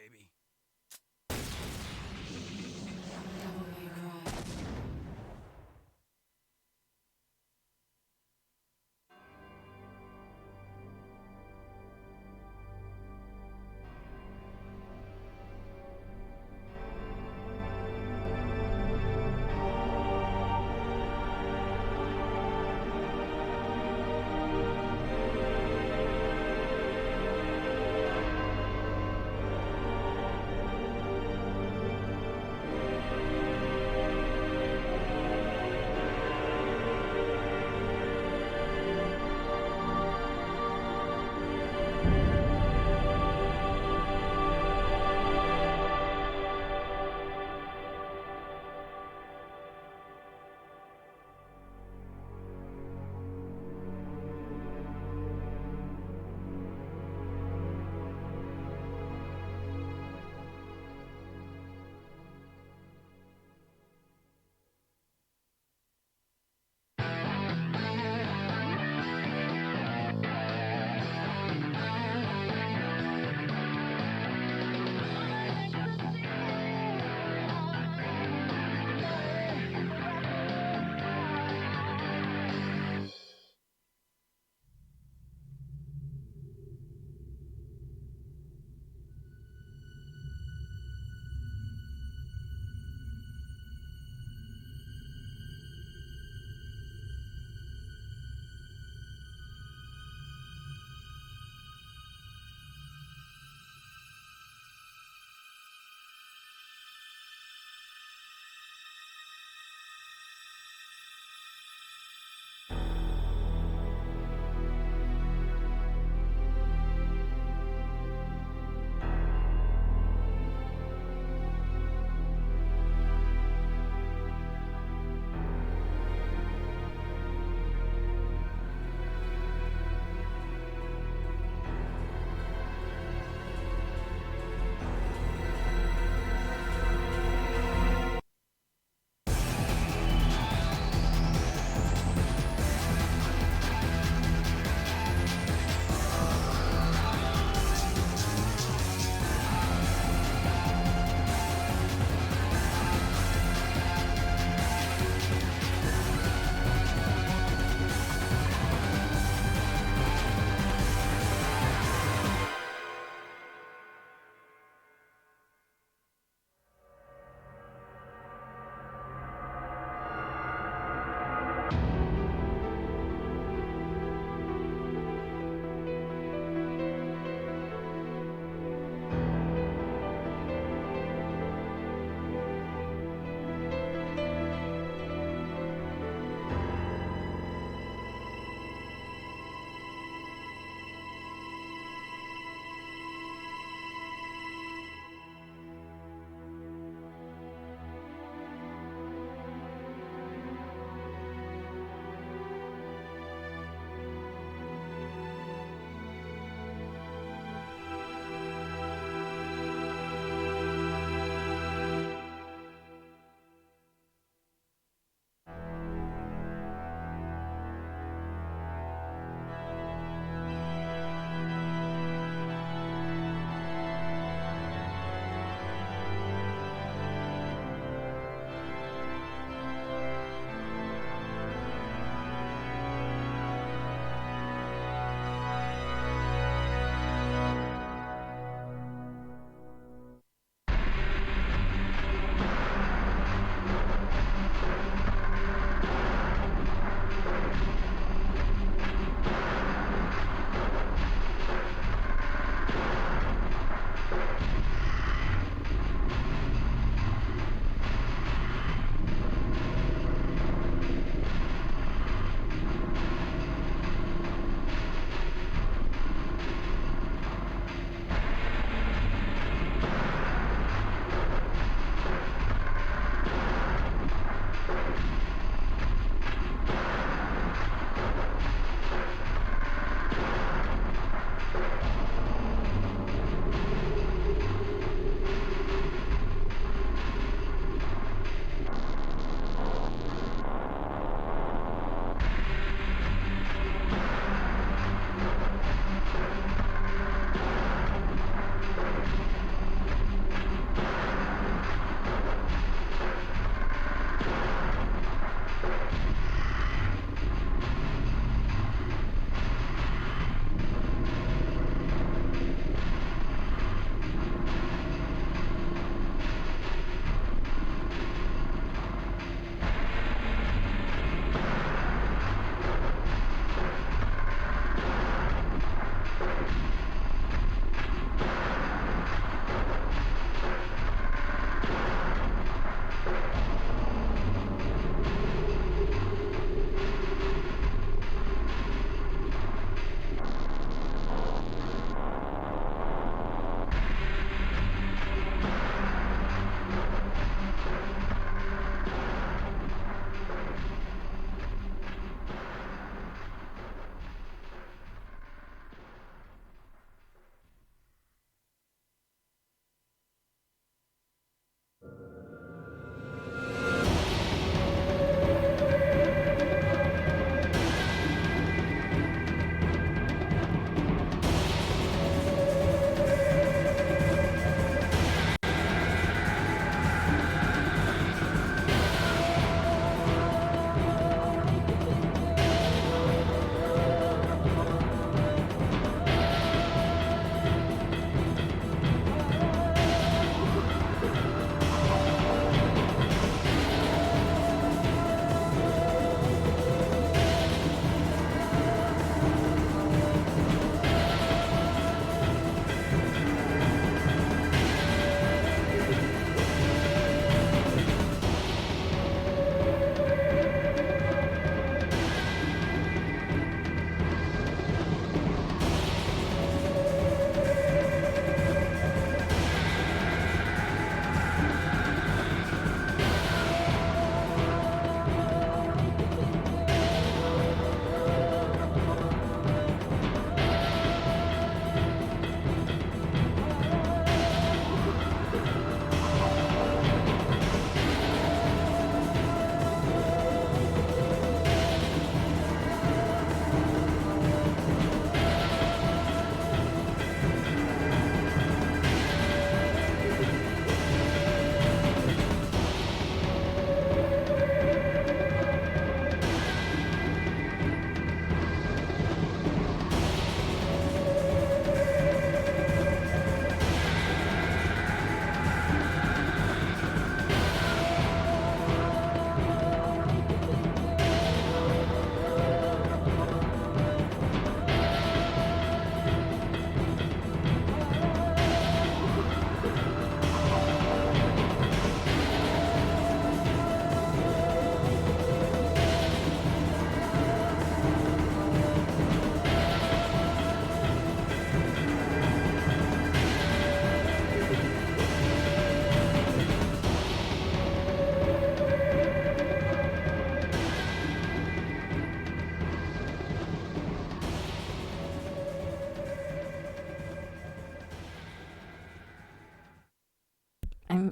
baby. Devil May Cry.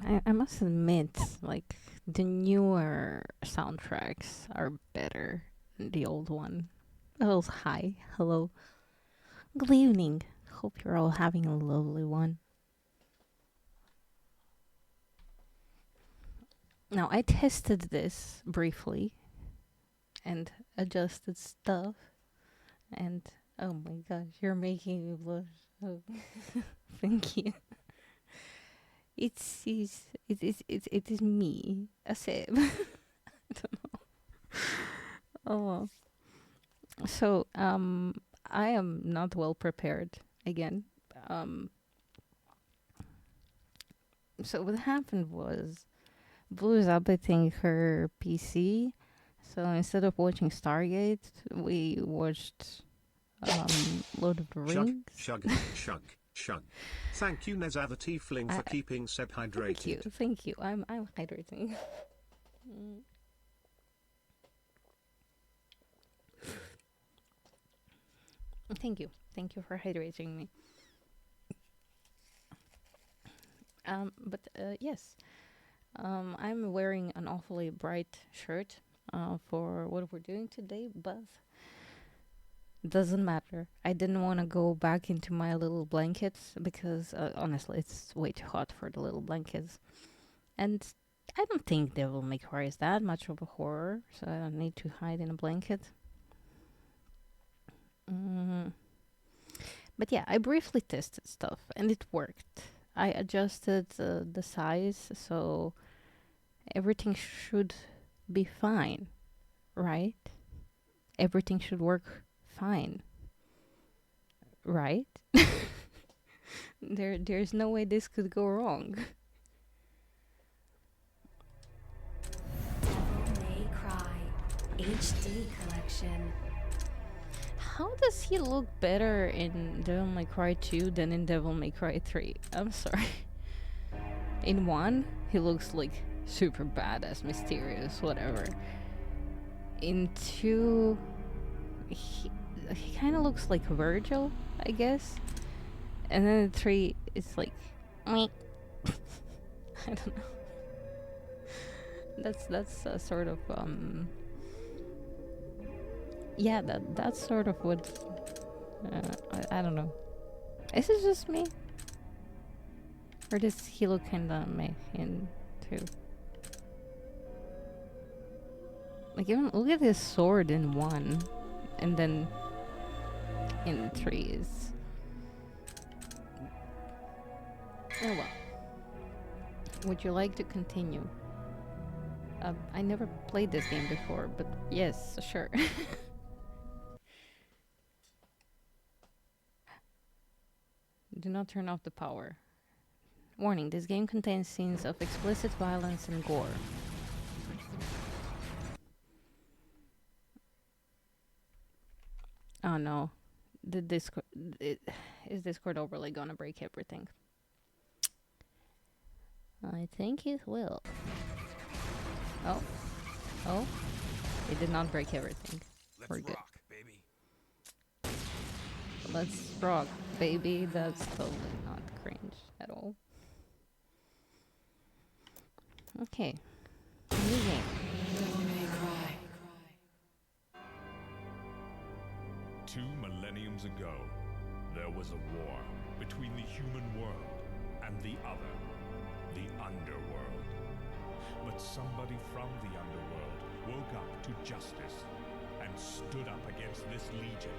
I must admit, like, the newer soundtracks are better than the old one. Oh, hi. Hello. Good evening. Hope you're all having a lovely one. Now, I tested this briefly and adjusted stuff, and oh my gosh, you're making me blush. Oh, thank you. It is me, a Seb. I don't know. Oh, so I am not well prepared again. Um, so what happened was Blue is updating her PC. So instead of watching Stargate, we watched Lord of the Rings. Shug. Thank you, Neza the Tiefling, for keeping Seb hydrated. Thank you. I'm hydrating. Thank you for hydrating me. But yes, I'm wearing an awfully bright shirt for what we're doing today, but doesn't matter. I didn't want to go back into my little blankets because honestly, it's way too hot for the little blankets. And I don't think Devil May Cry is that much of a horror, so I don't need to hide in a blanket. But yeah, I briefly tested stuff and it worked. I adjusted the size, so everything should be fine, right? Everything should work fine, right? There's no way this could go wrong. Devil May Cry HD collection. How does he look better in Devil May Cry 2 than in Devil May Cry 3? I'm sorry. In 1, he looks like super badass, mysterious, whatever. In 2, he kind of looks like Virgil, I guess. And then in 3, it's like, I don't know. That's sort of yeah, that's sort of what I don't know. Is it just me, or does he look kinda meh in 2? Like, even look at his sword in 1, and then in 3 is... Oh well. Would you like to continue? I never played this game before, but yes, sure. Do not turn off the power. Warning, this game contains scenes of explicit violence and gore. Oh no. The Discord... Is Discord overlay gonna break everything? I think it will. Oh. It did not break everything. We're good. Rock, baby. Let's rock, baby. That's totally not cringe at all. Okay. New game. Devil May Cry. 2 millenniums ago, there was a war between the human world and the other, the underworld. But somebody from the underworld woke up to justice and stood up against this legion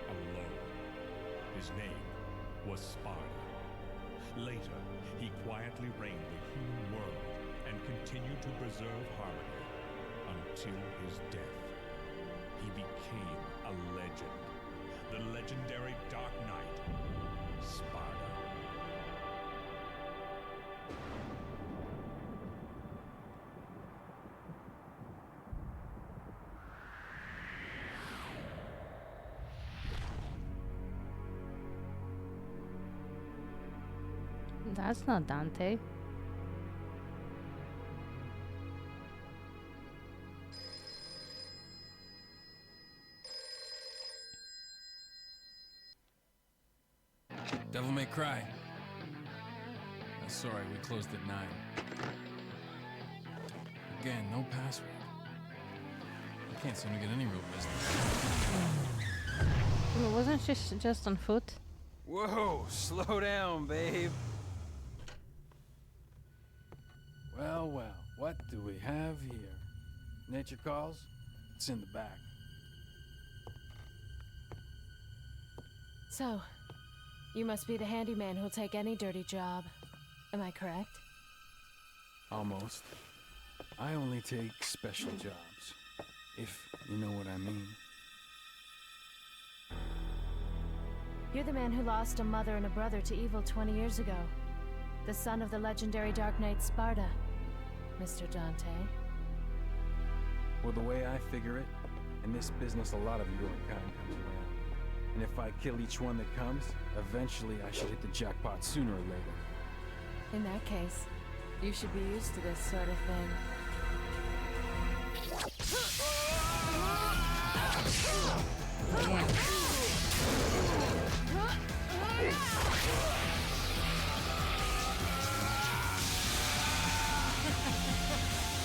alone. His name was Sparta. Later, he quietly reigned the human world and continued to preserve harmony until his death. He became a legend, the legendary Dark Knight, Sparta. That's not Dante. Devil May Cry. Sorry, we closed at 9. Again, no password. I can't seem to get any real business. Well, wasn't she just on foot? Whoa, slow down, babe. Well, well, what do we have here? Nature calls? It's in the back. So, you must be the handyman who'll take any dirty job. Am I correct? Almost. I only take special jobs, if you know what I mean. You're the man who lost a mother and a brother to evil 20 years ago. The son of the legendary Dark Knight Sparta, Mr. Dante. Well, the way I figure it, in this business a lot of your kind comes around. And if I kill each one that comes, eventually I should hit the jackpot sooner or later. In that case, you should be used to this sort of thing.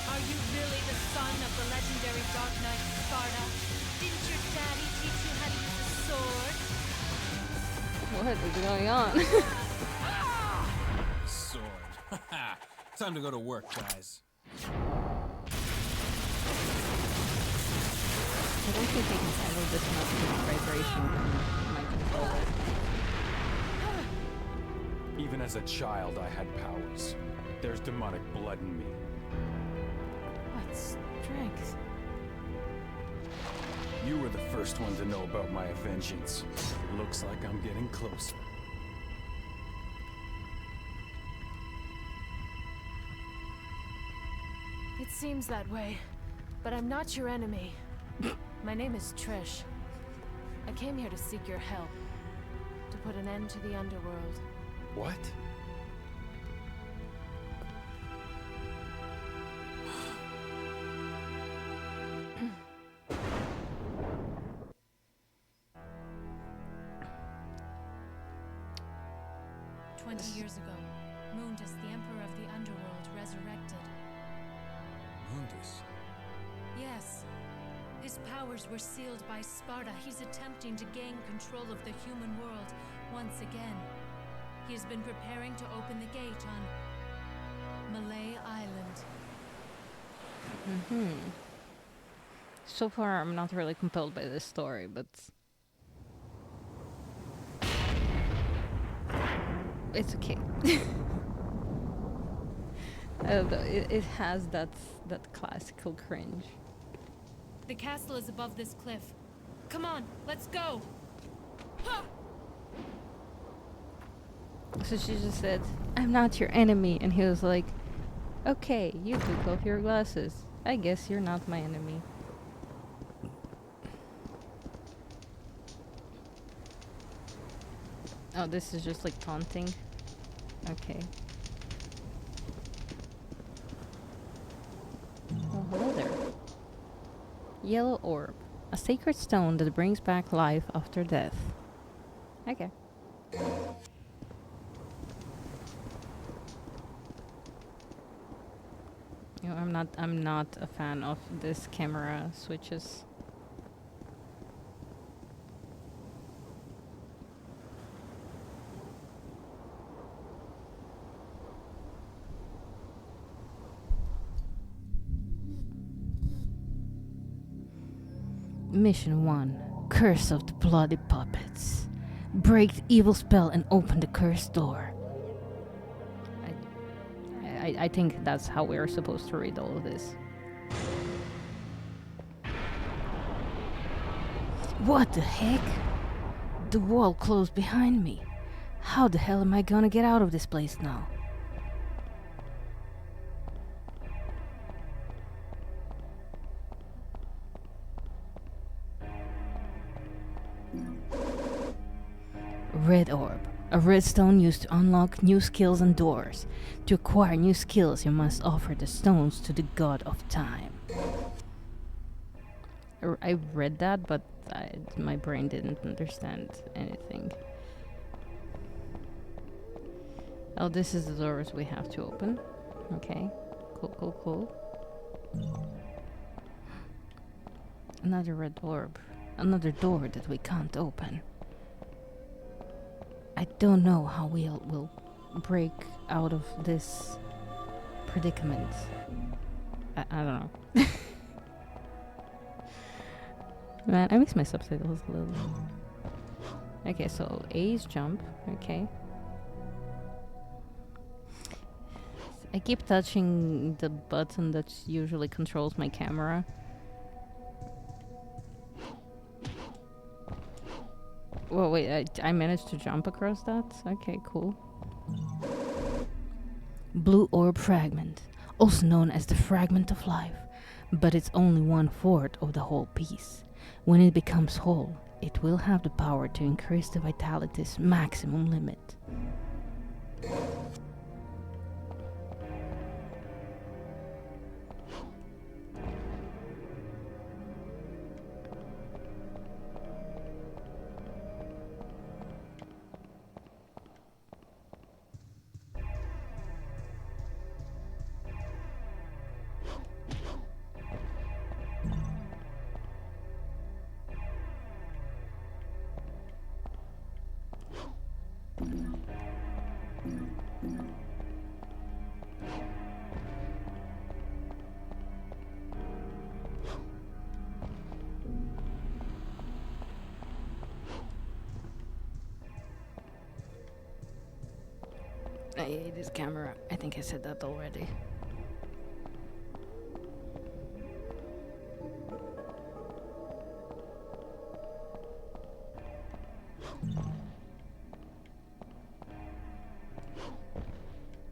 Are you really the son of the legendary Dark Knight Sparta? Didn't your daddy teach you how to use a sword? What is going on? Sword. Time to go to work, guys. I don't think I can handle this much vibration from my controller. Even as a child, I had powers. There's demonic blood in me. What strength? You were the first one to know about my vengeance. It looks like I'm getting closer. It seems that way, but I'm not your enemy. My name is Trish. I came here to seek your help, to put an end to the underworld. What? Years ago, Mundus, the Emperor of the Underworld, resurrected. Mundus? Yes. His powers were sealed by Sparta. He's attempting to gain control of the human world once again. He has been preparing to open the gate on Malay Island. So far, I'm not really compelled by this story, but it's okay. It has that classical cringe. The castle is above this cliff. Come on, let's go! Ha! So she just said, "I'm not your enemy," and he was like, "Okay, you took off your glasses. I guess you're not my enemy." Oh, this is just like taunting. Okay. Oh, hello there. Yellow orb. A sacred stone that brings back life after death. Okay. You know, I'm not a fan of this camera switches. Mission 1. Curse of the Bloody Puppets. Break the evil spell and open the cursed door. I think that's how we're supposed to read all of this. What the heck? The wall closed behind me. How the hell am I gonna get out of this place now? Red orb. A red stone used to unlock new skills and doors. To acquire new skills, you must offer the stones to the god of time. I read that, but my brain didn't understand anything. Oh, this is the doors we have to open. Okay. Cool, cool, cool. Another red orb. Another door that we can't open. I don't know how we'll break out of this predicament. I don't know. Man, I miss my subtitles a little. Okay, so A is jump. Okay. I keep touching the button that usually controls my camera. Well, wait, I managed to jump across that? Okay, cool. Blue orb fragment, also known as the fragment of life, but it's only 1/4 of the whole piece. When it becomes whole, it will have the power to increase the vitality's maximum limit. I hate this camera. I think I said that already.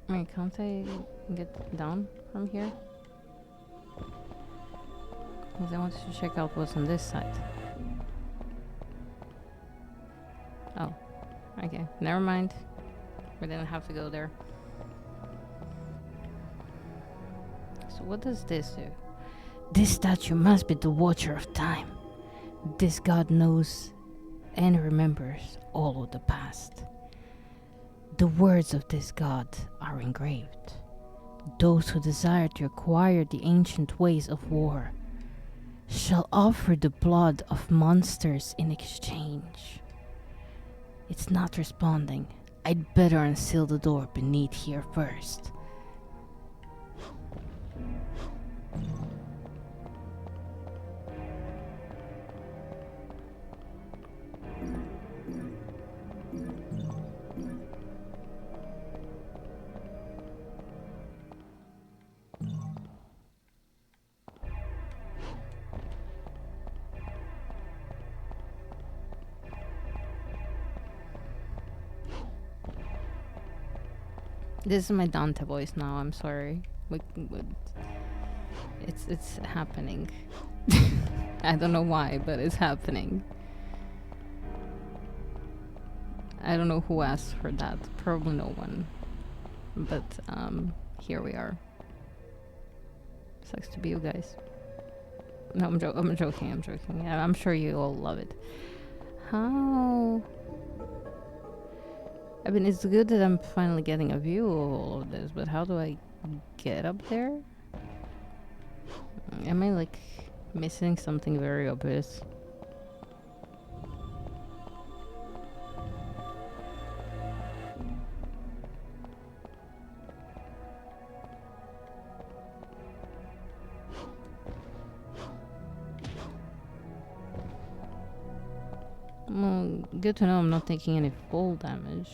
Wait, can't I get down from here? Because I wanted to check out what's on this side. Oh, okay. Never mind. We didn't have to go there. So what does this do? This statue must be the Watcher of Time. This god knows and remembers all of the past. The words of this god are engraved. Those who desire to acquire the ancient ways of war shall offer the blood of monsters in exchange. It's not responding. I'd better unseal the door beneath here first. This is my Dante voice now. I'm sorry. It's happening. I don't know why, but it's happening. I don't know who asked for that. Probably no one. But here we are. Sucks to be you guys. No, I'm joking. I'm joking. Yeah, I'm sure you all love it. How? I mean, it's good that I'm finally getting a view of all of this, but how do I get up there? Am I, like, missing something very obvious? Well, good to know I'm not taking any fall damage.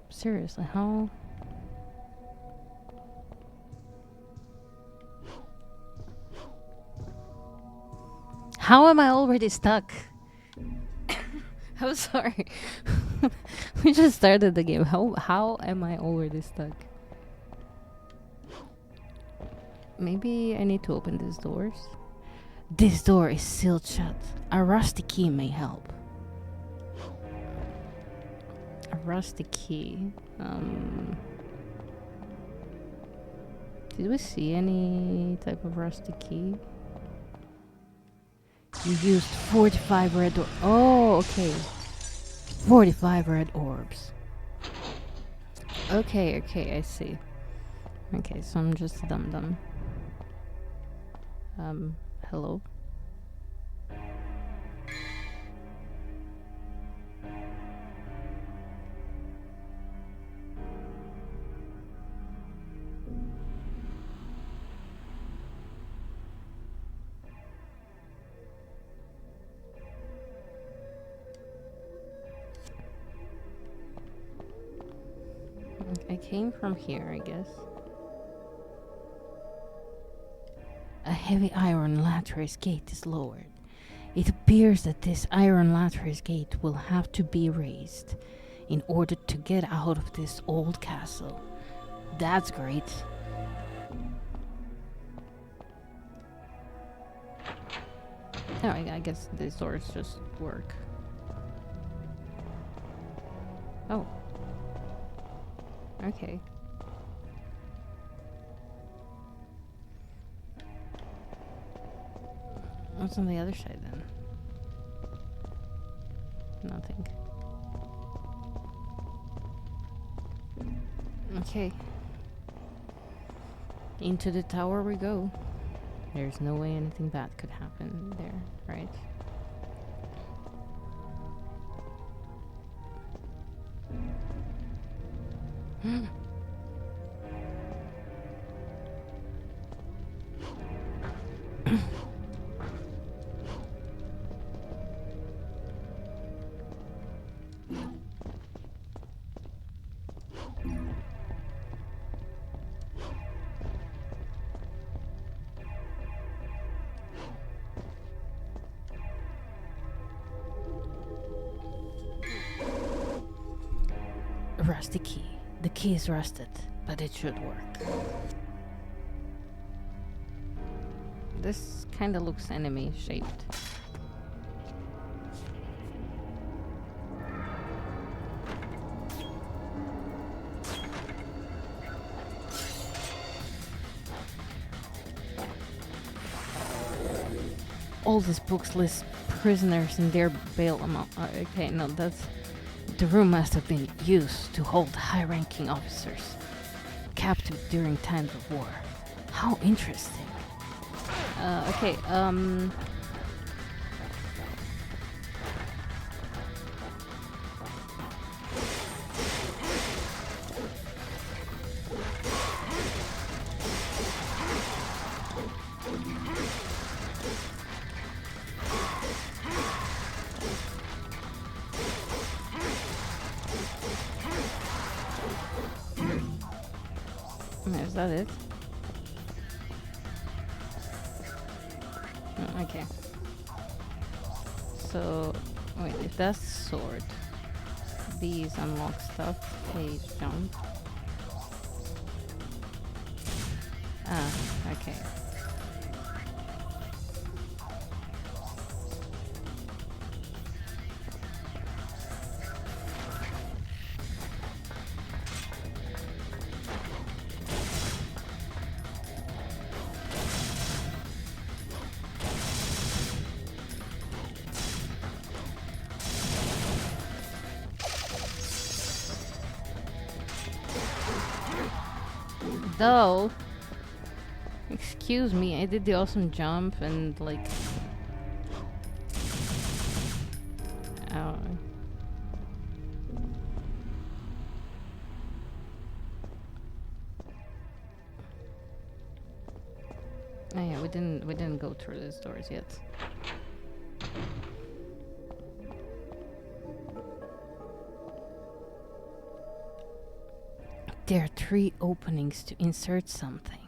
Seriously, how? How am I already stuck? I'm sorry. We just started the game. How am I already stuck? Maybe I need to open these doors? This door is sealed shut. A rusty key may help. A rusty key. Did we see any type of rusty key? You used 45 red Oh, okay. 45 red orbs. Okay, I see. Okay, so I'm just a dum-dum. Hello? I came from here, I guess. A heavy iron lattice gate is lowered. It appears that this iron lattice gate will have to be raised in order to get out of this old castle. That's great. Oh, I guess these doors just work. Oh. Okay. What's on the other side then? Nothing. Okay. Into the tower we go. There's no way anything bad could happen there, right? A rusty key. The key is rusted, but it should work. This kinda looks enemy shaped. All these books list prisoners and their bail amount. Okay, no, that's... The room must have been used to hold high-ranking officers captive during times of war. How interesting. Okay, is that it? Oh, okay. So, wait, if that's sword, these unlock stuff, page jump. Ah, okay. Though, excuse me, I did the awesome jump and like... Oh. Oh yeah, we didn't go through these doors yet. There are 3 openings to insert something.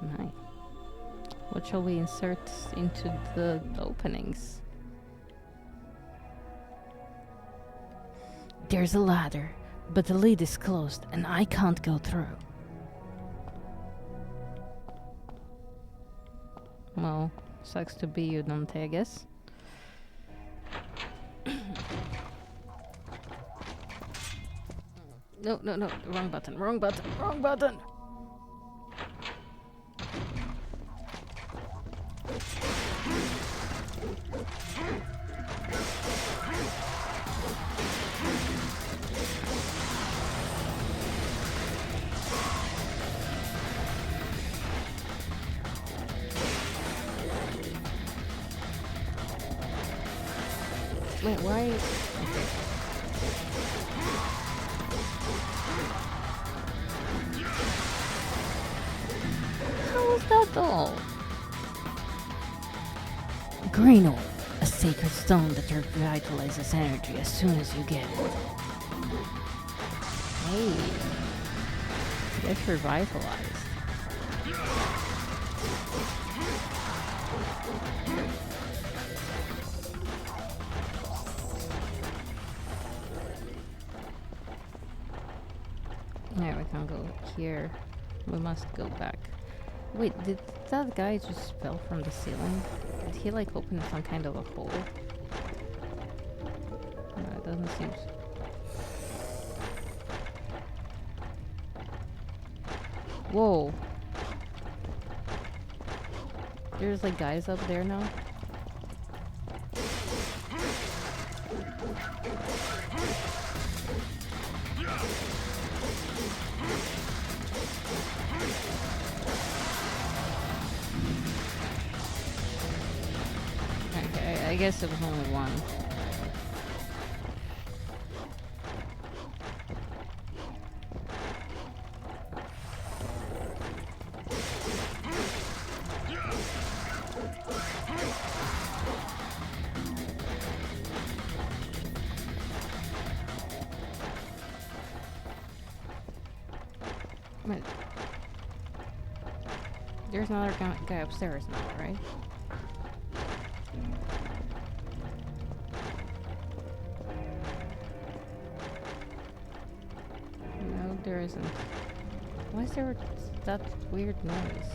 Nice. What shall we insert into the openings? There's a ladder, but the lid is closed and I can't go through. Well, sucks to be you, Dante, I guess. No, wrong button. Wait, why? How was that though? Green orb, a sacred stone that revitalizes energy as soon as you get it. Hey, it's revitalized. Yeah, we can't go here. We must go back. Wait, did that guy just fell from the ceiling? Did he like open some kind of a hole? No, it doesn't seem so. Whoa. There's like guys up there now? Okay, I guess it was only one. Wait. There's another guy upstairs now, right? No, there isn't. Why is there that weird noise?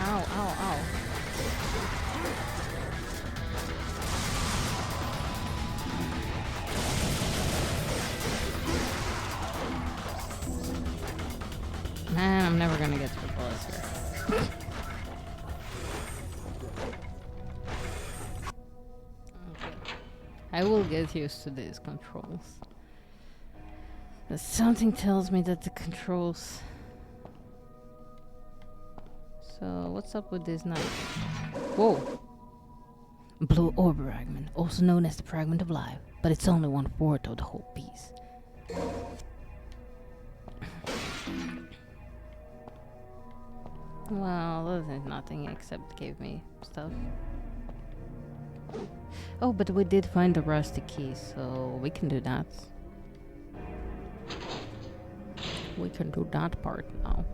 Ow, ow, ow. Man, I'm never gonna get to the bullets here. Okay. I will get used to these controls. But something tells me that the controls... So, what's up with this knife? Whoa! Blue orb fragment, also known as the fragment of life, but it's only 1/4 of the whole piece. Well, that is nothing except gave me stuff. Oh, but we did find the rusty key, so we can do that. We can do that part now.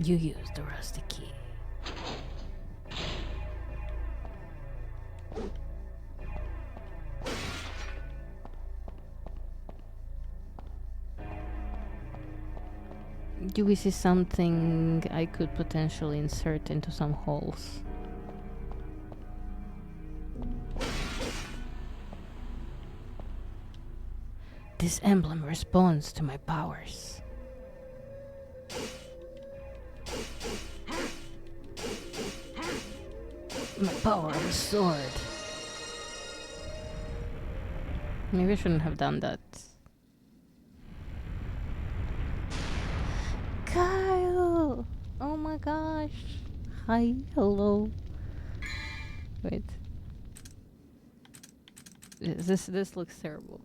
You use the rusty key. Do we see something I could potentially insert into some holes? This emblem responds to my powers. My power of a sword. Maybe I shouldn't have done that. Kyle! Oh my gosh. Hi, hello. Wait. This looks terrible.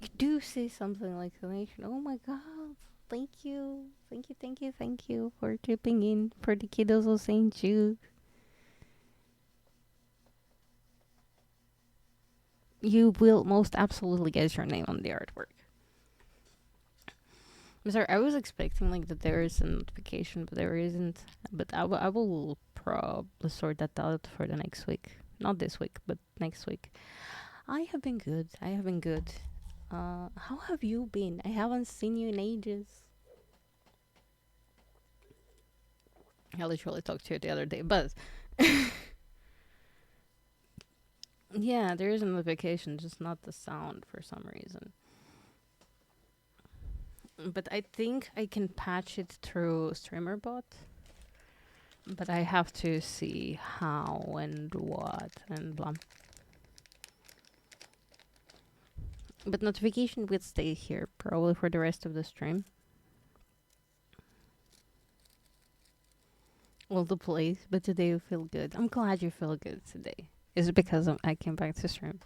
You do say something like exclamation. Oh my god. Thank you. Thank you, thank you, thank you for chipping in for the kiddos of St. Jude. you will most absolutely get your name on the artwork. I'm sorry, I was expecting like that there is a notification, but there isn't. But I will probably sort that out for the next week. Not this week, but next week. I have been good. How have you been? I haven't seen you in ages. I literally talked to you the other day, but yeah, there is a notification, just not the sound for some reason. But I think I can patch it through StreamerBot. But I have to see how and what and blah. But notification will stay here probably for the rest of the stream. All the plays, but today you feel good. I'm glad you feel good today. Is it because I came back to stream?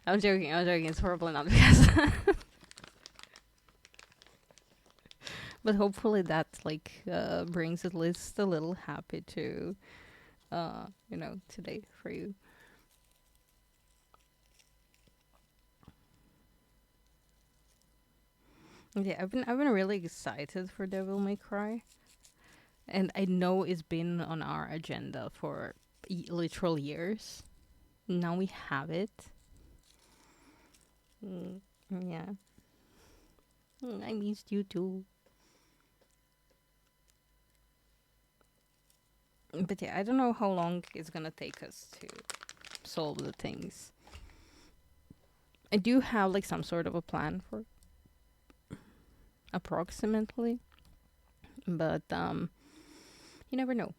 I'm joking. It's horrible not because. But hopefully that like brings at least a little happy to, today for you. Yeah, I've been really excited for Devil May Cry, and I know it's been on our agenda for literal years. Now we have it. Yeah. I missed you too. But yeah, I don't know how long it's gonna take us to solve the things. I do have like some sort of a plan for approximately, but you never know.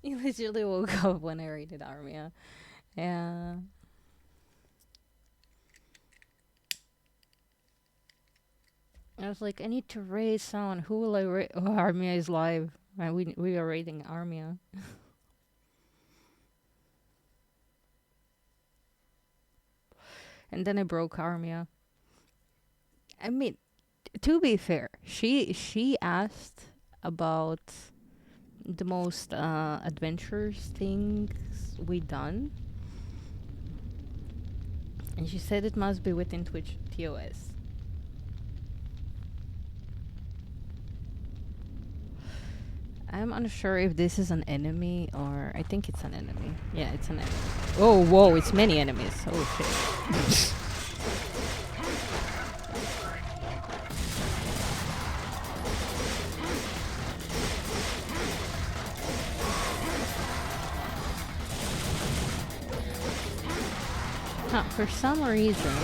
You literally woke up when I raided Armia. Yeah. I was like, I need to raid someone. Who will I raid? Oh, Armia is live. We are raiding Armia. And then I broke Armia. I mean, to be fair, she asked about the most adventurous things we done. And she said it must be within Twitch TOS. I'm unsure if this is an enemy or... I think it's an enemy. Yeah, it's an enemy. Oh, whoa, it's many enemies. Oh, shit. For some reason,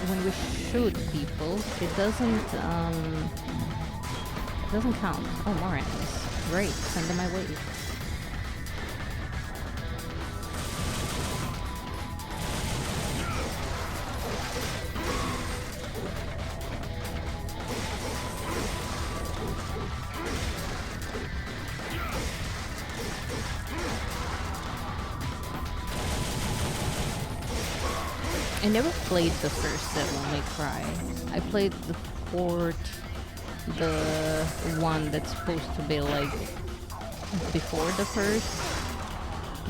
when we shoot people, it doesn't count. Oh, more enemies. Great, send them my way. I never played the first Devil May Cry. I played the fourth, the one that's supposed to be like before the first,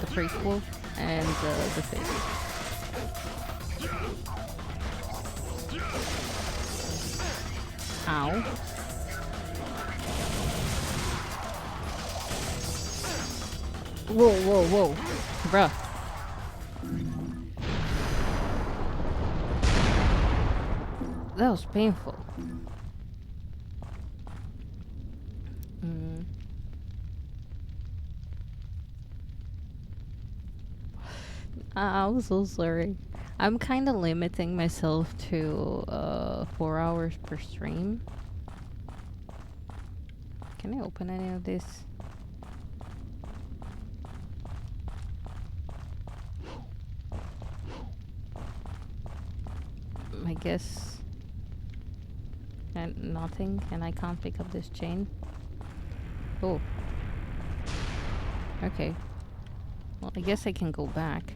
the prequel, and the fifth. Ow. Whoa. Bruh. That was painful. I'm so sorry. I'm kind of limiting myself to 4 hours per stream. Can I open any of this? I guess... and nothing, and I can't pick up this chain. Oh. Okay. Well, I guess I can go back.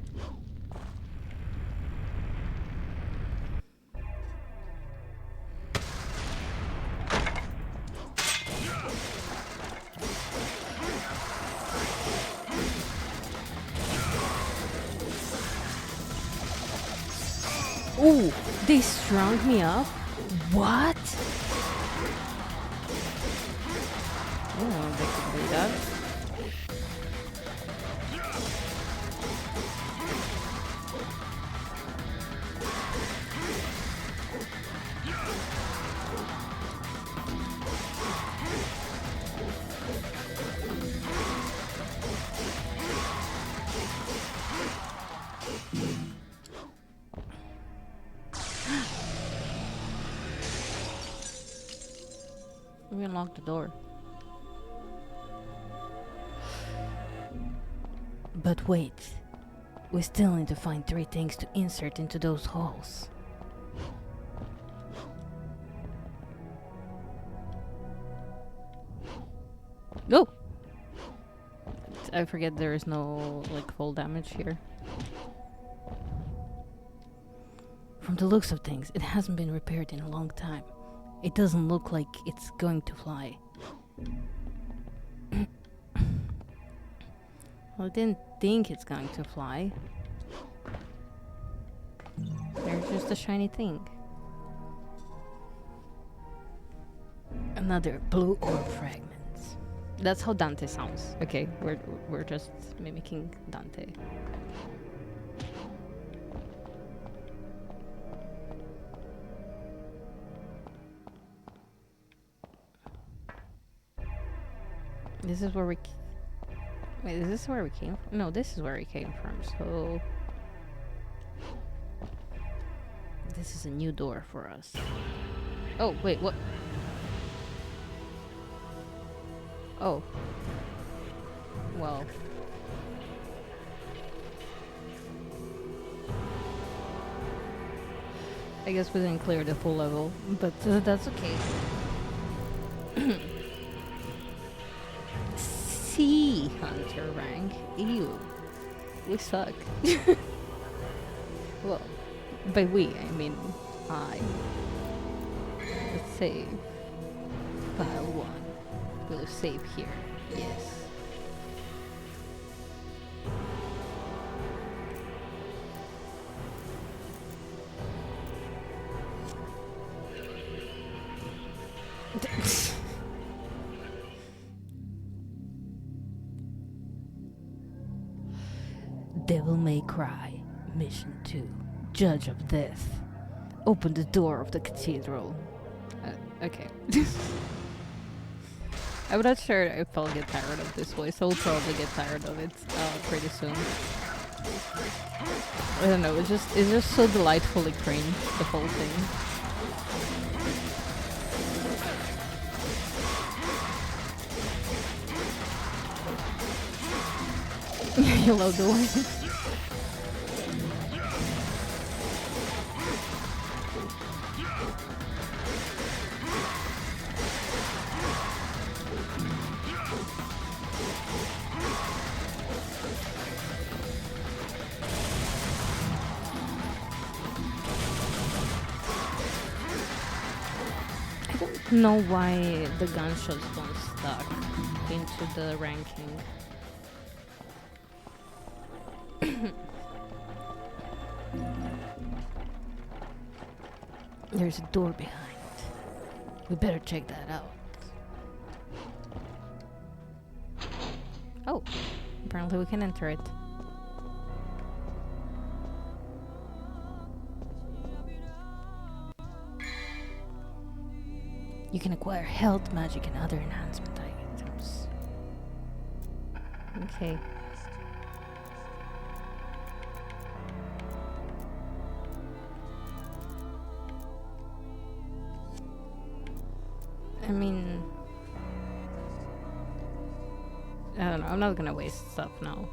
Ooh, they strung me up? What? Oh, they could do that. We unlocked the door. But wait, we still need to find 3 things to insert into those holes. No! I forget there is no like full damage here. From the looks of things, it hasn't been repaired in a long time. It doesn't look like it's going to fly. Well, I didn't think it's going to fly. There's just a shiny thing. Another blue orb fragments. That's how Dante sounds. Okay, we're just mimicking Dante. This is where we... Wait, is this where we came from? No, this is where we came from, so... This is a new door for us. Oh, wait, what? Oh. Well. I guess we didn't clear the full level, but that's okay. Sea Hunter rank. Ew. We suck. Well, by we, I mean I. Let's save. File 1. We'll save here. Yes. Devil May Cry, Mission 2, Judge of Death. Open the door of the cathedral. Okay. I'm not sure if I'll get tired of this voice. I'll probably get tired of it pretty soon. I don't know, it's just so delightfully cringe, the whole thing. You love the way. I don't know why the gunshots don't stuck into the ranking. There's a door behind. We better check that out. Oh, apparently we can enter it. You can acquire health, magic, and other enhancement items. Okay. I mean, I don't know, I'm not gonna waste stuff now.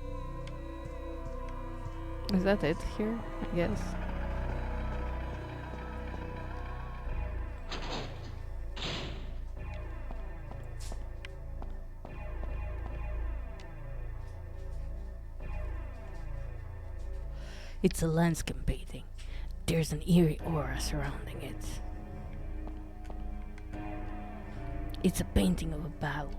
Is that it here? I guess. It's a landscape painting. There's an eerie aura surrounding it. It's a painting of a battle.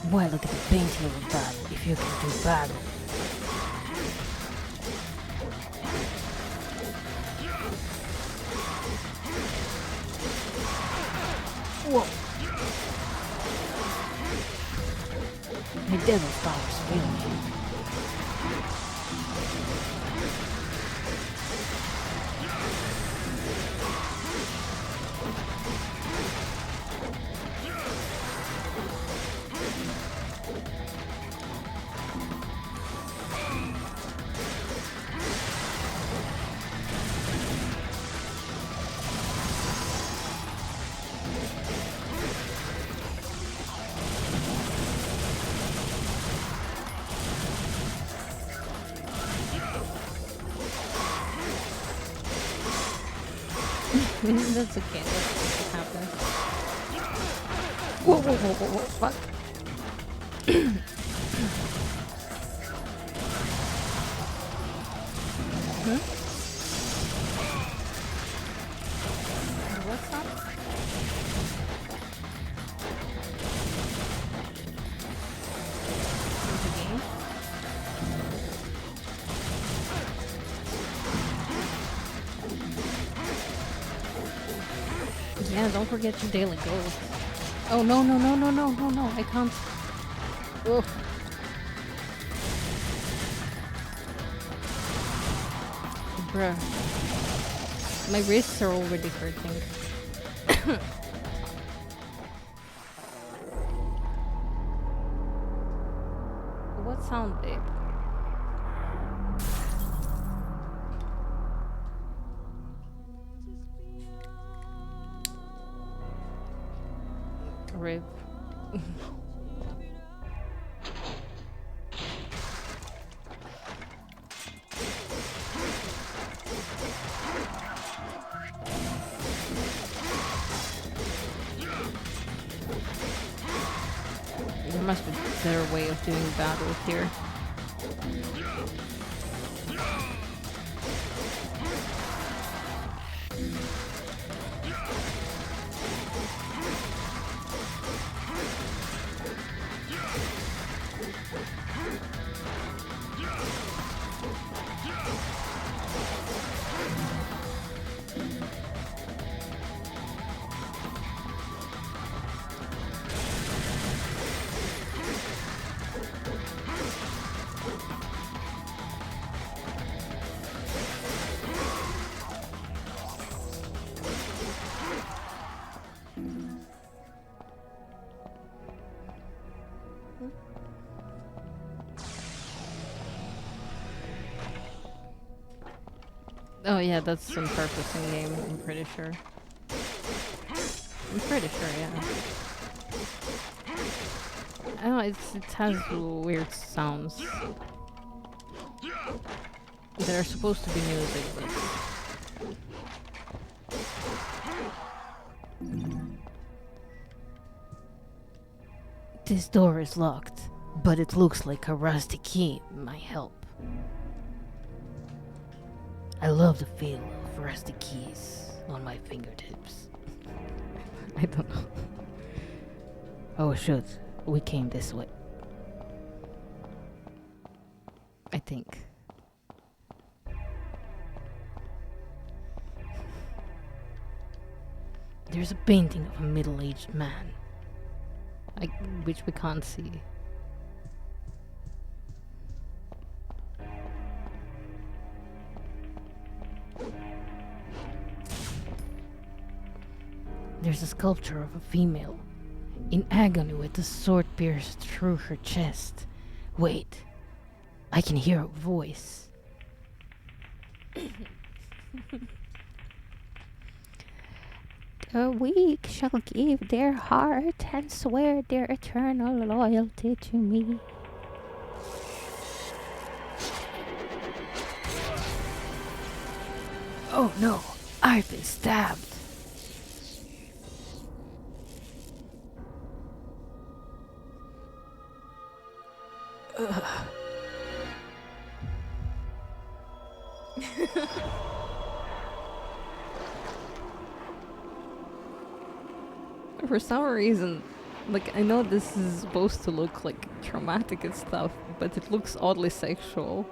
Why look at the painting of a battle if you can do battle? Whoa! My devil's power's failing me. That's okay, that's what happens. Whoa, whoa, whoa, whoa, whoa, fuck. Hmm? What's up? Yeah, don't forget your daily goals. Oh no no no no no no no! I can't. Ugh. Bruh, my wrists are already hurting. What sound, babe? Rip. There must be a better way of doing battle here. Oh yeah, that's on purpose in game, I'm pretty sure. I'm pretty sure, yeah. I don't know, it has weird sounds. They're supposed to be music, but... This door is locked, but it looks like a rusty key might help. I love the feel of rusty keys on my fingertips. I don't know. Oh shoot, we came this way. I think. There's a painting of a middle-aged man, which we can't see. There's a sculpture of a female in agony with a sword pierced through her chest. Wait, I can hear a voice. The weak shall give their heart and swear their eternal loyalty to me. Oh no, I've been stabbed. For some reason, Like, I know this is supposed to look like traumatic and stuff, but it looks oddly sexual.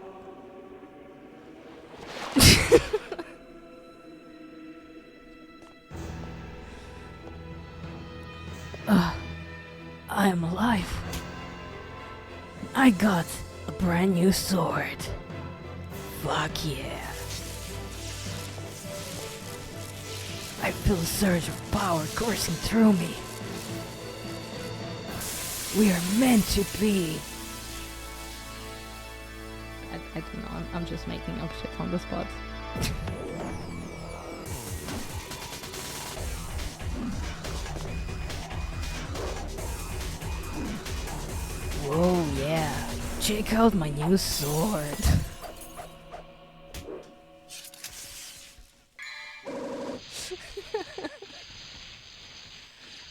I am alive. I got a brand new sword. Fuck yeah. I feel a surge of power coursing through me. We are meant to be. I don't know, I'm just making up shit on the spot. Whoa, yeah. Check out my new sword.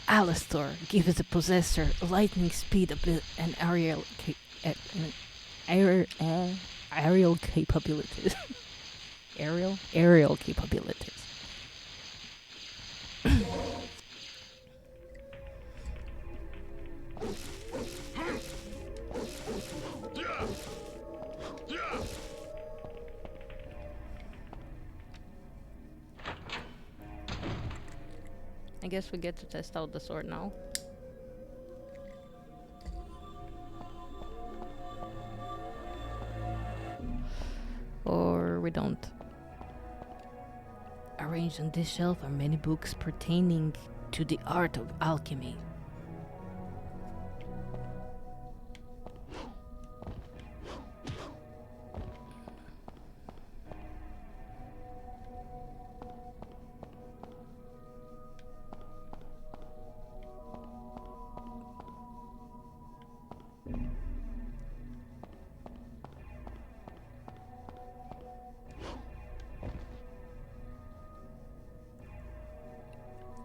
Alastor gives the possessor lightning speed and aerial capabilities. aerial capabilities. I guess we get to test out the sword now. Or we don't. Arranged on this shelf are many books pertaining to the art of alchemy.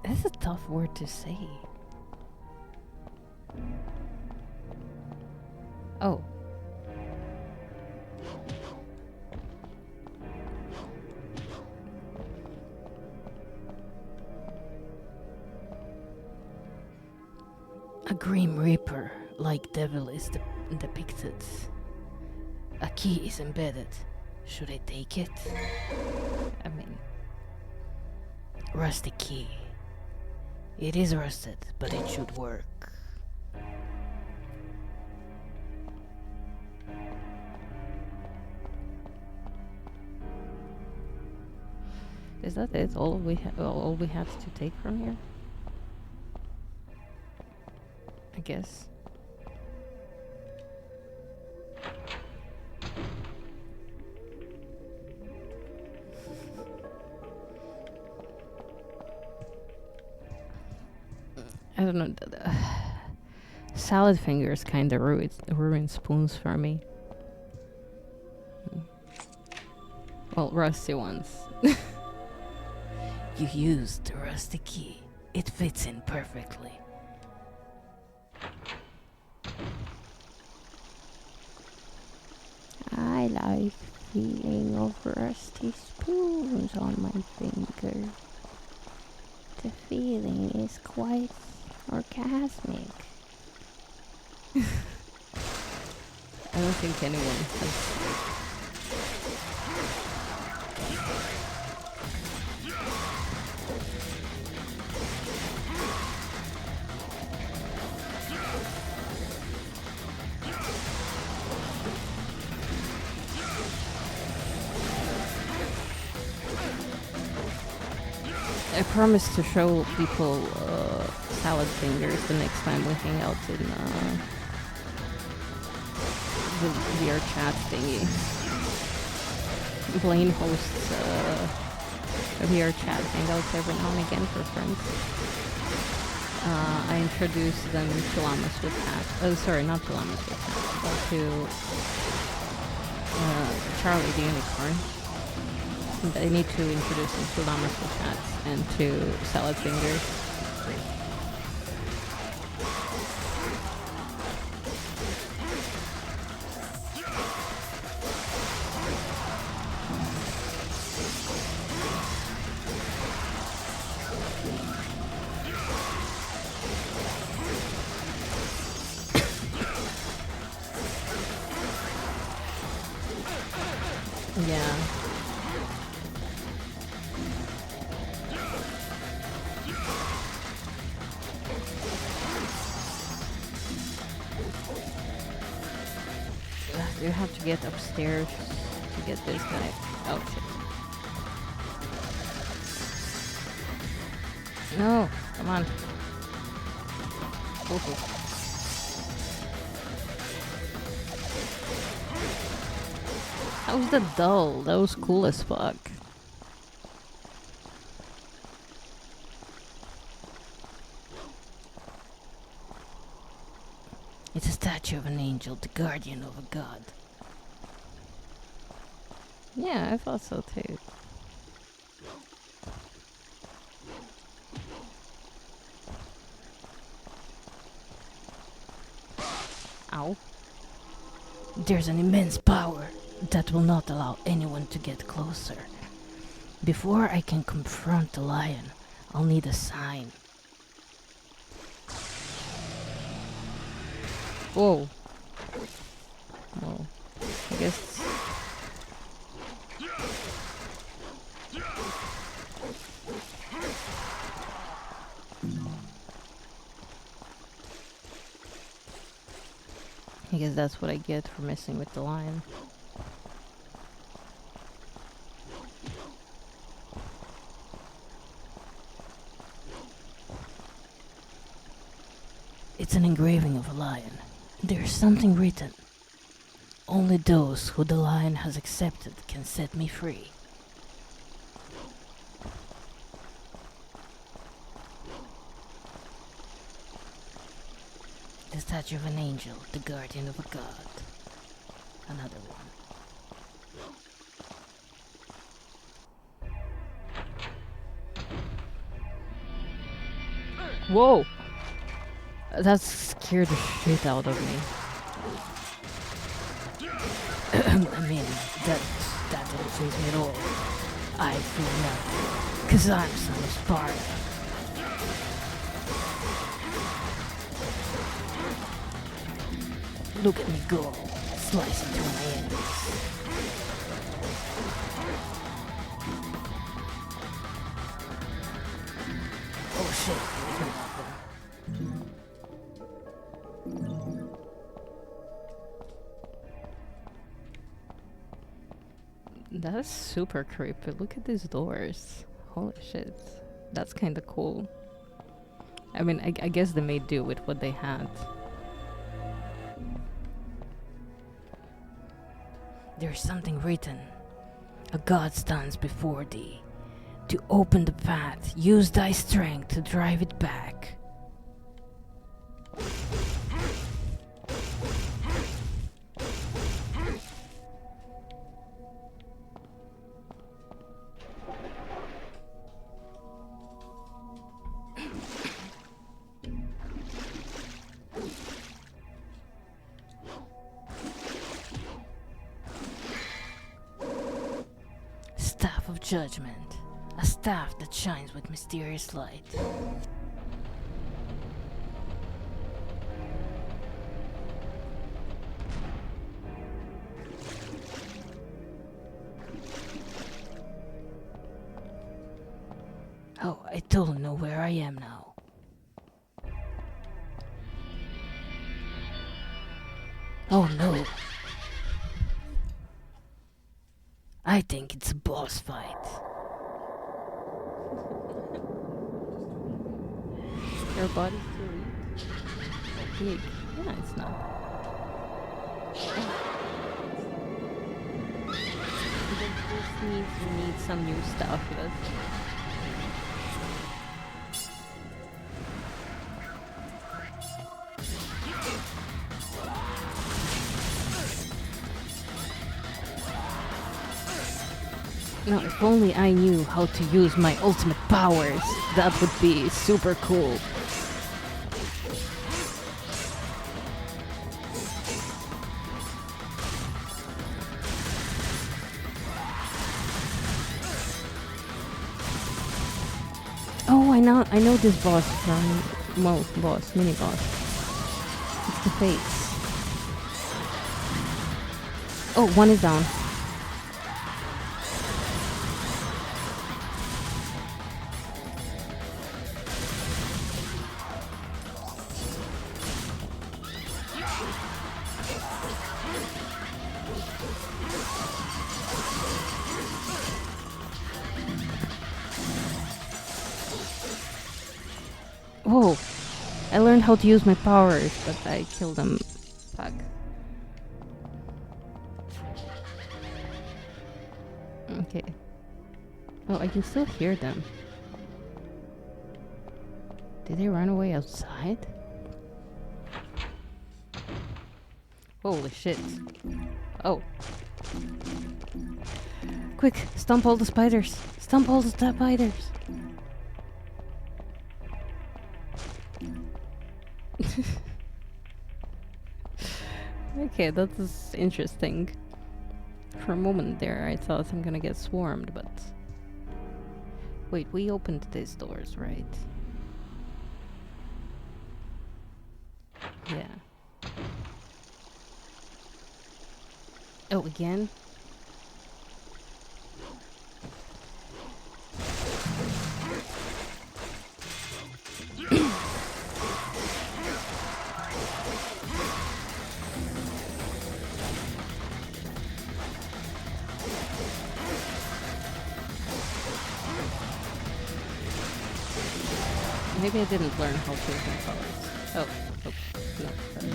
That's a tough word to say. Oh. A Grim Reaper, like devil, is depicted. A key is embedded. Should I take it? I mean... Rusty key. It is rusted, but it should work. Is that it? All we have to take from here? I guess. I don't know. Salad fingers kind of ruin spoons for me. Well, rusty ones. You used the rusty key. It fits in perfectly. I like the feeling of rusty spoons on my finger. The feeling is quite orgasmic. I don't think anyone has. I promise to show people salad fingers the next time we hang out in the VR chat thingy. Blaine hosts a VR chat hangouts every now and again for friends. I introduced them to Llamas with Hats. Oh, sorry, not to Llamas with Hats, but to Charlie the Unicorn. I need to introduce them to Llamas with Hats and to Salad Fingers. Yeah. You have to get upstairs to get this guy. Oh shit. No, come on. Okay. How was that dull? That was cool as fuck. It's a statue of an angel, the guardian of a god. Yeah, I thought so too. Ow. There's an immense power that will not allow anyone to get closer. Before I can confront the lion, I'll need a sign. Whoa. Whoa. I guess... I guess that's what I get for messing with the lion. It's an engraving of a lion. There's something written. Only those who the lion has accepted can set me free. The statue of an angel, the guardian of a god. Another one. Whoa! That scared the shit out of me. I mean, that didn't faze me at all. I feel nothing, 'cause I'm son of Sparta. Look at me go, slicing through my enemies. Oh shit, that's super creepy. Look at these doors. Holy shit. That's kinda cool. I mean, I guess they made do with what they had. There's something written. A god stands before thee. To open the path, use thy strength to drive it back. Staff of Judgment. A staff that shines with mysterious light. Oh, I don't know where I am now. Oh no. I think it's a boss fight. Your body's too big. Yeah, it's not. We need some new stuff. Now, if only I knew how to use my ultimate powers, that would be super cool. Oh, I know this boss from mini boss. It's the face. Oh, one is down. Oh, I learned how to use my powers, but I killed them. Fuck. Okay. Oh, I can still hear them. Did they run away outside? Holy shit. Oh. Quick, stomp all the spiders. Stomp all the spiders. Okay, that is interesting. For a moment there, I thought I'm gonna get swarmed, but... Wait, we opened these doors, right? Yeah. Oh, again? Maybe I didn't learn how to use my powers. Oh, no, sorry.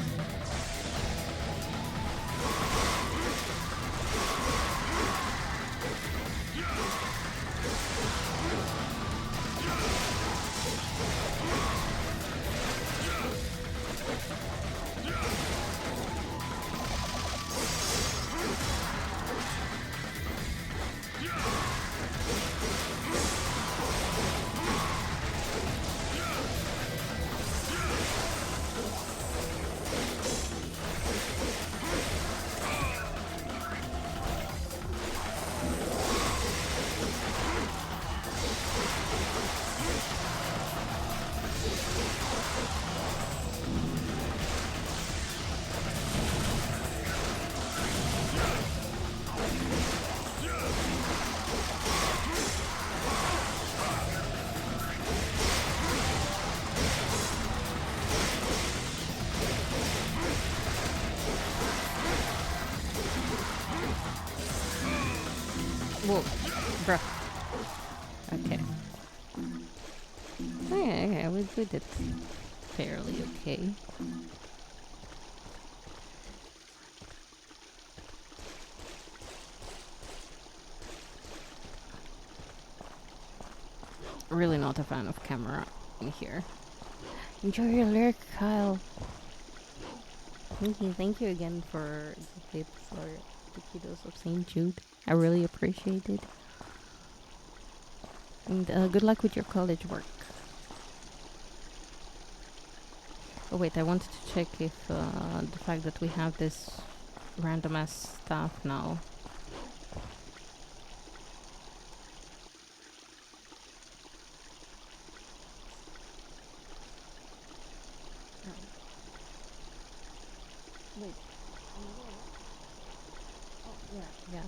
Whoa, bruh. Okay. Okay, we did fairly okay. Really not a fan of camera in here. Enjoy your lyric, Kyle. Thank you again for the tips or the kudos of St. Jude. I really appreciate it. And good luck with your college work. Oh wait, I wanted to check if the fact that we have this random ass stuff now. Wait. Oh, yeah.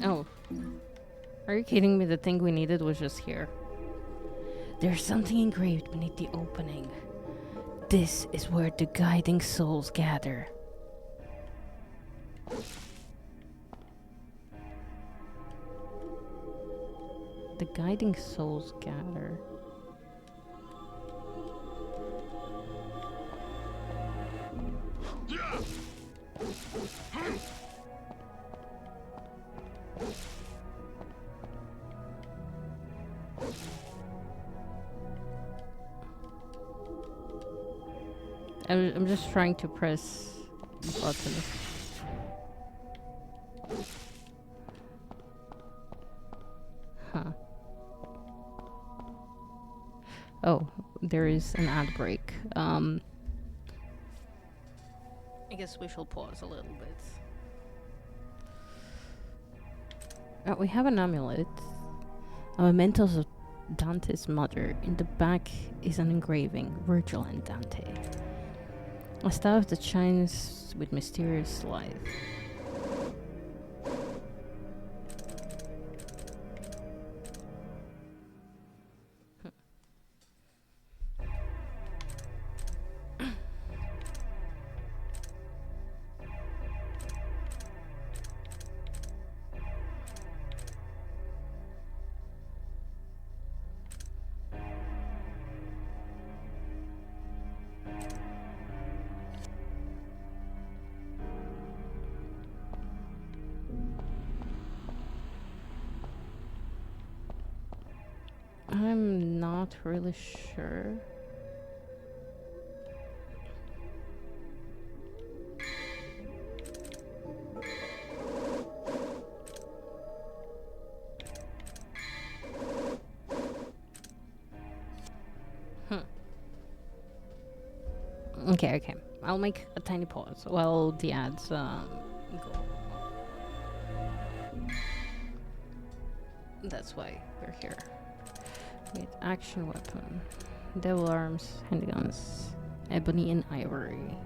Oh. Are you kidding me? The thing we needed was just here. There's something engraved beneath the opening. This is where the guiding souls gather. The guiding souls gather. I'm just trying to press the button. Huh. Oh, there is an ad break. I guess we shall pause a little bit. We have an amulet. A memento of Dante's mother. In the back is an engraving, Virgil and Dante. A staff that shines with mysterious light. I'm not really sure. Okay. I'll make a tiny pause while the ads go. That's why we're here. With action weapon, devil arms, handguns, ebony and ivory.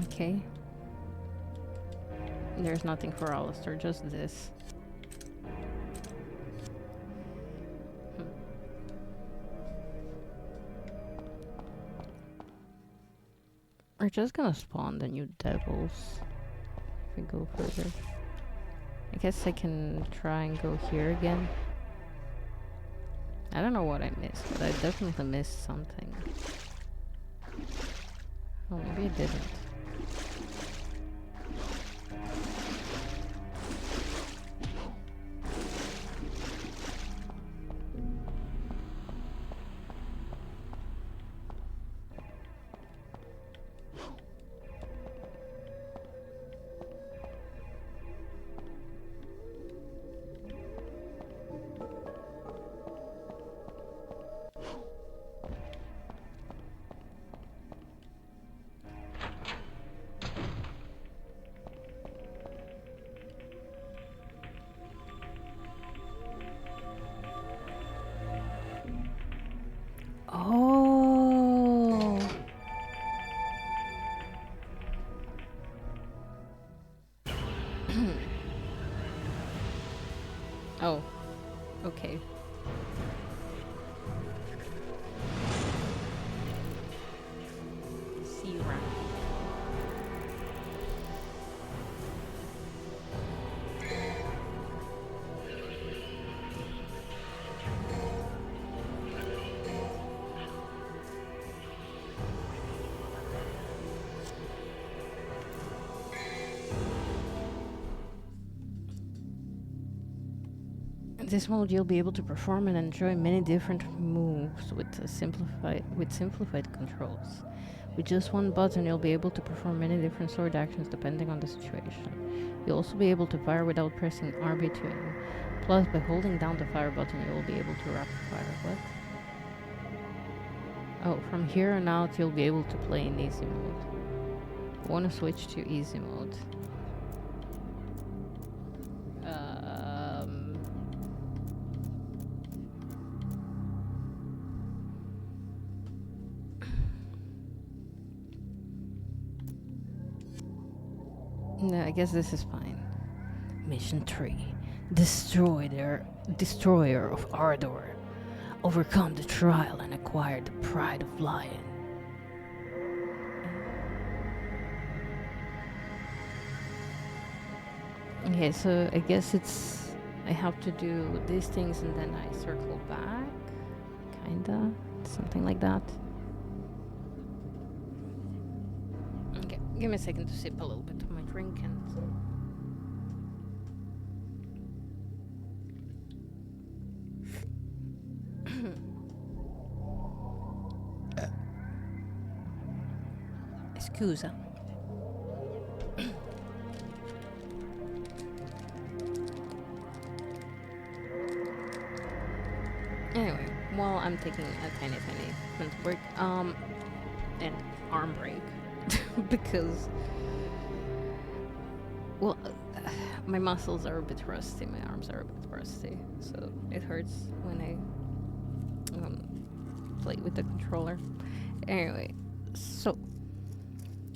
Okay. There's nothing for Alistair, just this. We're just gonna spawn the new devils if we go further. I guess I can try and go here again. I don't know what I missed, but I definitely missed something. Oh, maybe I didn't. Oh. Oh. Okay. See you around. In this mode, you'll be able to perform and enjoy many different moves with simplified controls. With just one button, you'll be able to perform many different sword actions depending on the situation. You'll also be able to fire without pressing R between. Plus, by holding down the fire button, you will be able to rapid fire. What? Oh, from here on out, you'll be able to play in easy mode. I want to switch to easy mode. No, I guess this is fine. Mission 3. Destroyer of Ardor. Overcome the trial and acquire the pride of Lion. Okay, so I guess I have to do these things and then I circle back. Kinda. Something like that. Okay, give me a second to sip a little bit of my drink and... Scusa. Anyway, while I'm taking a tiny mental break, an arm break, because, well, my muscles are a bit rusty, my arms are a bit rusty, so it hurts when I play with the controller. Anyway, so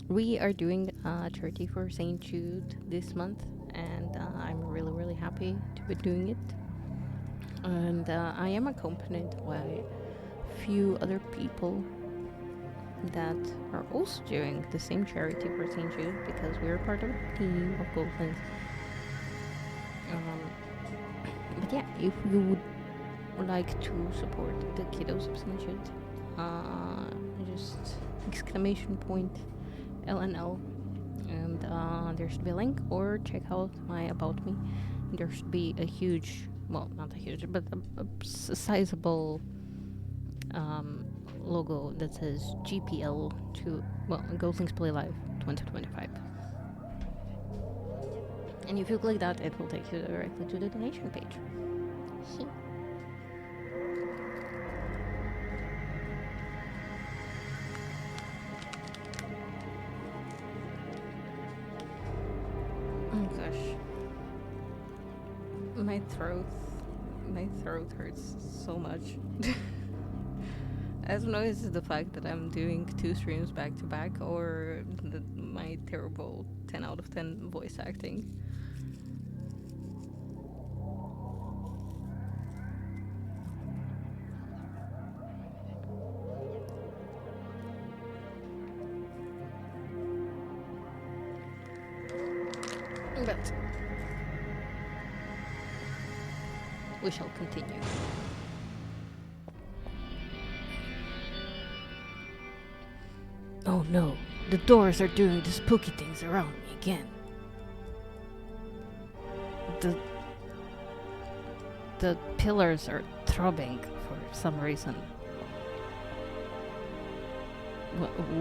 we are doing a charity for St. Jude this month, and I'm really happy to be doing it. And I am accompanied by a few other people that are also doing the same charity for St. Jude, because we're part of a team of Goldlings. But yeah, if you would like to support the kiddos of St. Jude, just exclamation point LNL, and there should be a link, or check out my About Me. There should be a huge, well, not a huge, but a sizable logo that says GPL2, well, Goldlings Play Live 2025. And if you click that, it will take you directly to the donation page. Oh gosh. My throat hurts so much. I don't know if it's the fact that I'm doing 2 streams back to back, or my terrible 10 out of 10 voice acting. But we shall continue. Oh no, the doors are doing the spooky things around me again. The pillars are throbbing for some reason.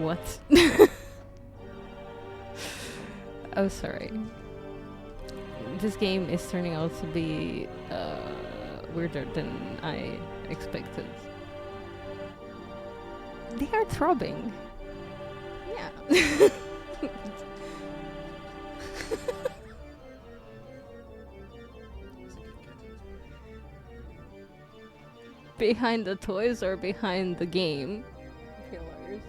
What? Oh, sorry. This game is turning out to be weirder than I expected. They are throbbing. Yeah. Behind the toys or behind the game? Pillars.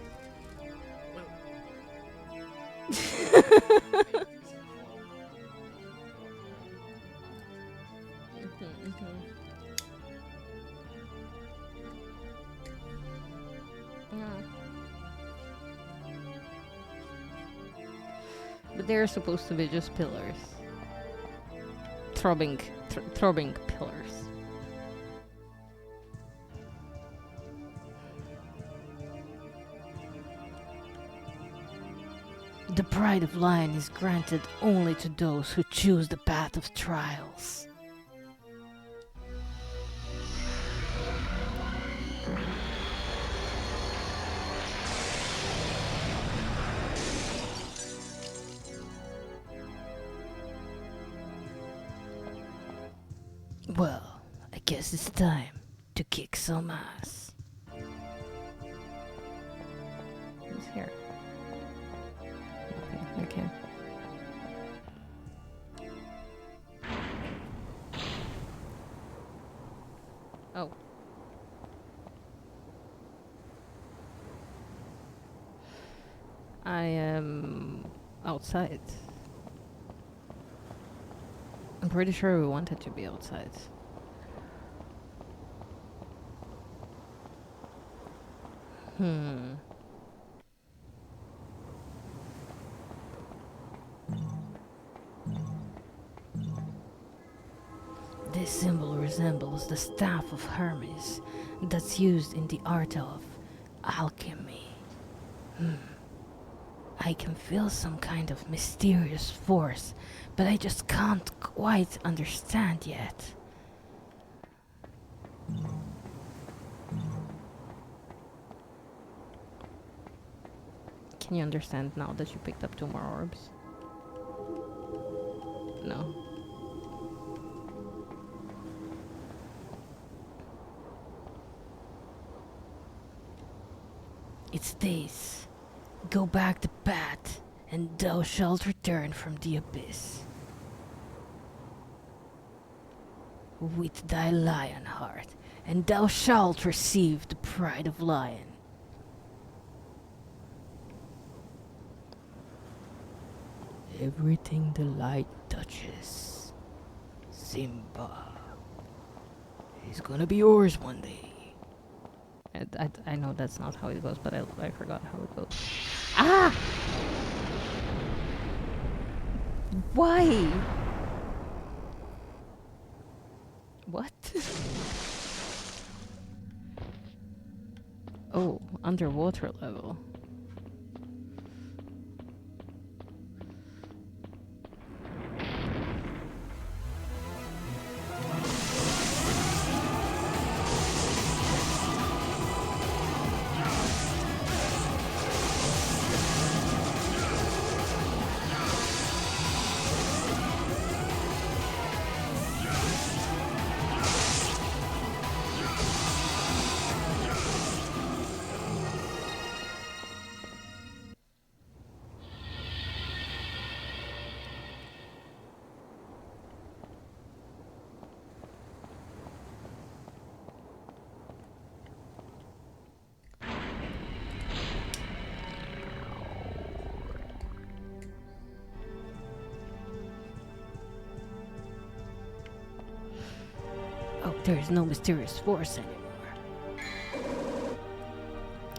But they're supposed to be just pillars. Throbbing pillars. The pride of lion is granted only to those who choose the path of trials. Well, I guess it's time to kick some ass. Who's here? Okay. Oh. I am outside. I'm pretty sure we wanted to be outside. This symbol resembles the staff of Hermes that's used in the art of alchemy. I can feel some kind of mysterious force, but I just can't quite understand yet. Can you understand now that you picked up 2 more orbs? No. It's this. Go back to Pat, and thou shalt return from the abyss. With thy lion heart, and thou shalt receive the pride of lion. Everything the light touches, Simba, is gonna be yours one day. I know that's not how it goes, but I forgot how it goes. Ah! Why? What? Oh, underwater level. Oh, there is no mysterious force anymore.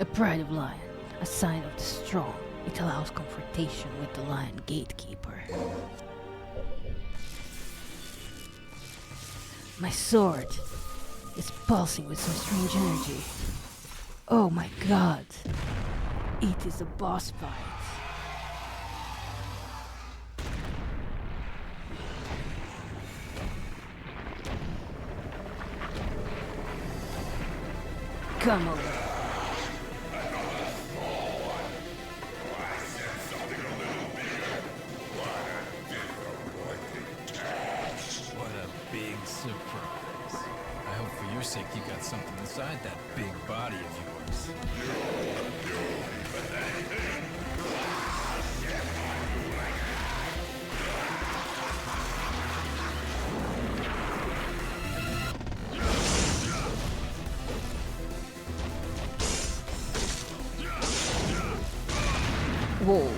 A pride of lion, a sign of the strong. It allows confrontation with the lion gatekeeper. My sword is pulsing with some strange energy. Oh my god. It is a boss fight. Come over. What a big surprise. I hope for your sake you got something inside that big body of yours. Whoa.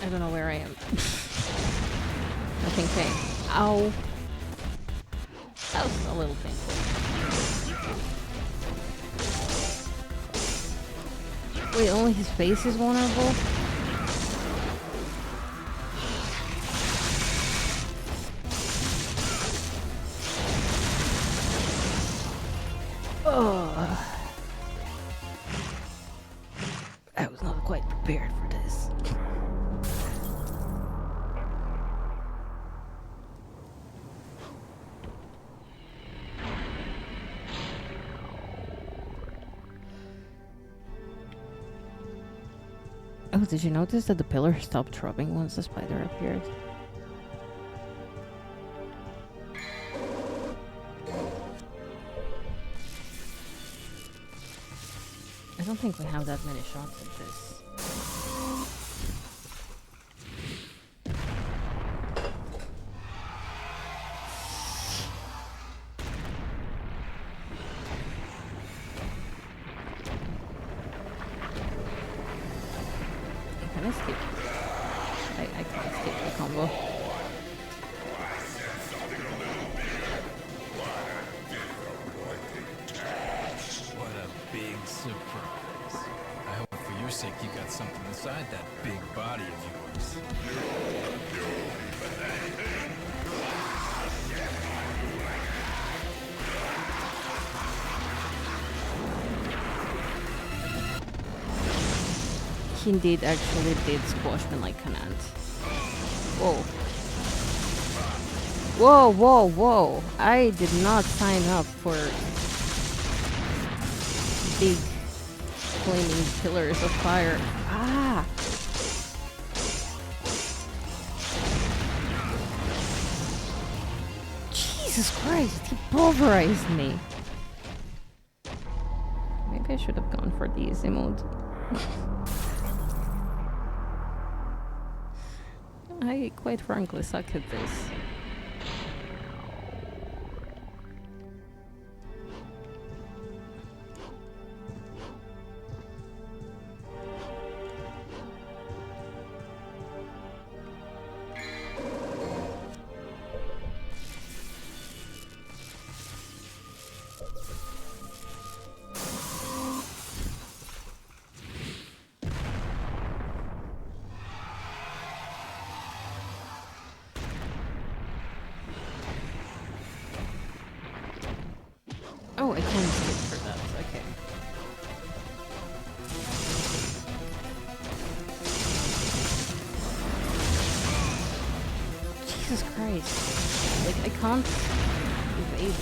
I don't know where I am. Nothing pain. Ow. That was a little painful. Wait, only his face is vulnerable? Oh. I was not quite prepared for this. Oh, did you notice that the pillar stopped rubbing once the spider appeared? I don't think we have that many shots of this. Can I skip? I can't skip the combo. What a big surprise. I hope for your sake you got something inside that big body of yours. he indeed actually did squash me like an ant. Whoa. Whoa, whoa, whoa. I did not sign up for big flaming pillars of fire. Ah! Jesus Christ, he pulverized me. Maybe I should have gone for the easy mode. I quite frankly suck at this. Oh, I can skip for that, okay. Jesus Christ. Like, I can't evade it.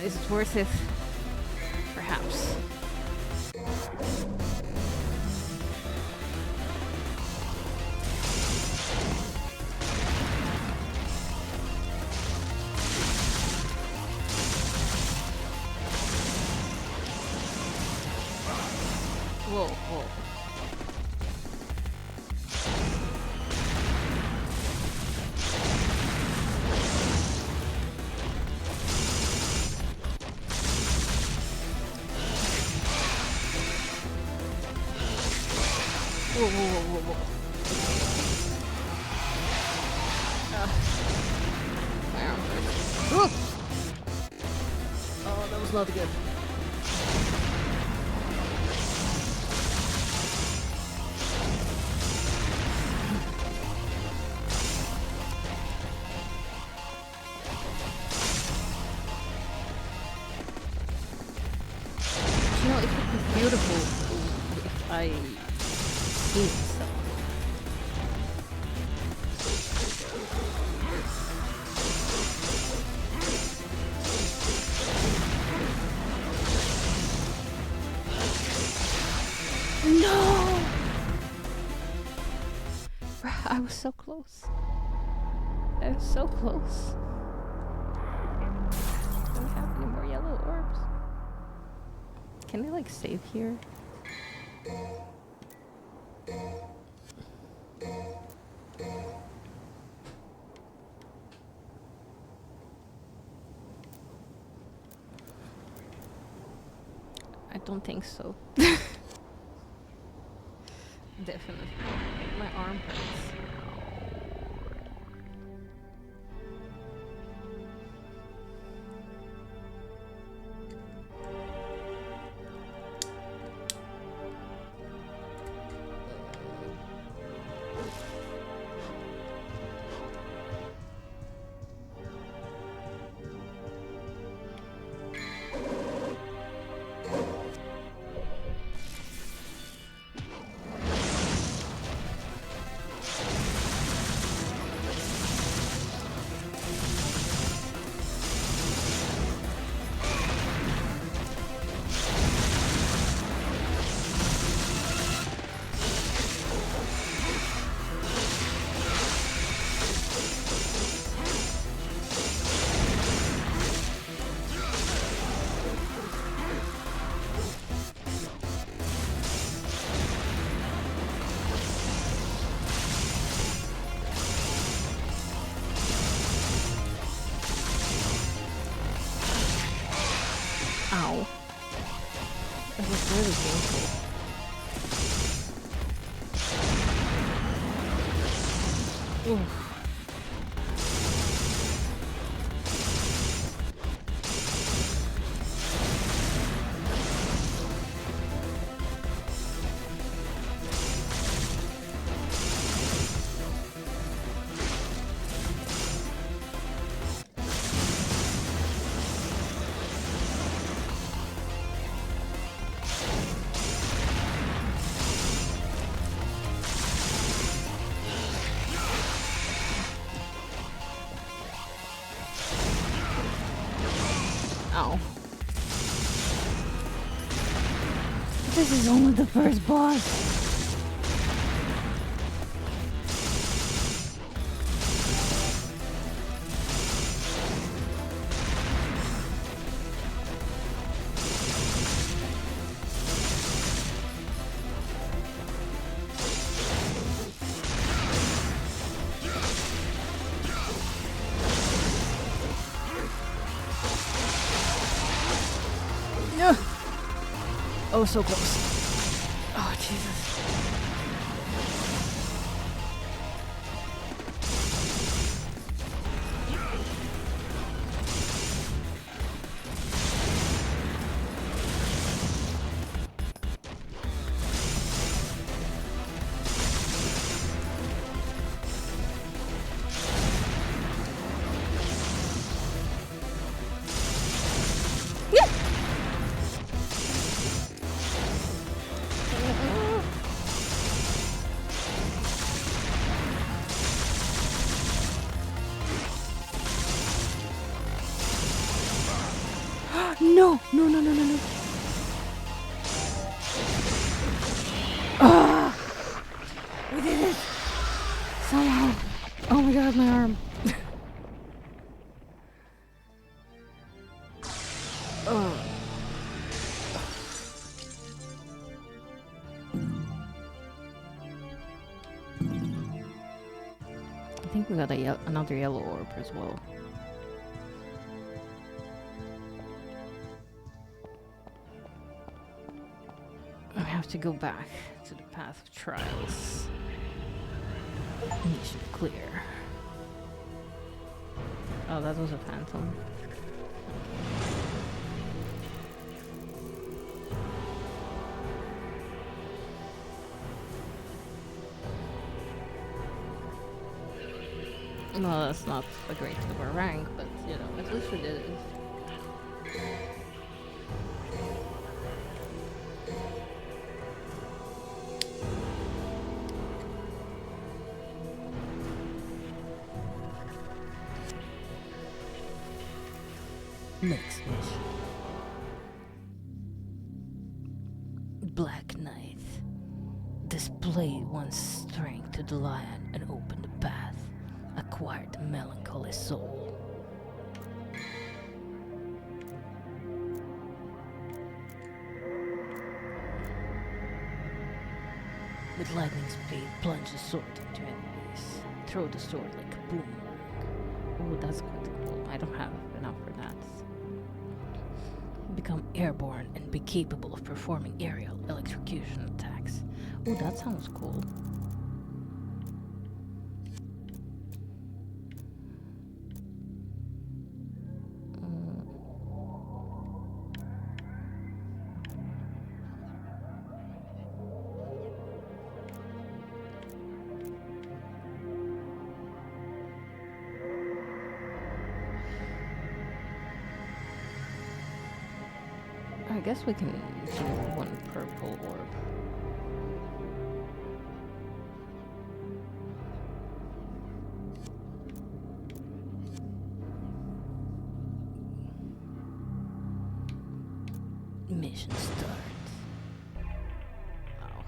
Is it worth it? Perhaps. Whoa, whoa. Whoa, whoa, whoa, whoa, whoa. My arm hurts. Oh, that was not good. You know, it would be beautiful if I see myself. No! I was so close. I was so close. Don't have any more yellow orbs. Can I like save here? I don't think so. Definitely. My arm hurts. Oof. Ow. This is only the first boss. No. Oh, so close. Oh, Jesus. No, no, no, no, no, no. Ah! We did it! Somehow. Oh my god, my arm. Oh. I think we got another yellow orb as well. I have to go back to the path of trials. Mission clear. Oh, that was a phantom. Well, that's not a great over rank, but you know, at least we did it. Next mission. Black Knight. Display one's strength to the lion and open the path. Acquire the melancholy soul. With lightning speed, plunge the sword into enemies. Throw the sword like a boomerang. Oh, that's quite cool. I don't have enough for that. Become airborne and be capable of performing aerial electrocution attacks. Oh, that sounds cool. I guess we can do one purple orb. Mission start. Oh.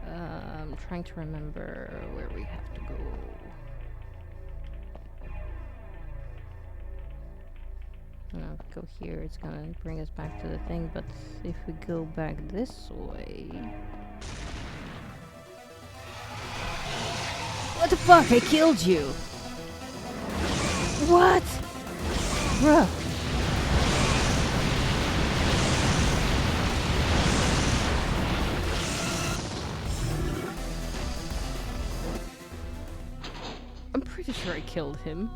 I'm trying to remember where we have to go. Now, if we go here, it's gonna bring us back to the thing, but if we go back this way... What the fuck? I killed you! What? Bruh. pretty sure I killed him.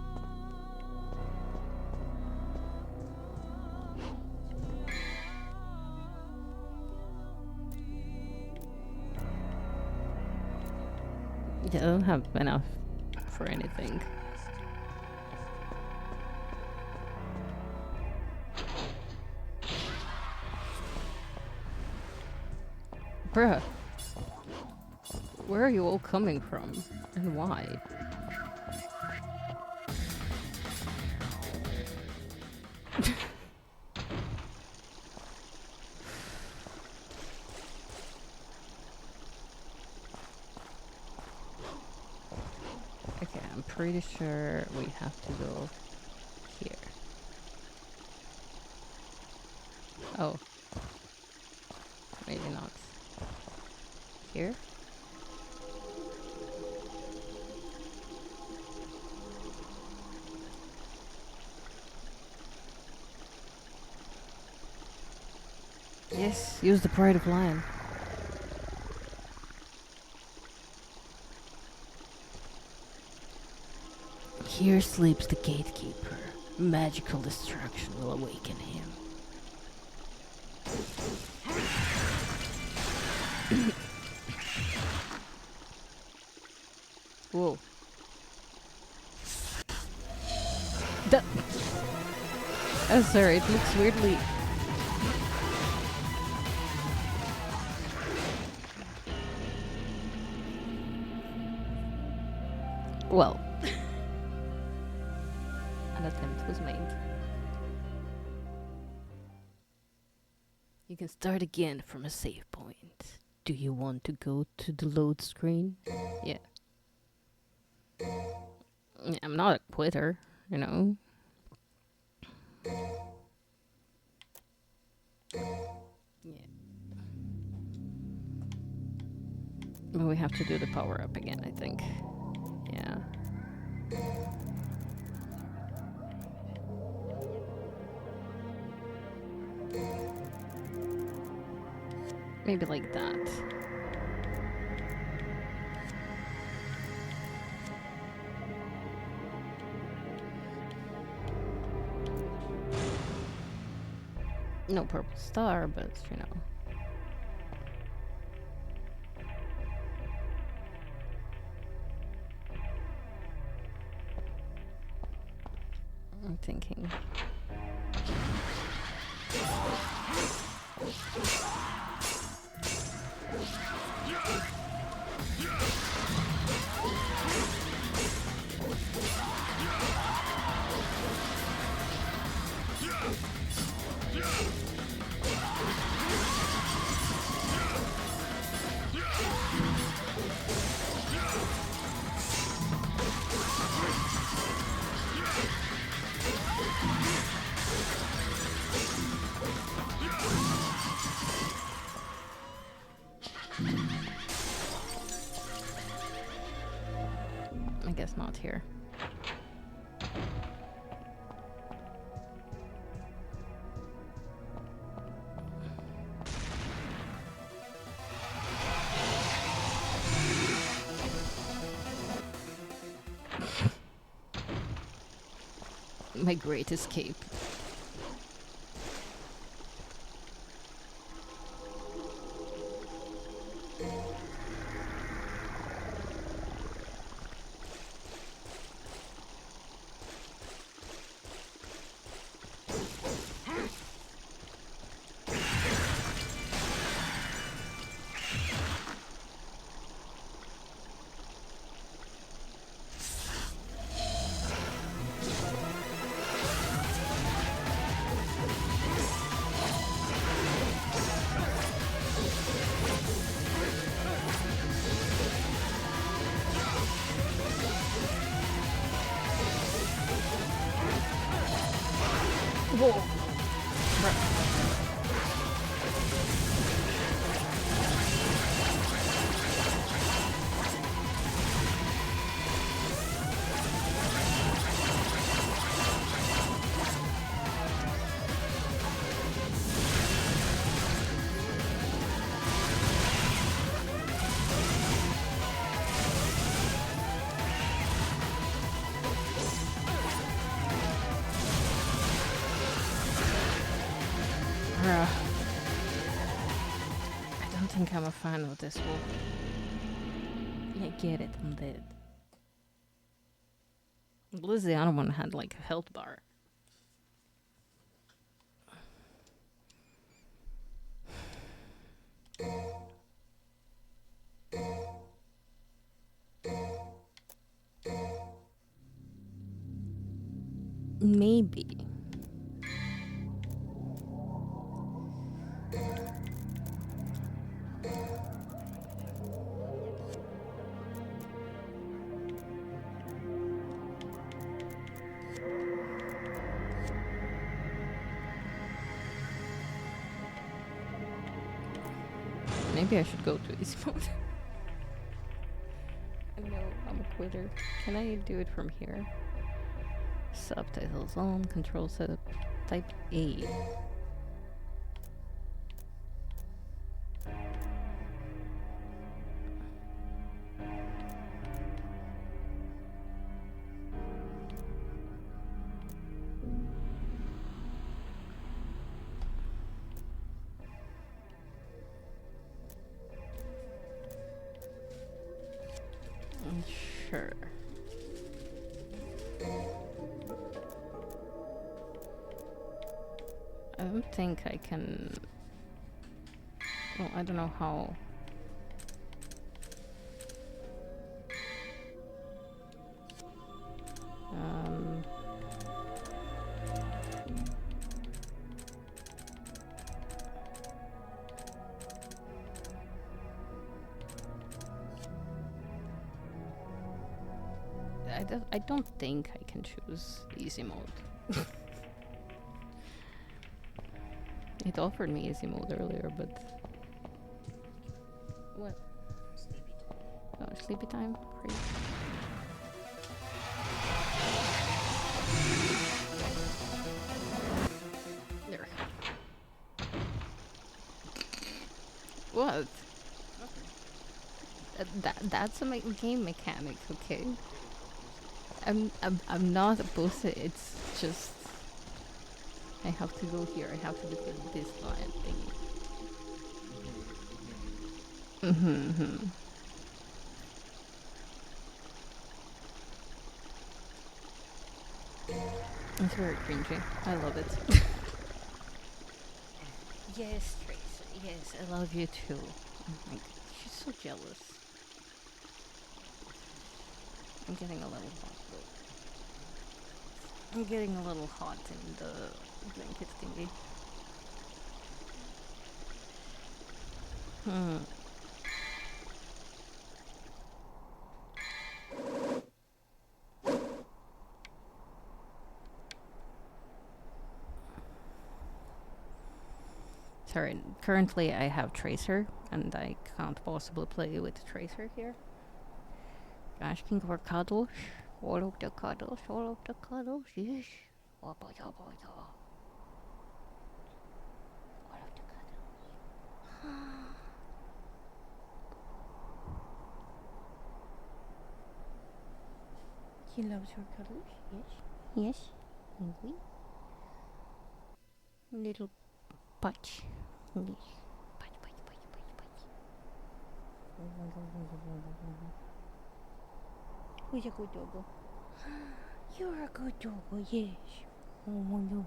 Yeah, I don't have enough for anything. Bruh. Where are you all coming from? And why? Okay, I'm pretty sure we have to go here. Oh. Maybe not. Here? Yes, use the Pride of Lion. Here sleeps the gatekeeper. Magical destruction will awaken him. Whoa. Oh, sorry, it looks weirdly... Well... An attempt was made. You can start again from a save point. Do you want to go to the load screen? Yeah. I'm not a quitter, you know. Yeah. But we have to do the power up again, I think. Yeah. Maybe like that. No purple star, but you know. I'm thinking. I guess not here. My great escape. Whoa. think I'm a fan of this wolf. Yeah, get it, I'm dead. At least the other one had like a health bar. Maybe. Maybe I should go to easy mode. No, I'm a quitter. Can I do it from here? Subtitles on, control setup, type A. Sure. I don't think I can. Well, I don't know how. I don't think I can choose easy mode. It offered me easy mode earlier, but what? Oh, sleepy time. Great. There. What? That's a game mechanic, okay? I'm not opposed to it. It's just I have to go here. I have to defeat this lion thing. It's very cringy. I love it. Yes, Tracer. Yes, I love you too. Oh my god, she's so jealous. I'm getting a little hot though. I'm getting a little hot in the blanket thingy. Sorry, currently I have Tracer, and I can't possibly play with Tracer here. Asking for cuddles? All of the cuddles, all of the cuddles, yes. All of the cuddles. He loves her cuddles, yes. Yes, indeed. Little patch. Yes. Patch, patch, patch, patch, patch. Who's a good doggo? You're a good doggo, yes. Oh, no.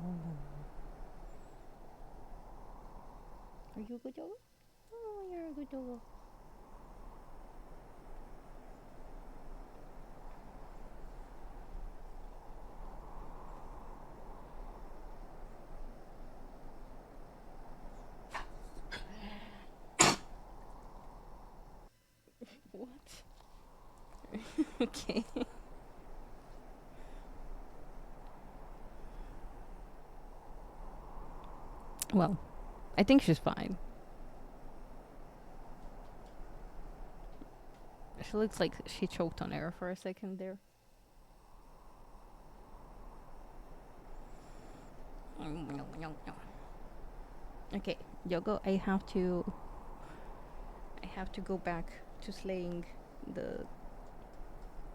Are you a good doggo? Oh, you're a good doggo. What? Okay. Well, I think she's fine. She looks like she choked on air for a second there. Okay, Yogo, I have to go back to slaying the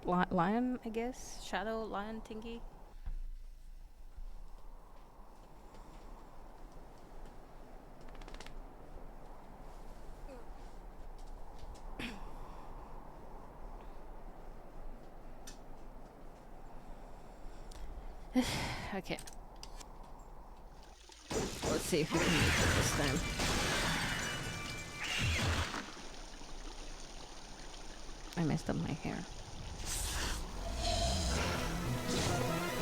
lion, I guess? Shadow lion thingy? Okay. Let's see if we can make it this time. I messed up my hair.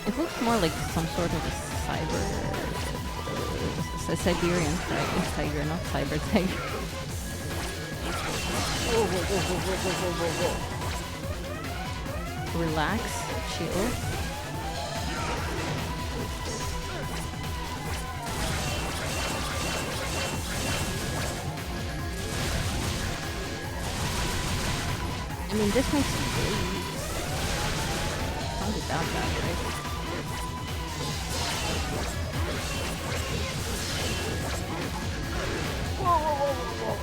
It looks more like some sort of a Siberian tiger, not cyber tiger. Relax, chill. I mean, this makes it really... Can't be that bad, right? Whoa.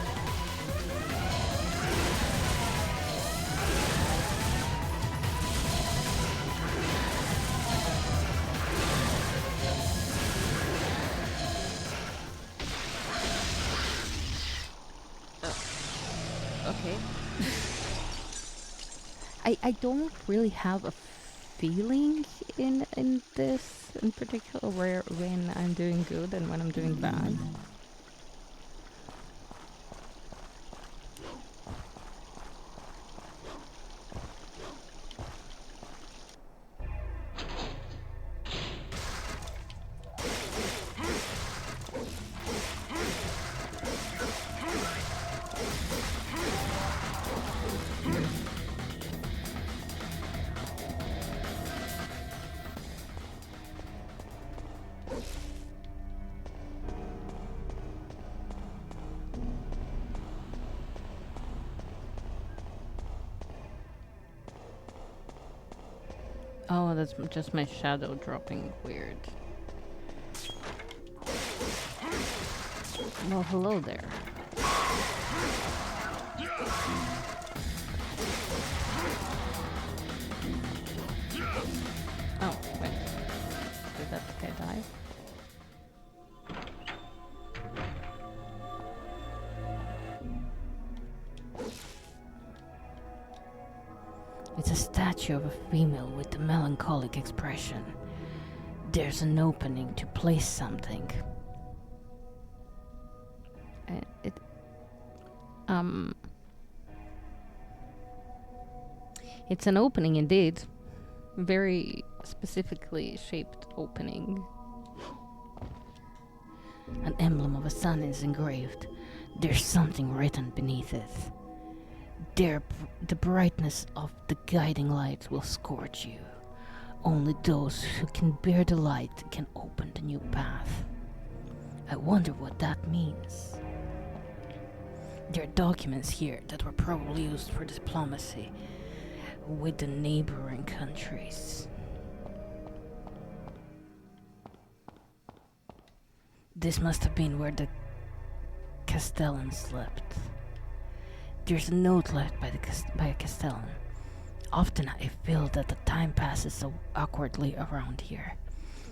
Okay. I don't really have a feeling in this in particular where when I'm doing good and when I'm doing bad. Oh, that's just my shadow dropping weird. Well, hello there. Oh, wait. Did that guy die? It's a statue of a female with a melancholic expression. There's an opening to place something. It's an opening indeed. Very specifically shaped opening. An emblem of a sun is engraved. There's something written beneath it. The brightness of the guiding light will scorch you. Only those who can bear the light can open the new path. I wonder what that means. There are documents here that were probably used for diplomacy with the neighboring countries. This must have been where the Castellan slept. There's a note left by a Castellan. Often I feel that the time passes so awkwardly around here.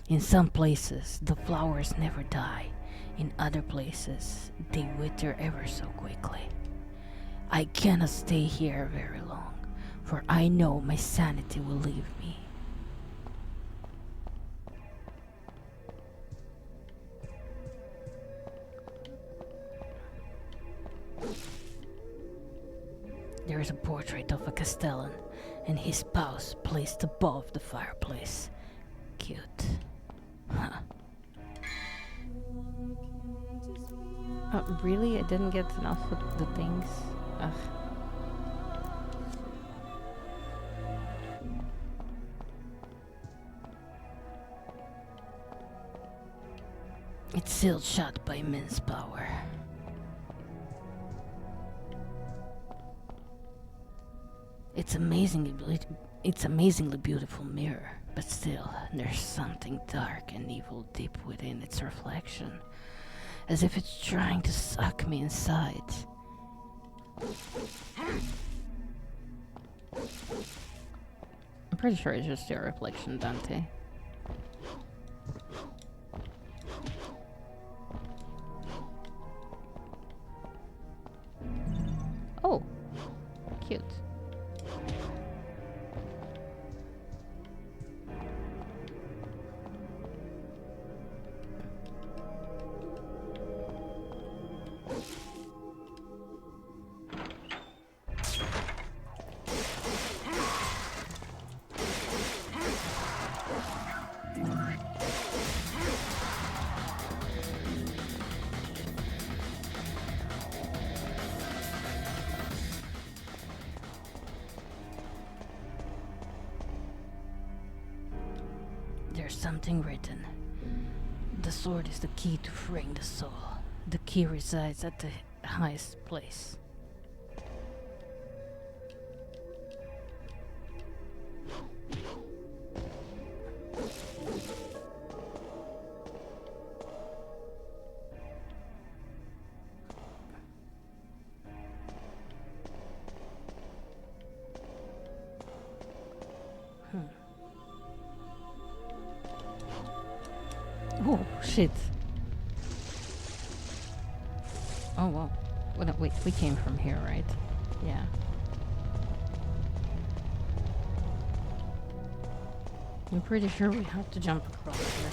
In some places, the flowers never die. In other places, they wither ever so quickly. I cannot stay here very long, for I know my sanity will leave me. There is a portrait of a Castellan and his spouse placed above the fireplace. Cute. Huh. Oh, really? I didn't get enough of the things? Ugh. It's sealed shut by immense power. It's amazingly beautiful mirror, but still, there's something dark and evil deep within its reflection, as if it's trying to suck me inside. I'm pretty sure it's just your reflection, Dante. Oh, cute. There's something written. The sword is the key to freeing the soul. The key resides at the highest place. Oh, shit. Oh, well. Well, no, wait, we came from here, right? Yeah. I'm pretty sure we have to jump across here.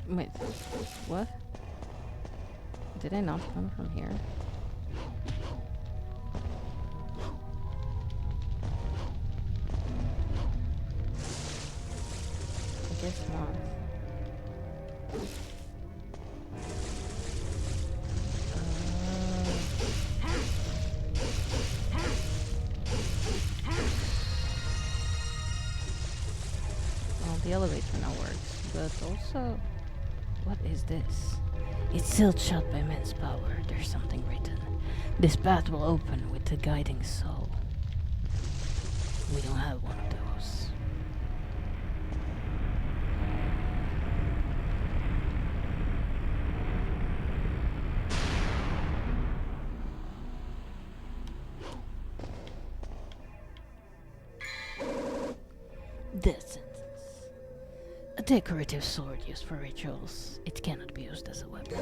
Wait, what? Did I not come from here? I guess not. Well, the elevator now works, but also... What is this? It's sealed shut by immense power. There's something written. This path will open with the guiding soul. We don't have one of those. Death sentence. A decorative sword used for rituals. It cannot be used as a weapon.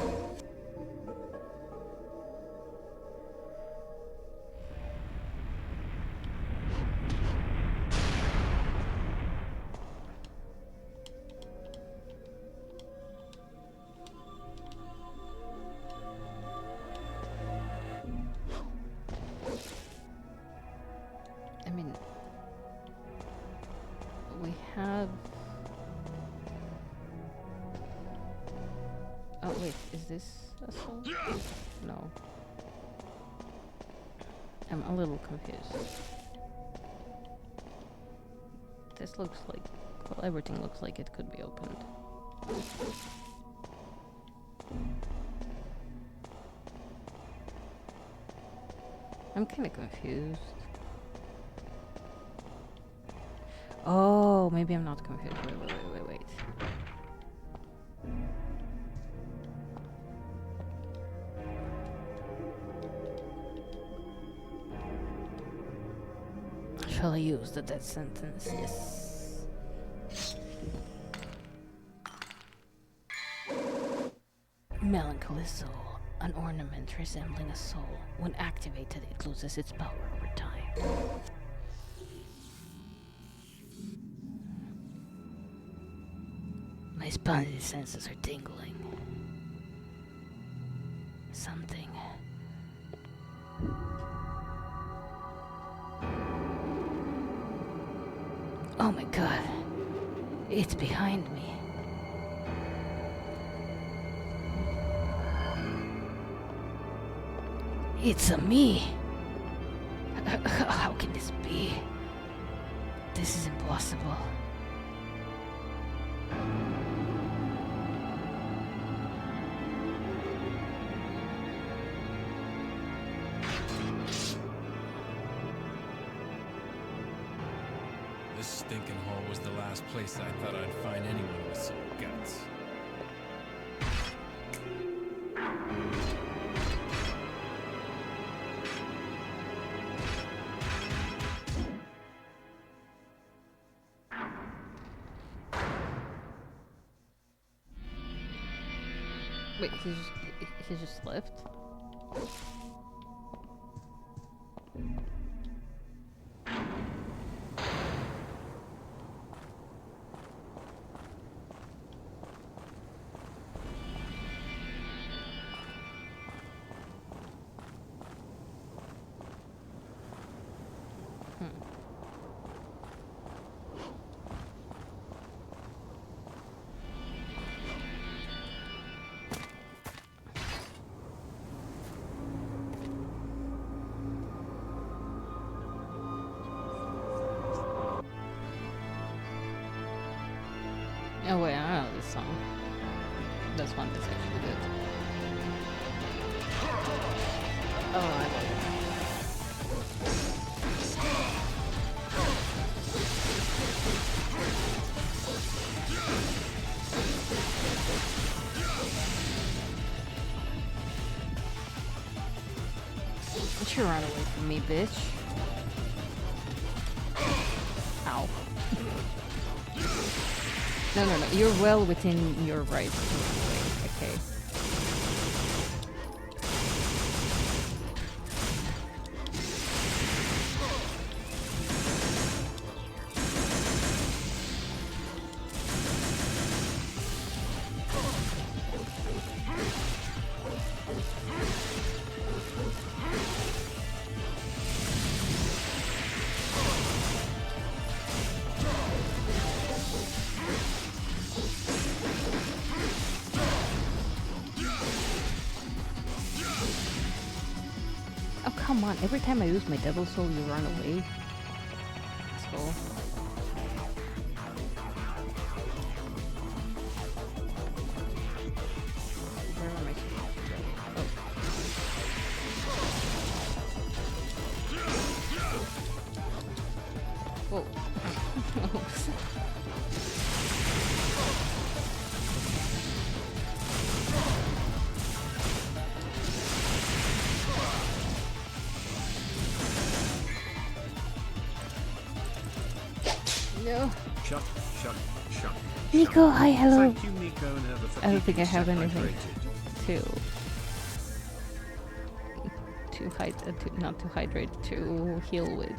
I mean, we have... Oh wait, is this a soul? No. I'm a little confused. This looks like... Well, everything looks like it could be opened. I'm kinda confused. Oh, maybe I'm not confused. Wait. Shall I use the death sentence? Yes. Melancholy soul. An ornament resembling a soul. When activated, it loses its power over time. My spidey senses are tingling. Something. Oh my god. It's behind me. It's a me. How can this be? This is impossible. This stinking hole was the last place I thought I'd find anyone with some guts. Wait, he just left? Oh wait, I know this song. This one is actually good. Oh, I love it. Don't you run away from me, bitch. Ow. No, no, no. You're well within your right to run away, okay? Oh, come on. Every time I use my Devil Soul, you run away. So... Where am I supposed to go? Oh. Whoa. No. Chuck, Chuck, Chuck. Nico, hi, hello. Thank you, Nico and Heather, for I don't think I keeping have Seb anything hydrated. not to hydrate, to heal with.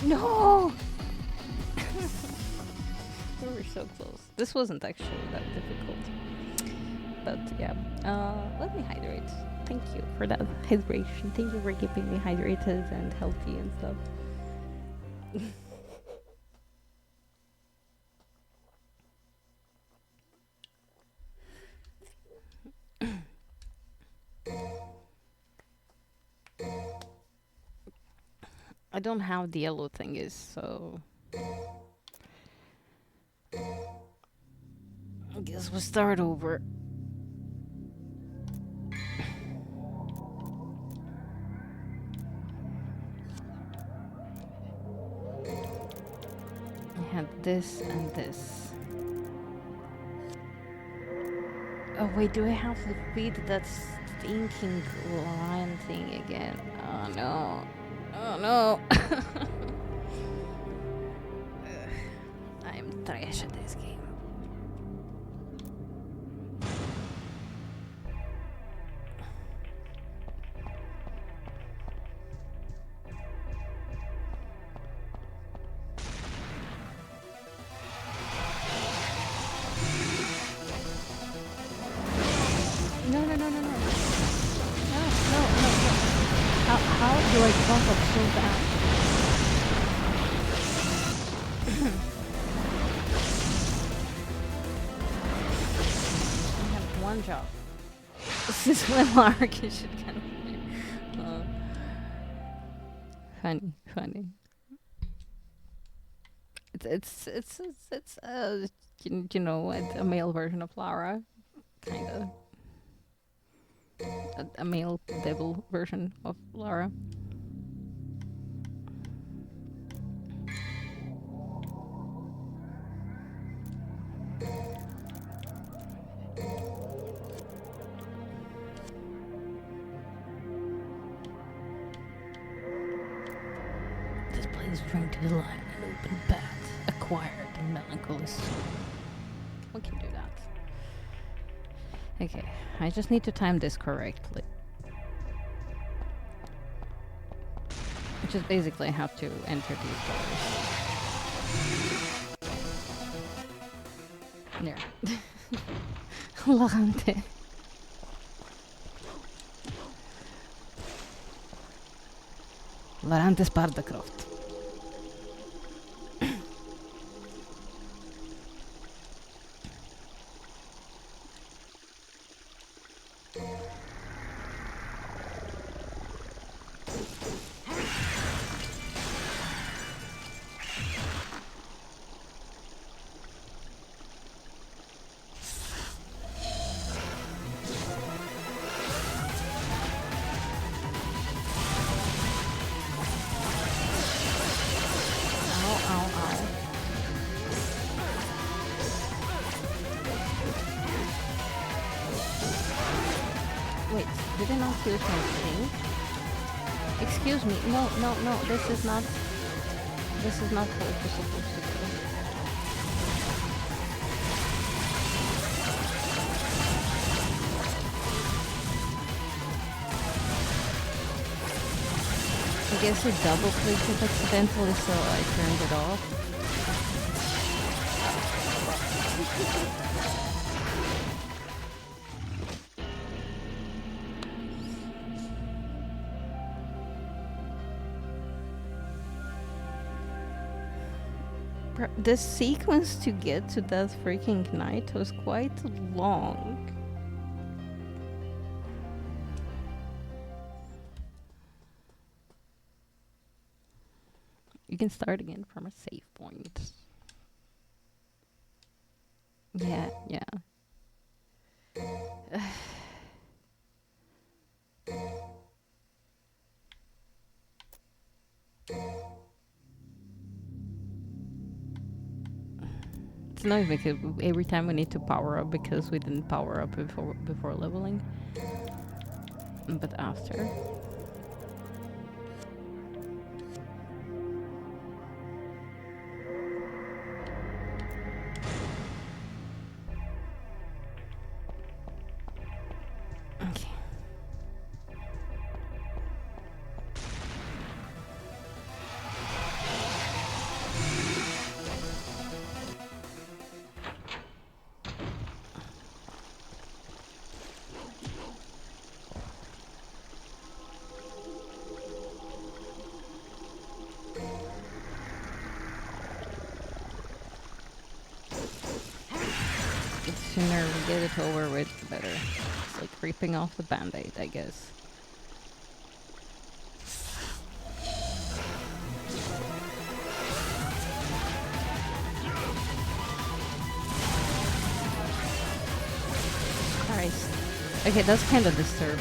No! We were so close. This wasn't actually that difficult. But yeah, let me hydrate. Thank you for that hydration. Thank you for keeping me hydrated and healthy and stuff. I don't have the yellow thingies, so I guess we'll start over. I had this and this. Oh wait, do I have to beat that stinking lion thing again? Oh no. Oh no. I'm trash at this game. No, no, no, no, no. No, no, no, no. How do I bump up so fast? I have one job. This is when Lark should kind of funny. It's you know, a male version of Lara, kind of. A male devil version of Lara. This place drink to the line and open path. Acquired the melancholy soul. We can do that. Okay, I just need to time this correctly. Which is basically I have to enter these doors. There. Lagante. Varante Spartacroft. Wait, did I not hear something? Excuse me. No, no, no. This is not what we're supposed to do. I guess it double clicked it accidentally, so I turned it off. This sequence to get to that freaking night was quite long. You can start again from a save point. Yeah, yeah. It's annoying because every time we need to power up because we didn't power up before leveling. But after. Okay. The sooner we get it over with, the better. It's like ripping off the band-aid, I guess. Christ. Okay, that's kind of disturbing.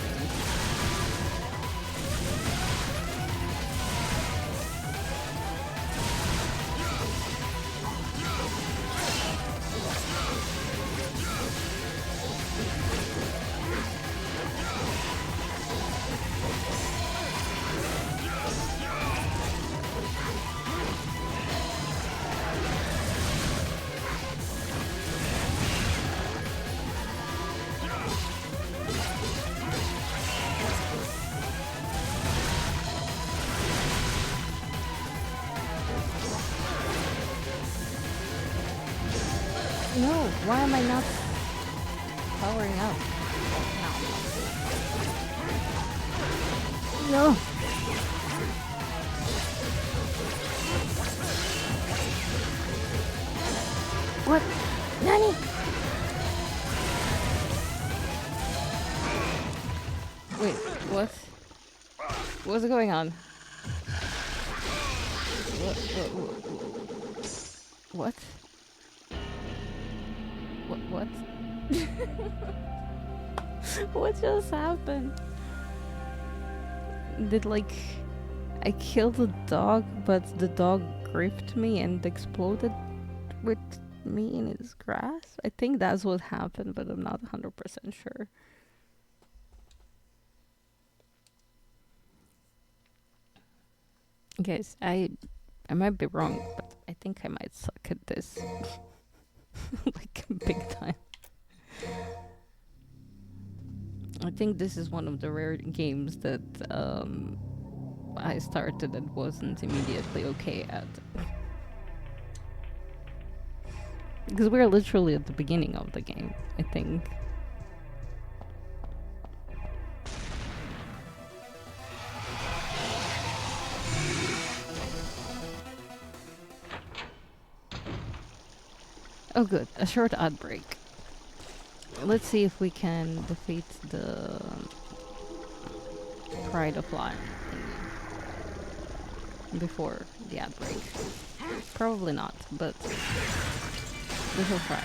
No, why am I not powering up? No. What? Nani? Wait, what? What's going on? What? What? What just happened? Did like I killed the dog, but the dog gripped me and exploded with me in its grass? I think that's what happened, but I'm not 100% sure. Guys, I might be wrong, but I think I might suck at this. Like big time. I think this is one of the rare games that I started and wasn't immediately okay at. Because we're literally at the beginning of the game, I think. Oh, good. A short ad break. Let's see if we can defeat the Pride of Lion thingy before the ad break. Probably not, but we shall try.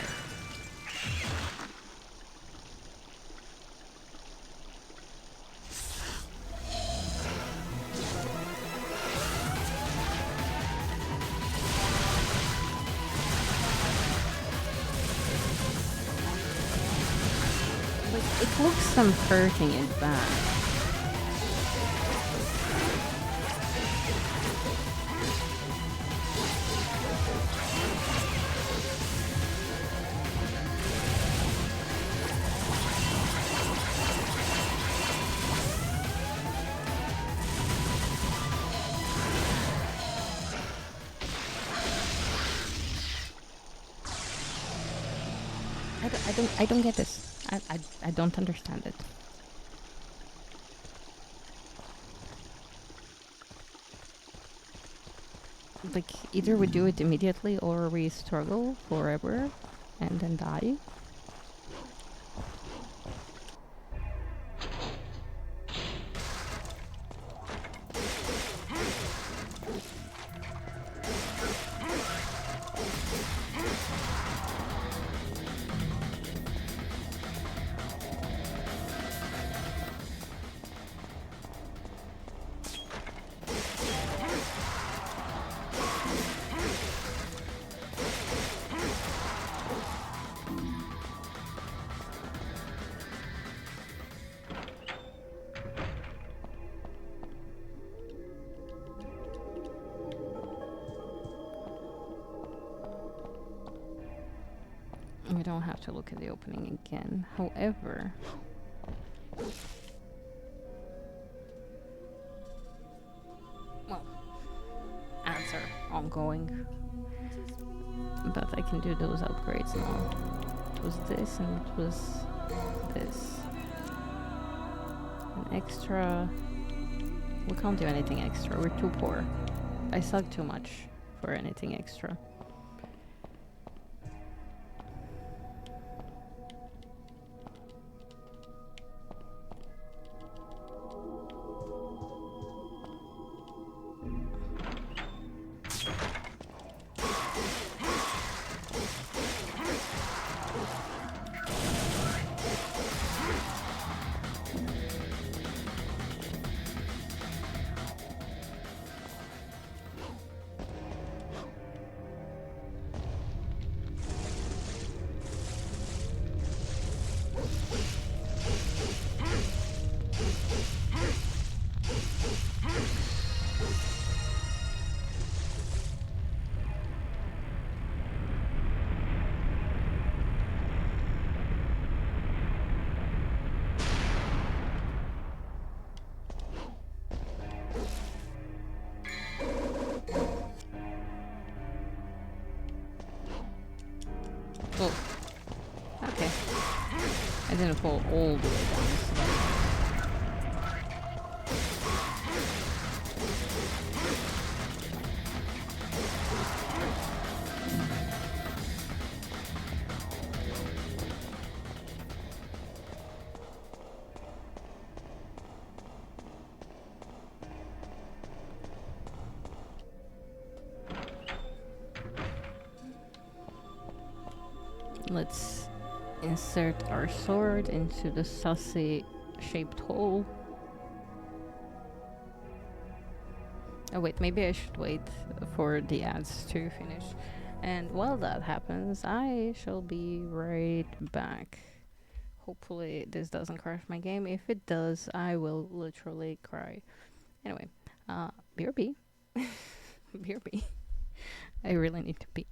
It looks comforting in back. I don't get this. I don't understand it. Like, either we do it immediately or we struggle forever and then die. We don't have to look at the opening again. However, well, ads are ongoing, but I can do those upgrades now. It was this and it was this. An extra. We can't do anything extra. We're too poor. I suck too much for anything extra. Oh, okay. I didn't fall all the way down. So let's insert our sword into the sussy shaped hole. Oh wait, maybe I should wait for the ads to finish. And while that happens, I shall be right back. Hopefully this doesn't crash my game. If it does, I will literally cry. Anyway, BRB. BRB. I really need to pee.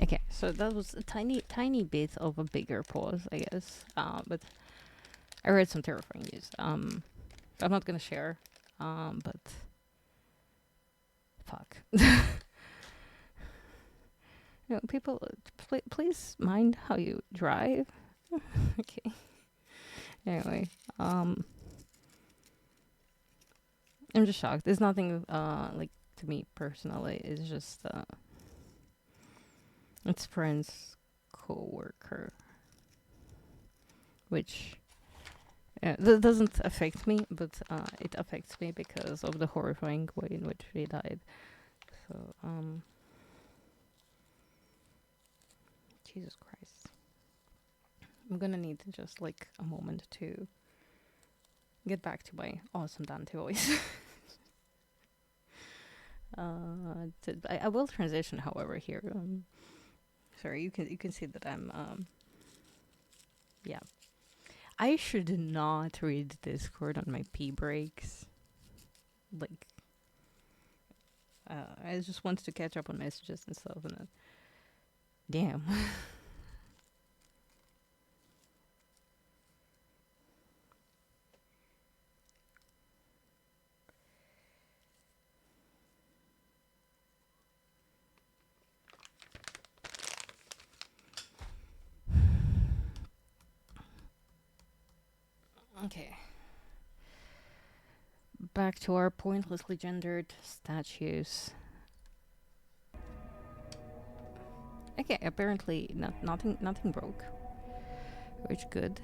Okay, so that was a tiny bit of a bigger pause, I guess. But I read some terrifying news. I'm not gonna share. But fuck. You know, people, please mind how you drive. Okay. Anyway, I'm just shocked. There's nothing like to me personally. It's just it's friend's co-worker, which that doesn't affect me, but it affects me because of the horrifying way in which he died. So Jesus Christ. I'm gonna need just like a moment to get back to my awesome Dante voice. I will transition, however, here. Sorry, you can see that I'm yeah. I should not read Discord on my pee breaks. Like, I just wanted to catch up on messages and stuff, and damn. Okay. Back to our pointlessly gendered statues. Okay, apparently nothing broke. Which good.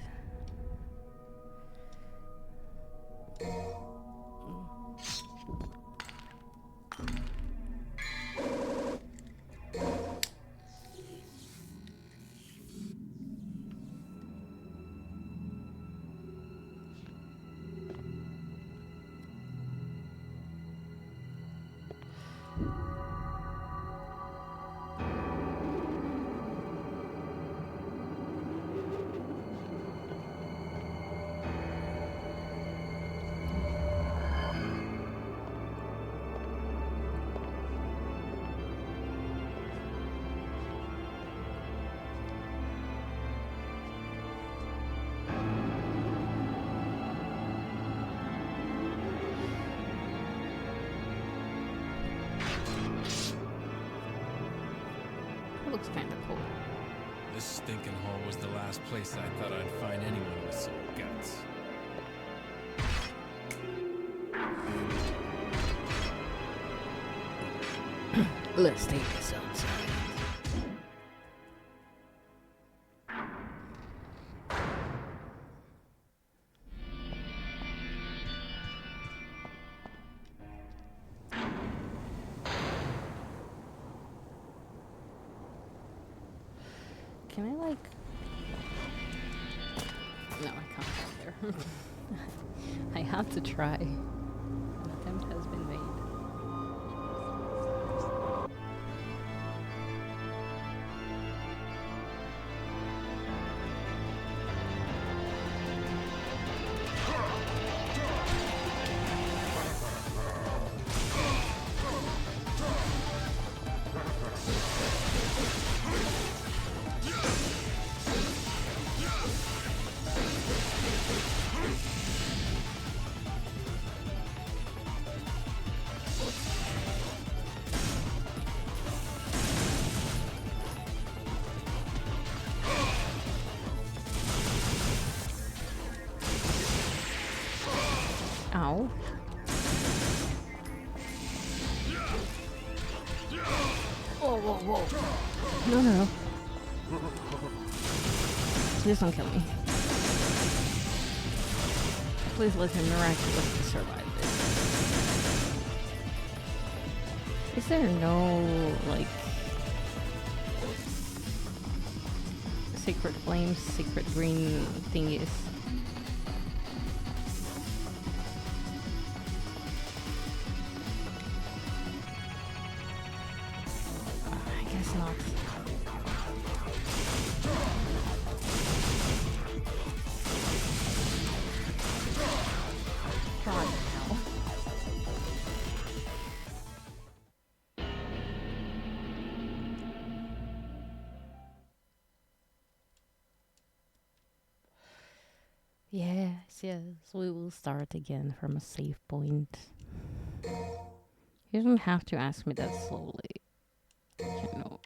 Looks kind of cool. This stinking hole was the last place I thought I'd find anyone with some guts. Let's take this outside. Can I like... No, I can't go there. I have to try. An attempt has been made. Ow. Whoa, whoa, whoa. No, no, no. Please don't kill me. Please let him miraculously survive this. Is there no, like, secret flames, secret green thingies? I guess not. God, hell. Yes, yes, we will start again from a save point. You don't have to ask me that slowly. You know.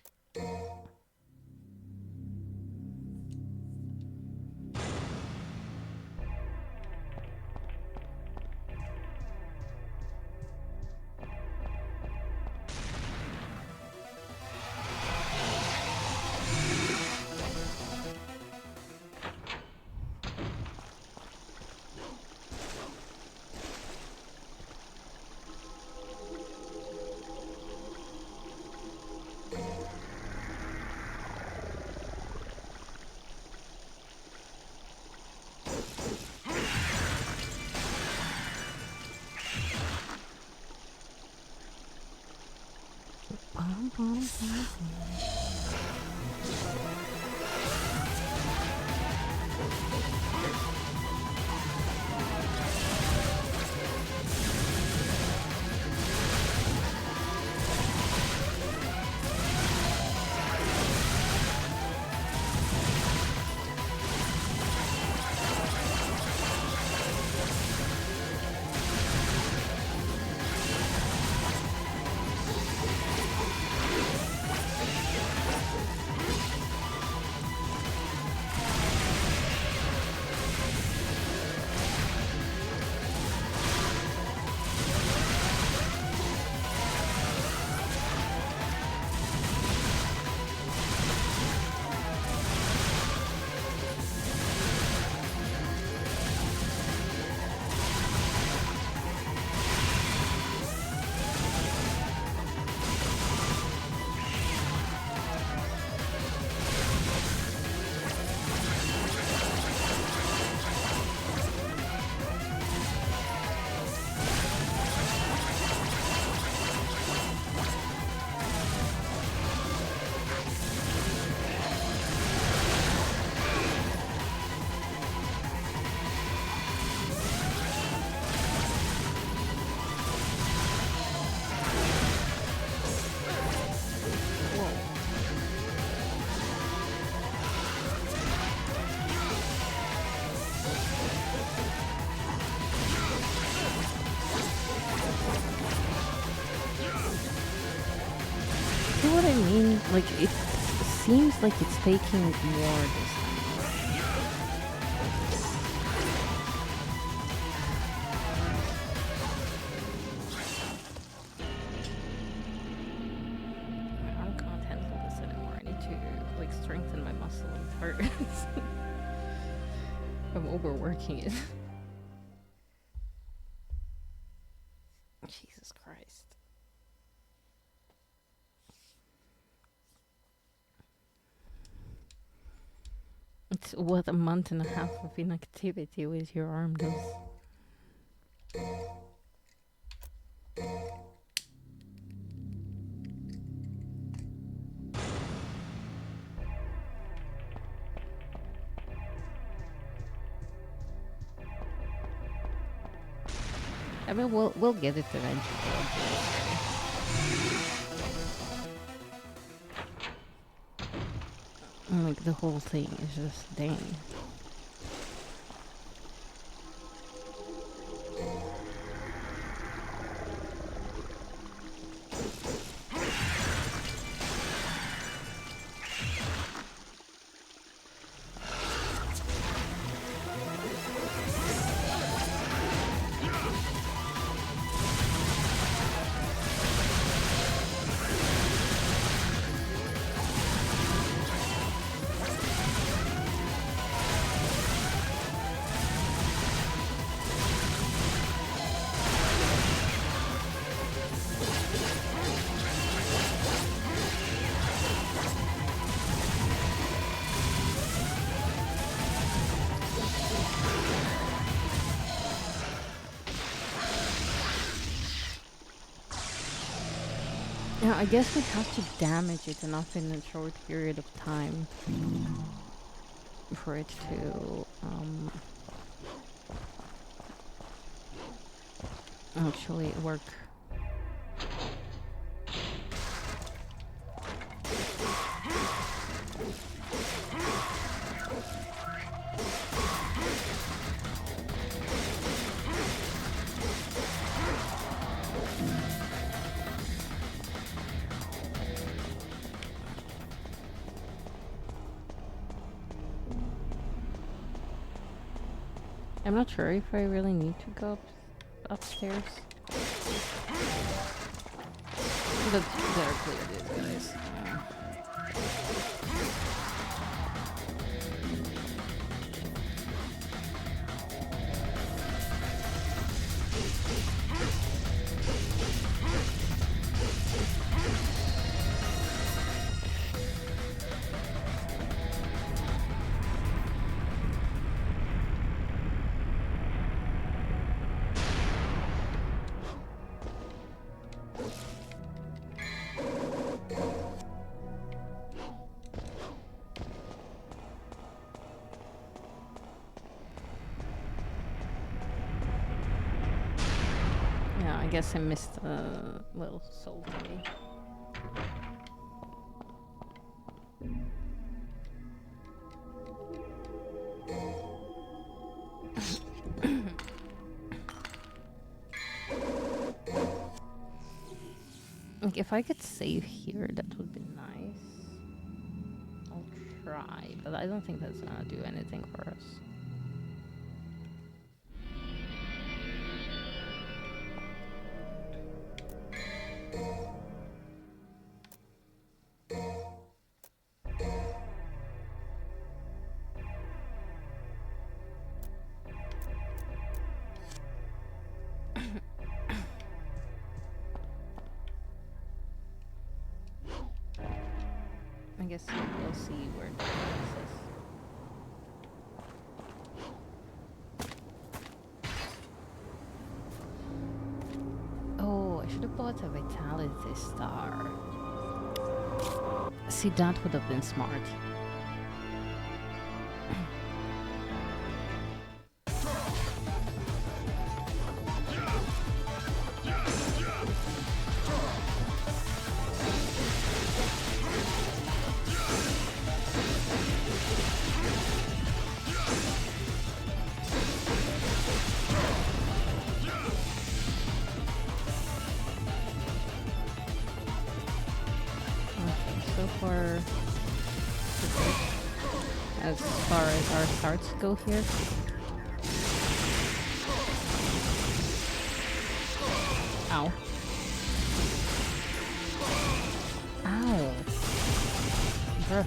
See what I mean? Like, it seems like it's taking more this time. I can't handle this anymore. I need to, like, strengthen my muscle and heart. I'm overworking it. Jesus Christ. It's what a month and a half of inactivity with your arm does. I mean, we'll get it eventually. Like, the whole thing is just dang. Yeah, I guess we have to damage it enough in a short period of time for it to actually work. I'm not sure if I really need to go upstairs. But they're clear, these guys. Yeah, I guess I missed a little soul thingy. Like, if I could save here, that would be nice. I'll try, but I don't think that's gonna do anything for us. I guess we'll see where the place is. Oh, I should have bought a vitality star. See, that would have been smart. As far as our starts go here. Ow. Ow. Bruh.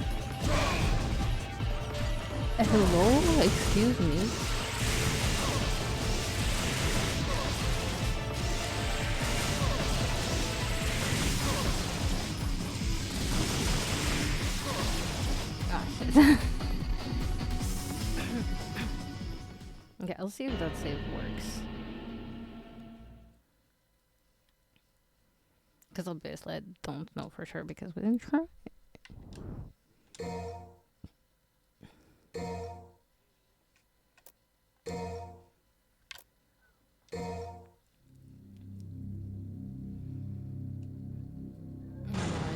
Hello? Excuse me. Ah, shit. Okay, I'll see if that save works. Because obviously I don't know for sure because we didn't try. It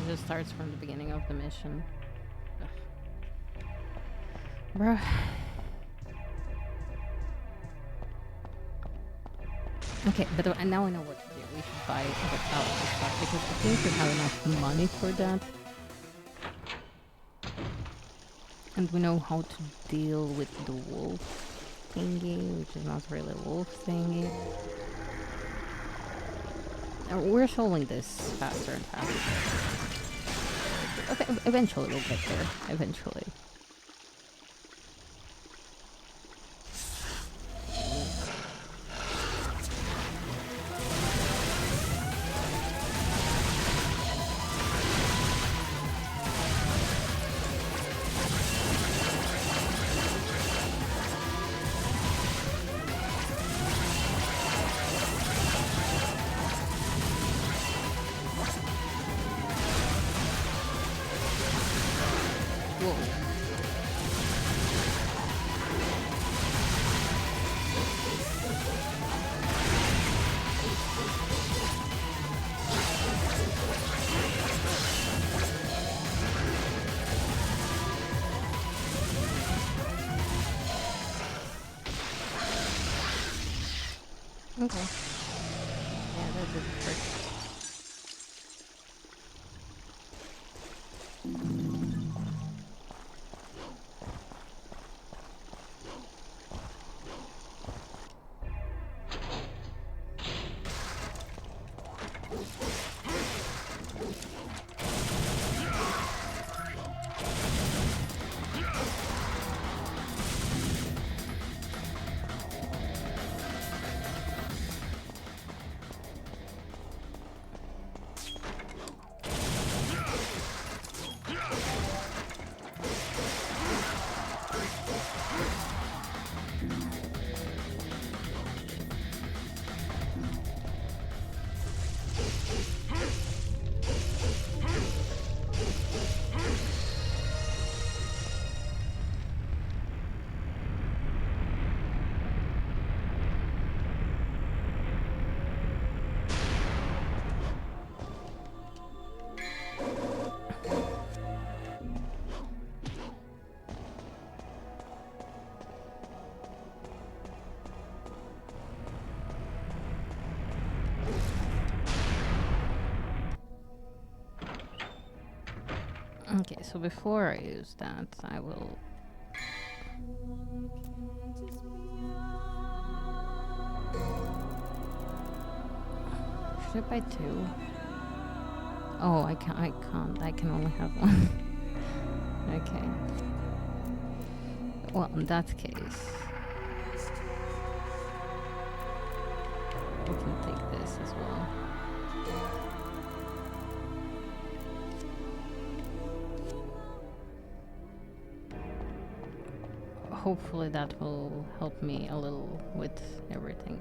just starts from the beginning of the mission. Ugh. Bruh. Okay, but now I know what to do. We should buy the vitality stuff because I think we have enough money for that. And we know how to deal with the wolf thingy, which is not really a wolf thingy. We're solving this faster and faster. Okay, eventually we'll get there. Eventually. Okay. Yeah, that did work. Okay, so before I use that, I will... Should I buy 2? Oh, I can't. I can only have 1. Okay. Well, in that case, we can take this as well. Hopefully that will help me a little with everything.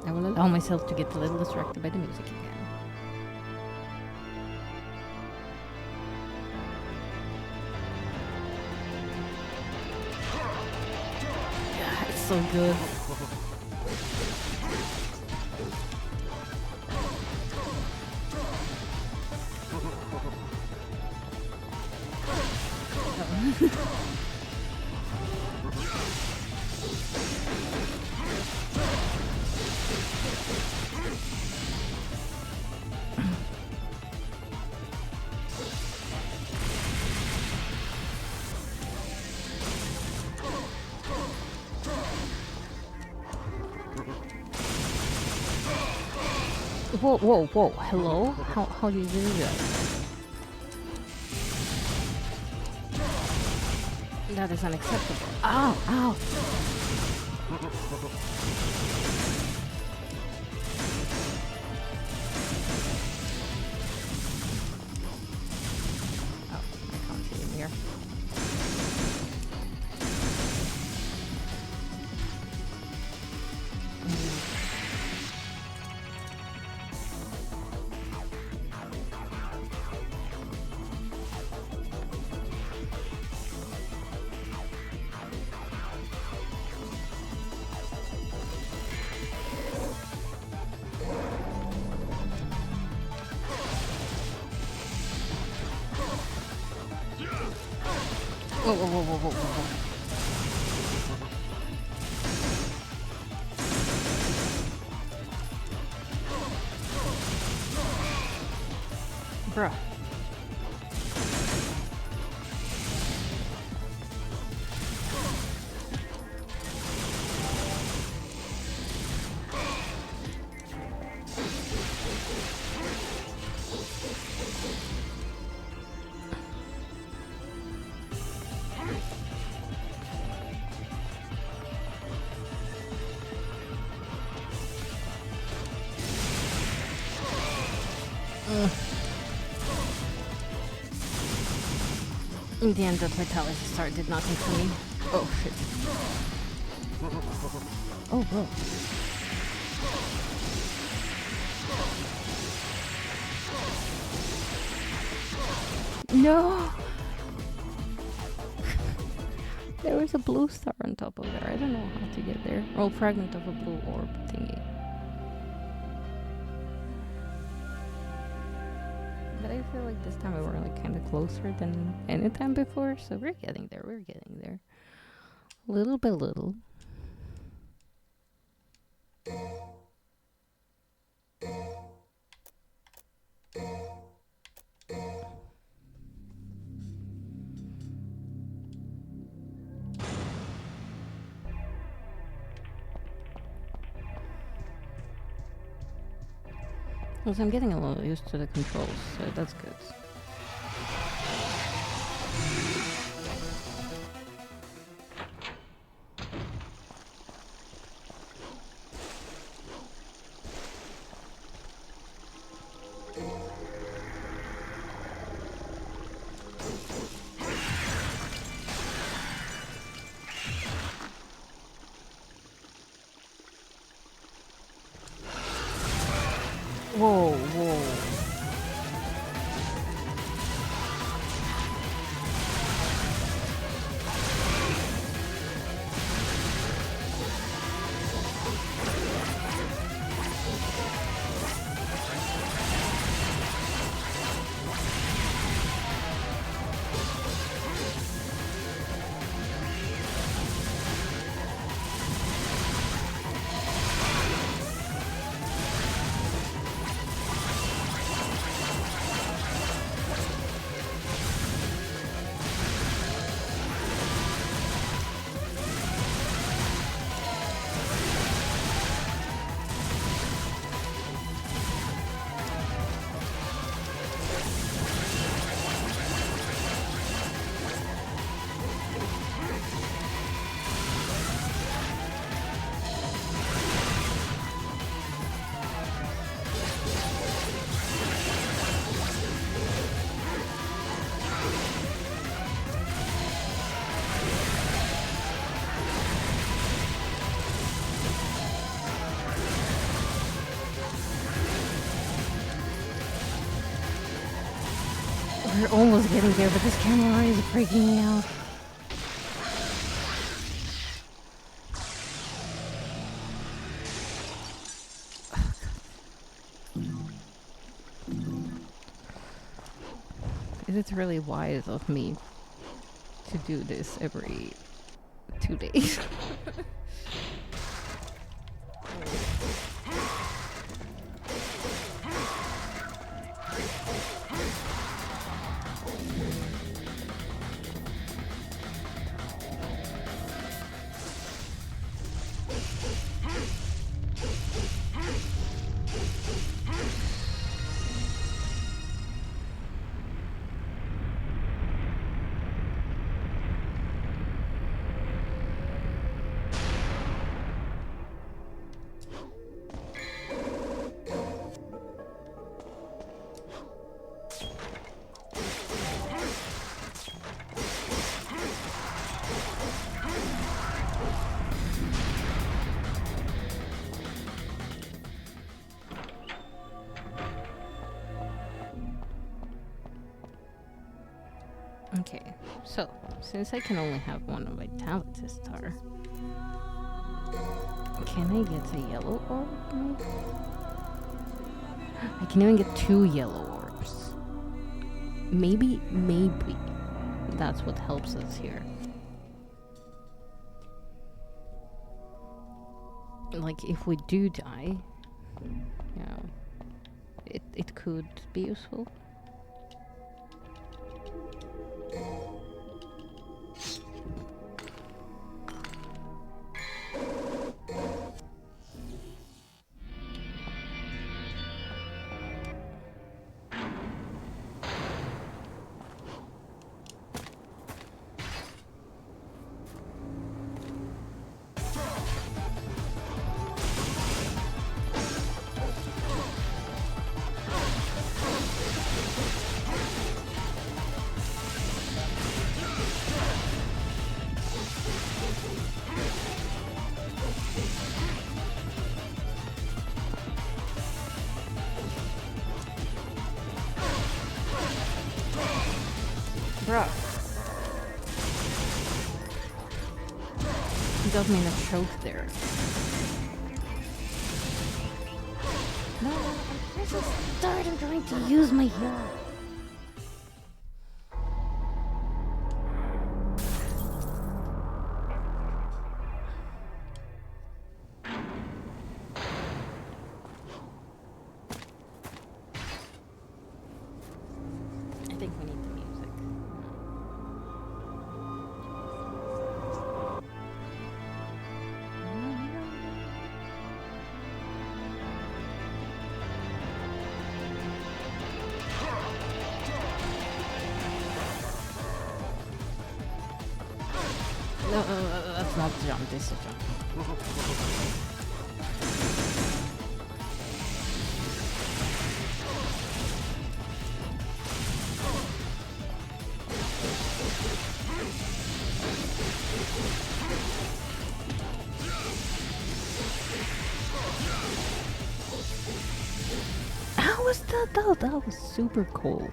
I will allow myself to get a little distracted by the music again. Yeah, it's so good. Whoa, whoa, whoa, hello? How do you do that? That is unacceptable. Ow, ow! Oh, I can't see him here. Whoa, whoa, whoa, whoa, whoa, whoa. Bruh. In the end, that Vitality Star did nothing for me. Oh, shit. Oh, bro. No! There was a blue star on top of there. I don't know how to get there. Or a fragment of a blue orb thingy. But I feel like this time we were like kind of closer than any time before, so we're getting there. We're getting there, little by little. Also, I'm getting a little used to the controls, so that's good. Whoa, whoa. We're almost getting there, but this camera is freaking me out. Is it really wise of me to do this every 2 days? Okay, so since I can only have one vitality star, can I get a yellow orb? Maybe? I can even get 2 yellow orbs. Maybe that's what helps us here. Like if we do die, you know, it could be useful. Bruh. He got me in a choke there. No, I just started trying to use my heal. I think we need the music. No, that's not jump, this is jump. How was that though? That was super cool.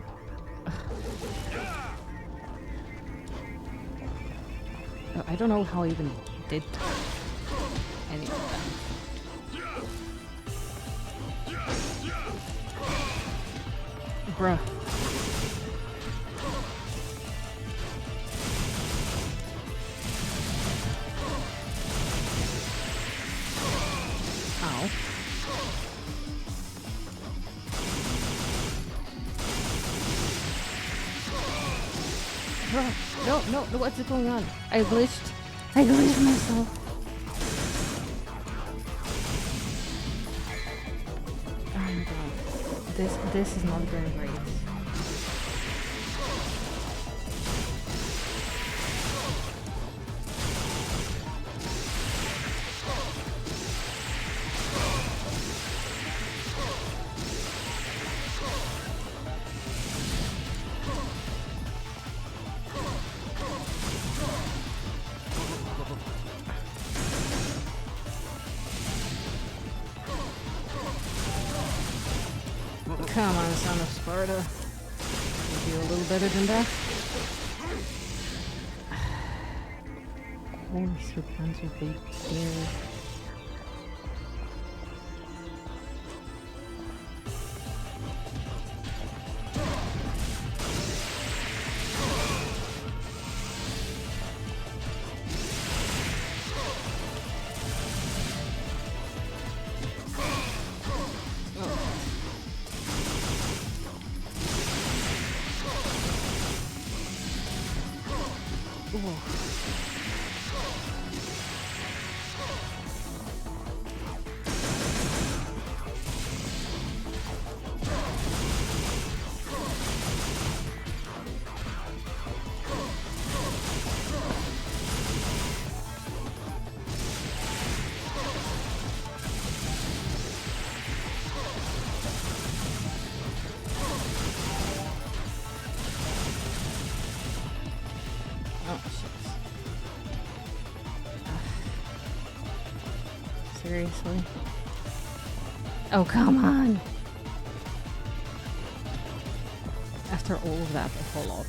I don't know how I even did any of that. Bruh. Ow. Bruh. No, what's going on? I glitched myself. Oh my god. This is not going great. Come on, son of Sparta. You do do a little better than that. Of course, your plans will be there. Oh, shit. Seriously? Oh, come on! After all of that, I fall off.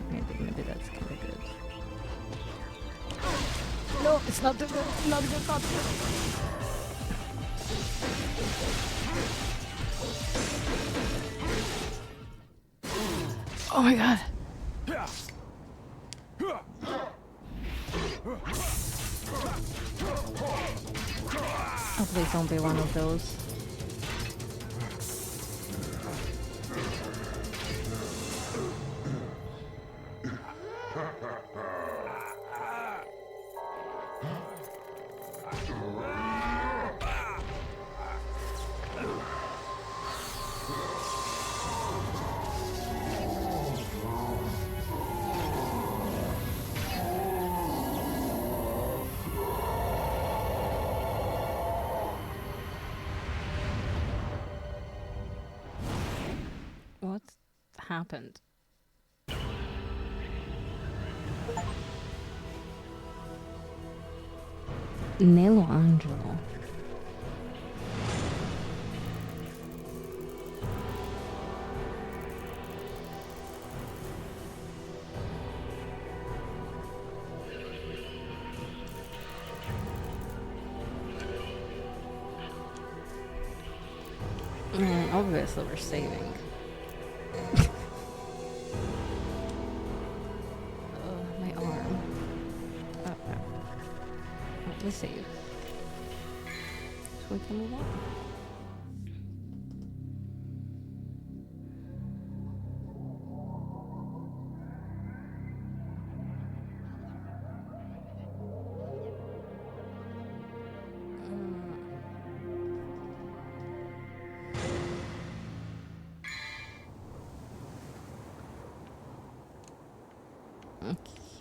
Maybe that's kinda good. No, it's not too good, not good, not good. Oh my god. Oh, please don't be one of those. What happened? Nello Angelo. Obviously we're saving. My arm. Okay. Let me save. So we can move on.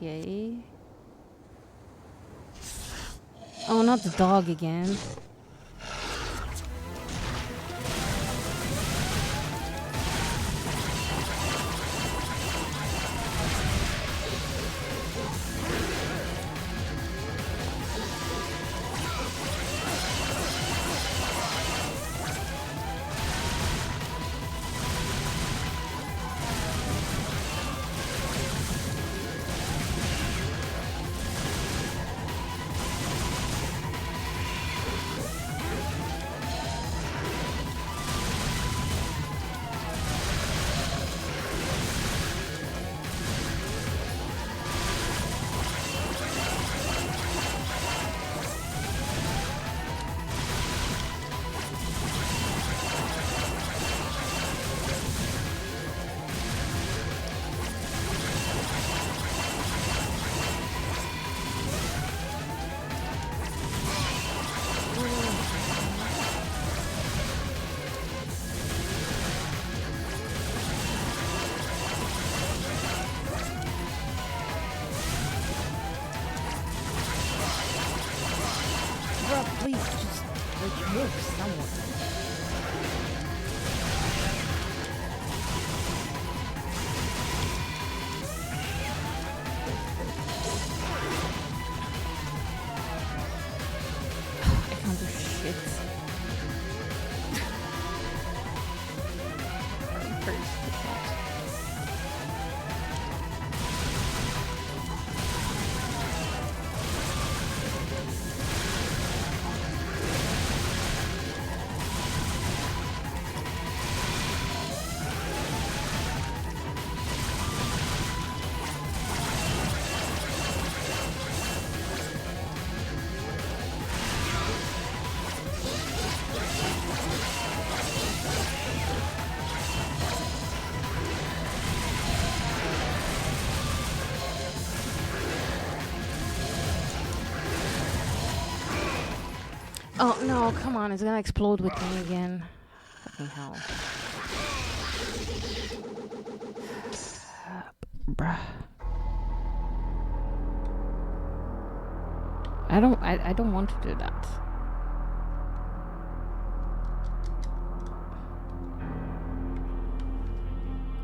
Okay. Oh, not the dog again. Bro, please just like move somewhere. I can't do shit. Oh no, come on, it's gonna explode with me again. Fucking hell. Bruh. I don't want to do that.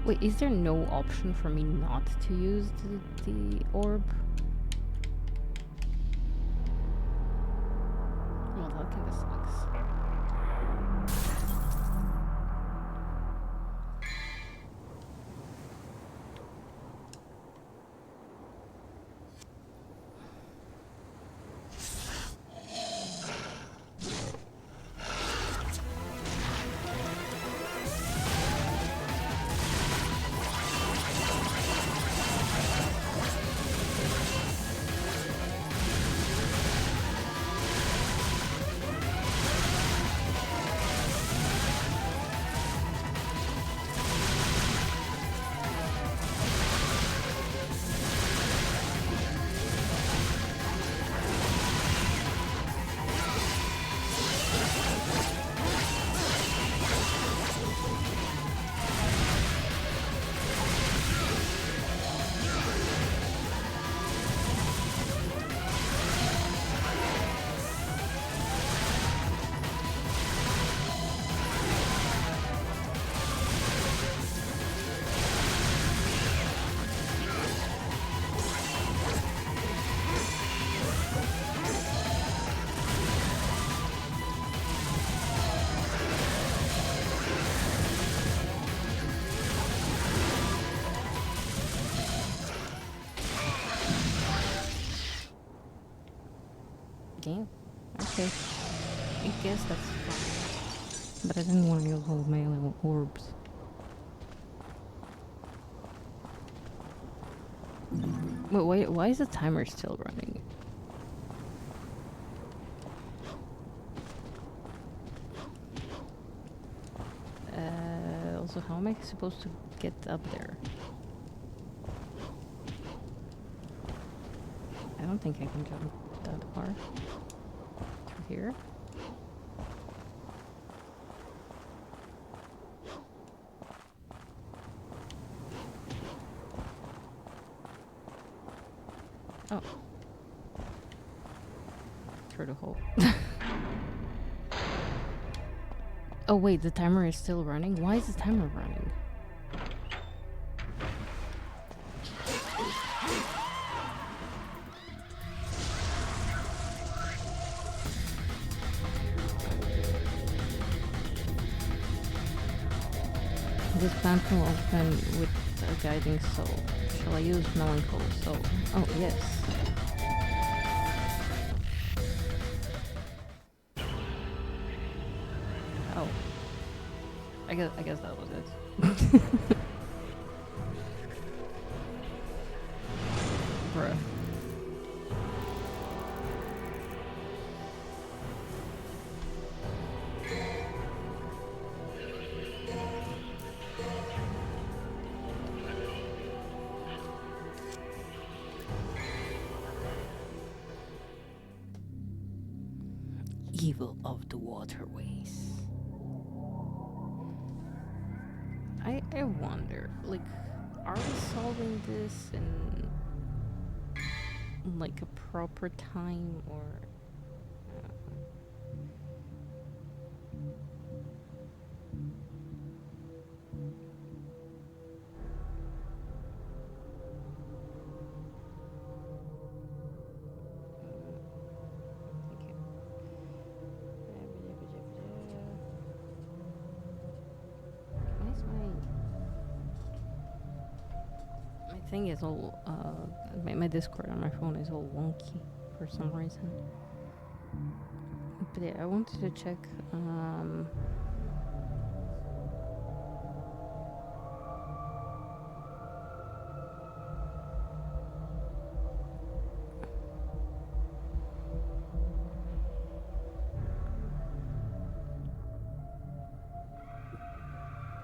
Wait, is there no option for me not to use the orb? Well, that kinda sucks. Damn. Okay. I guess that's fine. But I didn't want to use all melee orbs. Wait, why is the timer still running? Also, how am I supposed to get up there? I don't think I can jump that far. Through here? Oh. Through the hole. Oh wait, the timer is still running? Why is the timer running? This plant will open with a guiding soul. Shall I use melancholy soul? Oh, yes. Oh. I guess that was it. Bruh. Evil of the waterways. I wonder, like, are we solving this in like a proper time or thing is all my Discord on my phone is all wonky for some reason. But yeah, I wanted to check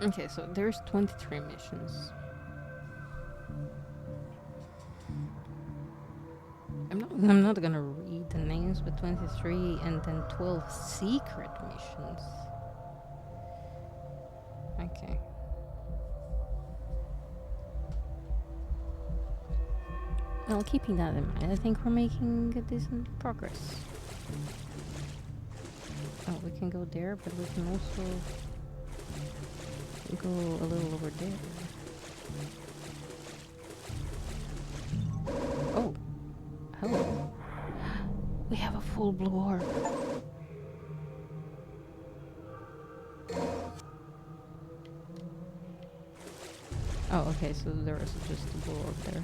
okay, so there's 23 missions. I'm not gonna read the names, but but 23 and then 12 secret missions. Okay. Well, keeping that in mind, I think we're making a decent progress. Oh, we can go there, but we can also go a little over there. Oh, hello. We have a full blue orb. Oh, okay, so there is just a blue orb there.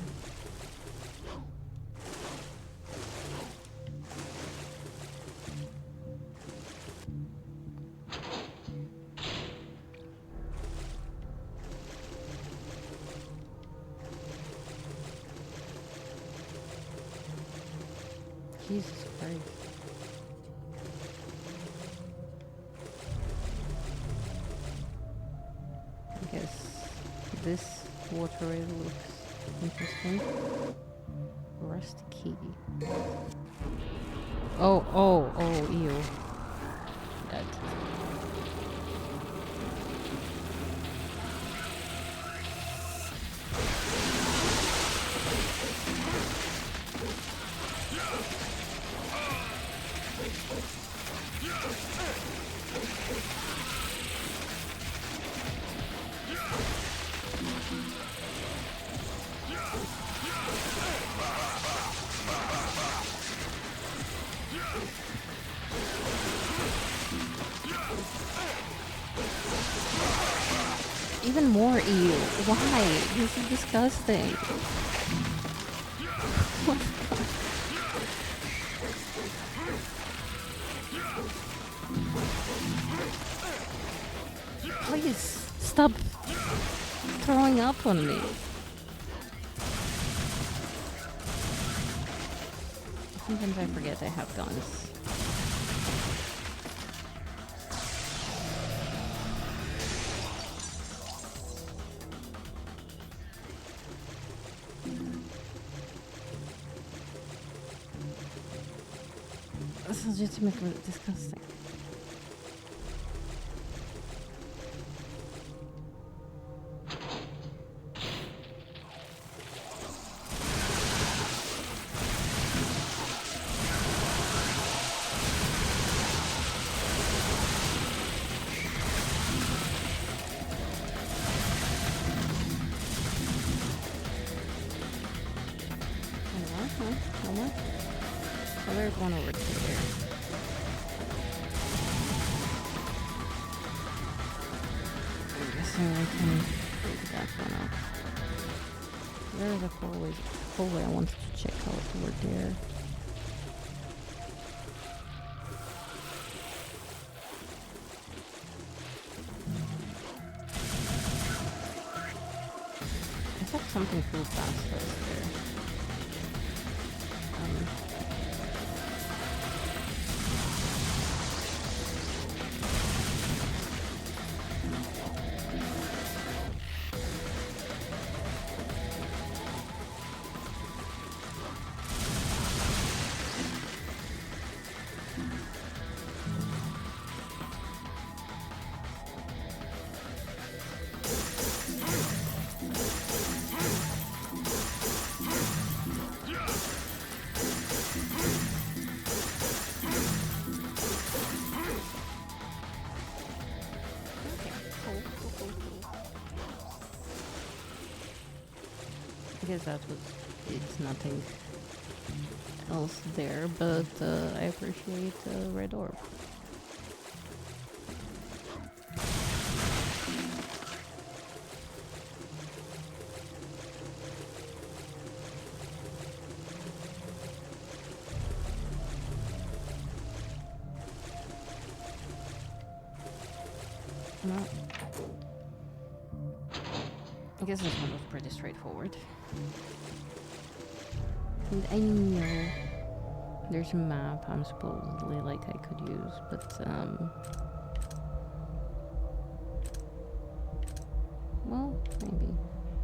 Jesus Christ. I guess this water really looks interesting. Rusty key. Oh, ew. That. Even more ew. Why? This is disgusting. What the fuck? Please stop throwing up on me. Sometimes I forget I have guns. This is legitimately disgusting. Oh, there's one over there. I'm guessing I can take that one up. There's a hallway I wanted to check out over there. I thought something flew past us there. I guess that was, it's nothing else there, but I appreciate the red orb. Well, I guess this one was pretty straightforward. And I know there's a map I'm supposedly like I could use, but well, maybe.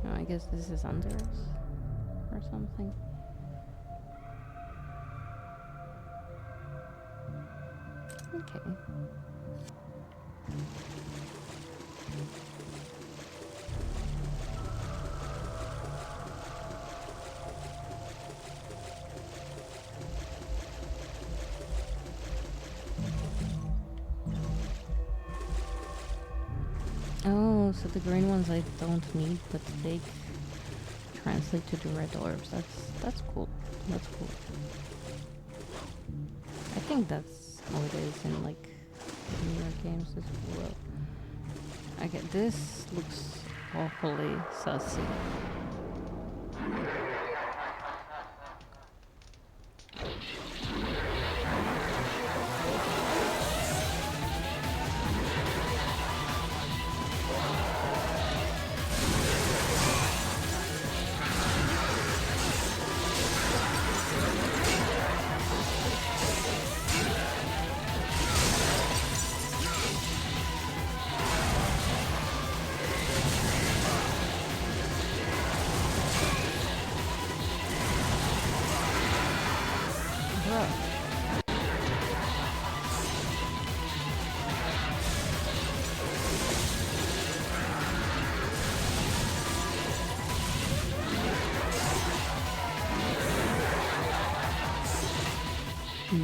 No, I guess this is under us or something. Okay. Oh, so the green ones I don't need, but they translate to the red orbs. That's cool. That's cool. I think that's how it is in like newer games as well. Okay, this looks awfully sussy.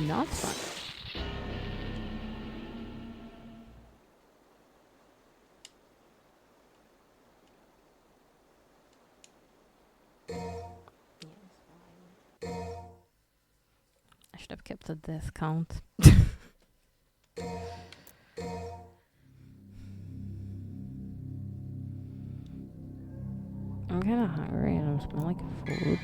Not fun. I should have kept a death count. I'm kinda hungry and I'm smelling like food.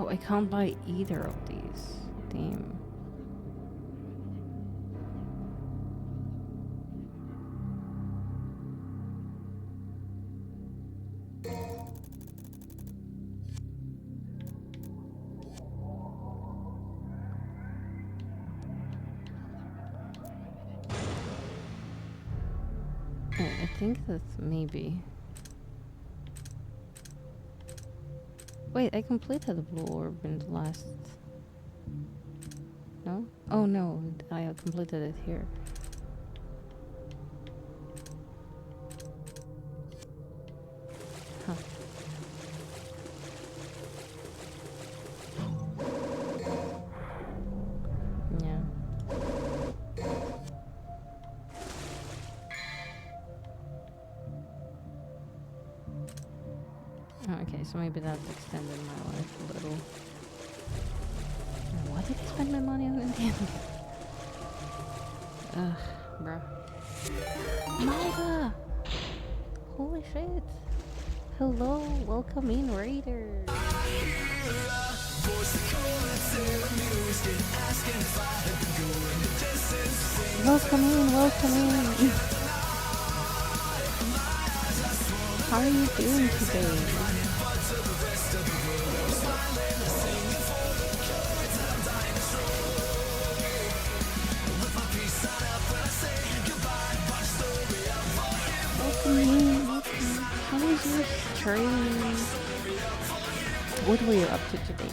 Oh, I can't buy either of these. Damn. I think that's maybe... Wait, I completed the blue orb in the last... No? Oh no, I completed it here. Huh. Yeah. Okay, so maybe that extended my life a little. What did I spend my money on in the end? Ugh, bruh. Malva! Holy shit! Hello, welcome in, Raider! Welcome in, welcome in! How are you doing today? Welcome in, welcome. How was your stream? What were you up to today?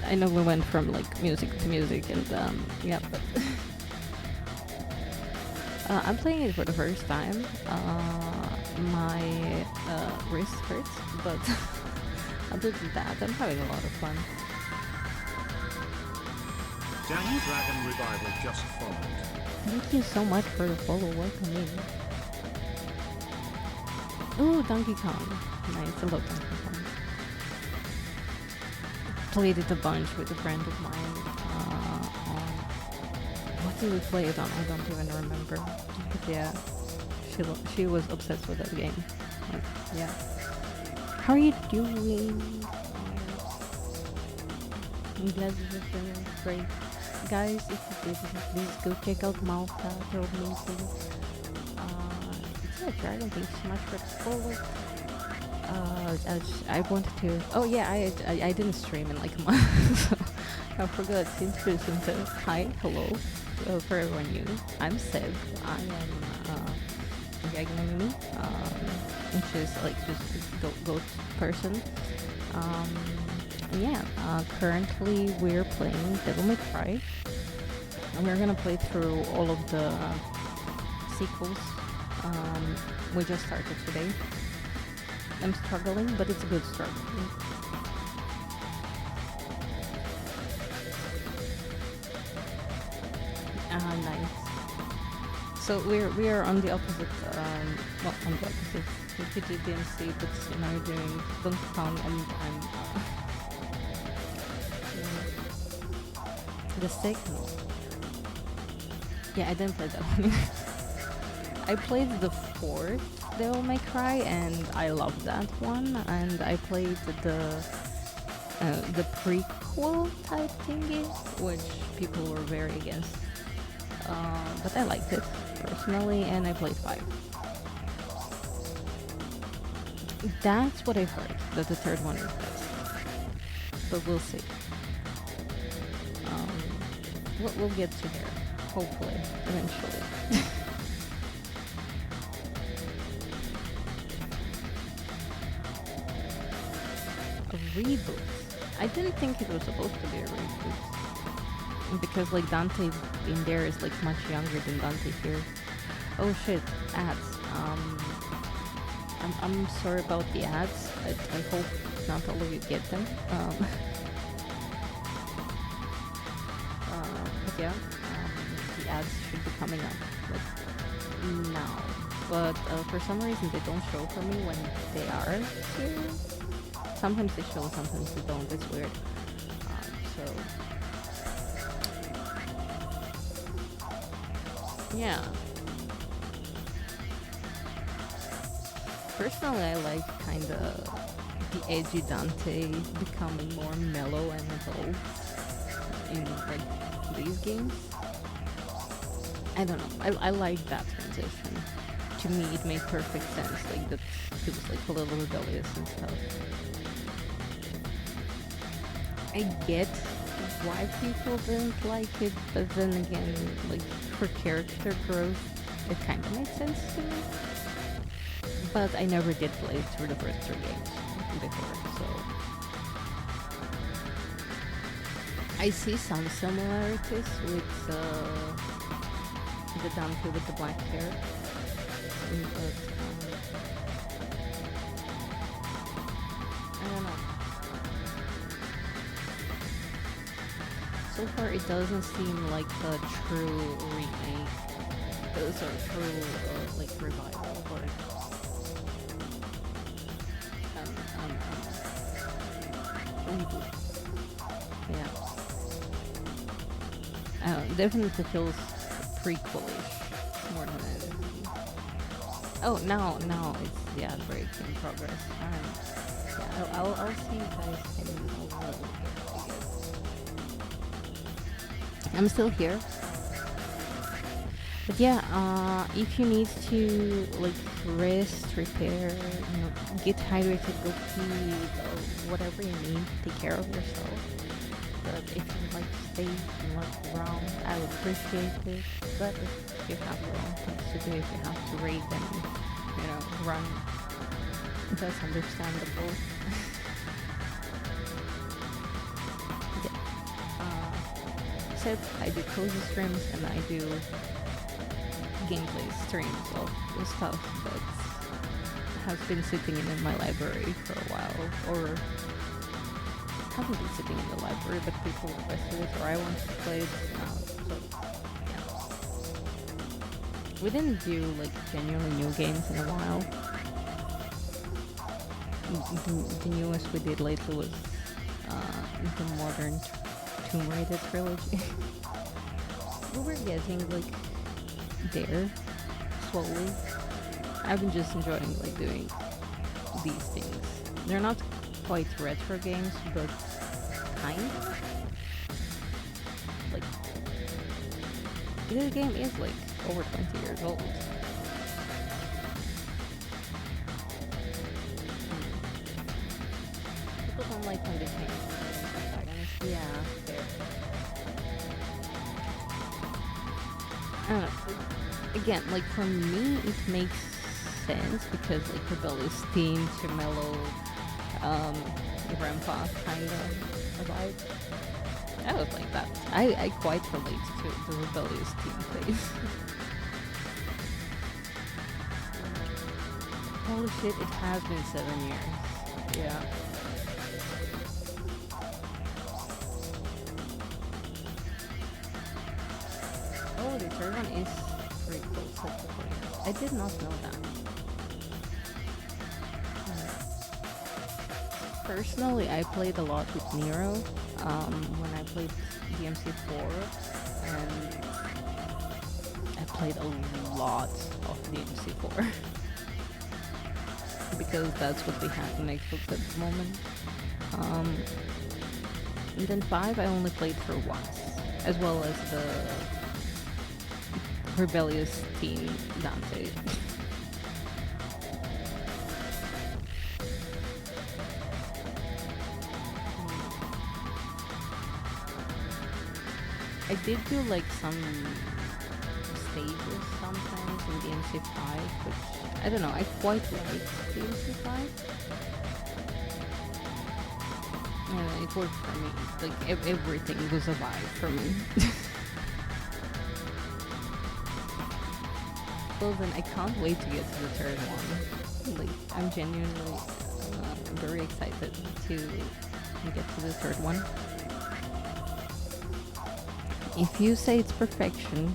I know we went from like music to music and yeah, but I'm playing it for the first time. My wrist hurts, but other than that, I'm having a lot of fun. Danny Dragon Revival just followed. Thank you so much for the follow. Welcome in. Ooh, Donkey Kong. Nice, I love Donkey Kong. Played it a bunch with a friend of mine. What did we play it on? I don't even remember. But yeah, she was obsessed with that game. Like, yeah. How are you doing? I'm glad you're feeling great. Guys, if you didn't, please go check out Malta. They're amazing. It's a dragon. Thanks so much for the follow. I wanted to. Oh yeah, I didn't stream in like a month, so I forgot to introduce him. To hi, hello, for everyone new. I'm Seb. I am Yagnami, which is like just a goat person. Yeah. Currently we're playing Devil May Cry, and we're gonna play through all of the sequels. We just started today. I'm struggling, but it's a good struggle. Nice. So we are on the opposite, well, on the opposite. You did DMC, but now you're doing Donkey Kong, and I'm the second. Yeah, I didn't play that one. I played the fourth Devil May Cry, and I loved that one. And I played the prequel type thingy, which people were very against. But I liked it personally, and I played 5. That's what I heard, that the third one is best. But we'll see. We'll get to there, hopefully, eventually. A reboot? I didn't think it was supposed to be a reboot. Because like Dante in there is like much younger than Dante here. Oh shit, ads. I'm sorry about the ads. I hope not all of you get them. But yeah, the ads should be coming up like now. But for some reason they don't show for me when they are here. Sometimes they show, sometimes they don't. It's weird. So yeah. Personally, I like kinda the edgy Dante becoming more mellow and adult in like these games. I don't know. I like that transition. To me, it made perfect sense. Like that he was like a little rebellious and stuff. I get why people didn't like it, but then again, like for character growth, it kind of made sense to me. But I never did play through the first 3 games before, so I see some similarities with the Dante with the black hair, but I don't know. So far, it doesn't seem like a true remake. Sorry, true like revival or reboot. Yeah. Definitely feels prequelish more than anything. Oh, now it's the ad break in progress. Yeah, I'll see you guys in a little bit, I guess. I'm still here. But yeah, if you need to like rest, repair, get hydrated, go pee, or whatever you need, take care of yourself. But if you'd like to stay and look around, I would appreciate it. But if you have your own things to do, if you have to raid and run, that's understandable. Said I do cozy streams and I do gameplay streams of the stuff that has been sitting in my library for a while, or haven't been sitting in the library, but people requested it or I wanted to play it. So yeah, we didn't do like genuinely new games in a while. The newest we did lately was the modern Tomb Raider trilogy. We were getting like there slowly. I've been just enjoying like doing these things. They're not quite retro games, but kind of. Like this game is like over 20 years old. like when they changed the protagonist. Yeah, fair. I don't know. Again, like for me, it makes sense because like rebellious teen to mellow, grandpa kind of vibe. I was like that. I quite relate to the rebellious teen phase. Holy shit! It has been 7 years. Yeah. Oh, the third one is pretty cool. I did not know that. Personally, I played a lot with Nero when I played DMC 4, and I played a lot of DMC 4 because that's what they had on Xbox at the moment. And then 5 I only played for once, as well as the rebellious teen Dante. I did do like some stages sometimes in DMC 5, which I don't know, I quite like DMC 5. Yeah, it worked for me. Like everything was a vibe for me. Well then, I can't wait to get to the third one. Like, I'm genuinely very excited to get to the third one. If you say it's perfection,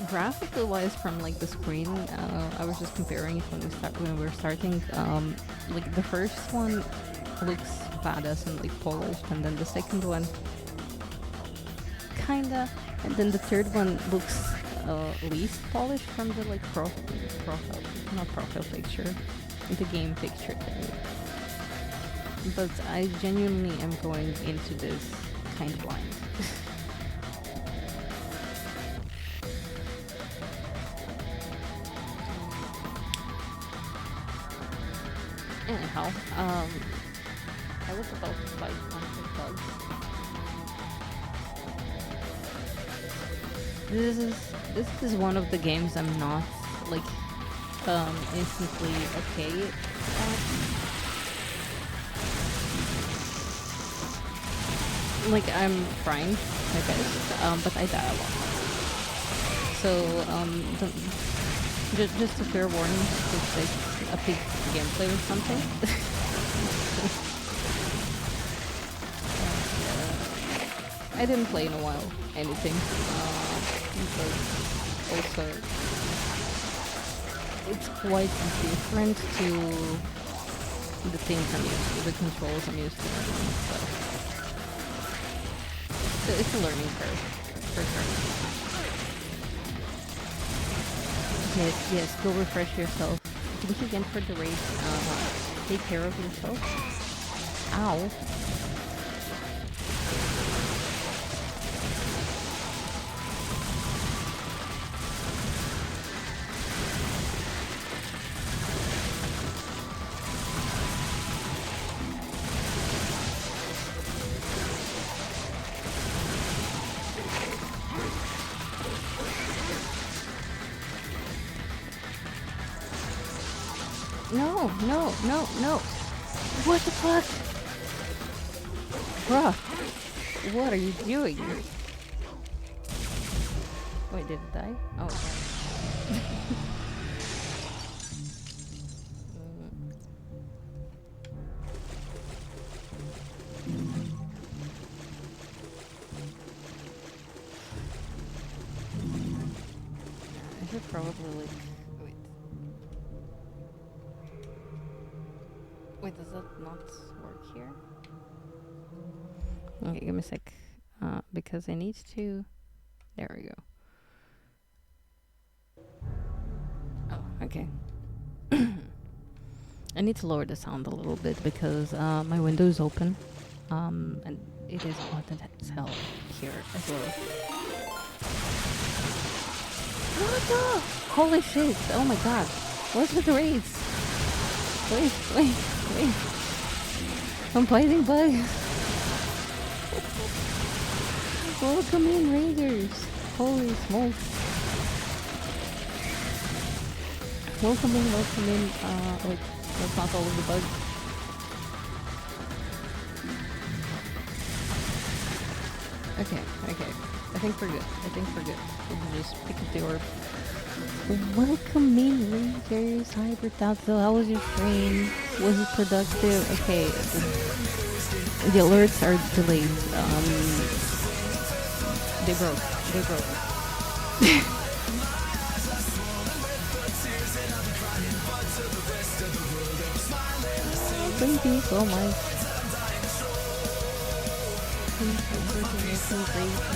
graphically wise, from like the screen, I was just comparing it when we were starting. Like the first one looks badass and like polished, and then the second one kinda, and then the third one looks least polished from the like not profile picture, the game picture thing. But I genuinely am going into this kind of blind. Anyhow, I was about to fight a bunch of bugs. This is one of the games I'm not like instantly okay at. Like I'm trying my best, but I die a lot. So just a fair warning, it's like a big gameplay or something. I didn't play in a while anything, but also it's quite different to the things I'm used to, the controls I'm used to, and stuff. So it's a learning curve, for sure. Yes, go refresh yourself. Thank you again for the raid. Take care of yourself. Ow. No. What the fuck? Bruh. What are you doing? Wait, did it die? Oh, it died. I should probably like... Wait, does that not work here? Okay, give me a sec. Because I need to... There we go. Oh, okay. I need to lower the sound a little bit because my window is open. And it is hot as hell here as well. What the? Holy shit! Oh my god. What's with the raids? wait. I'm fighting bugs. Welcome in, Raiders. Holy smokes. Welcome in. Wait, that's not all of the bugs. Okay. I think we're good. We'll just pick up the orb. Welcome in, Rangers. Hi, Bertazzo. How was your stream? Was it productive? Okay. The alerts are delayed. They broke. Thank you so much.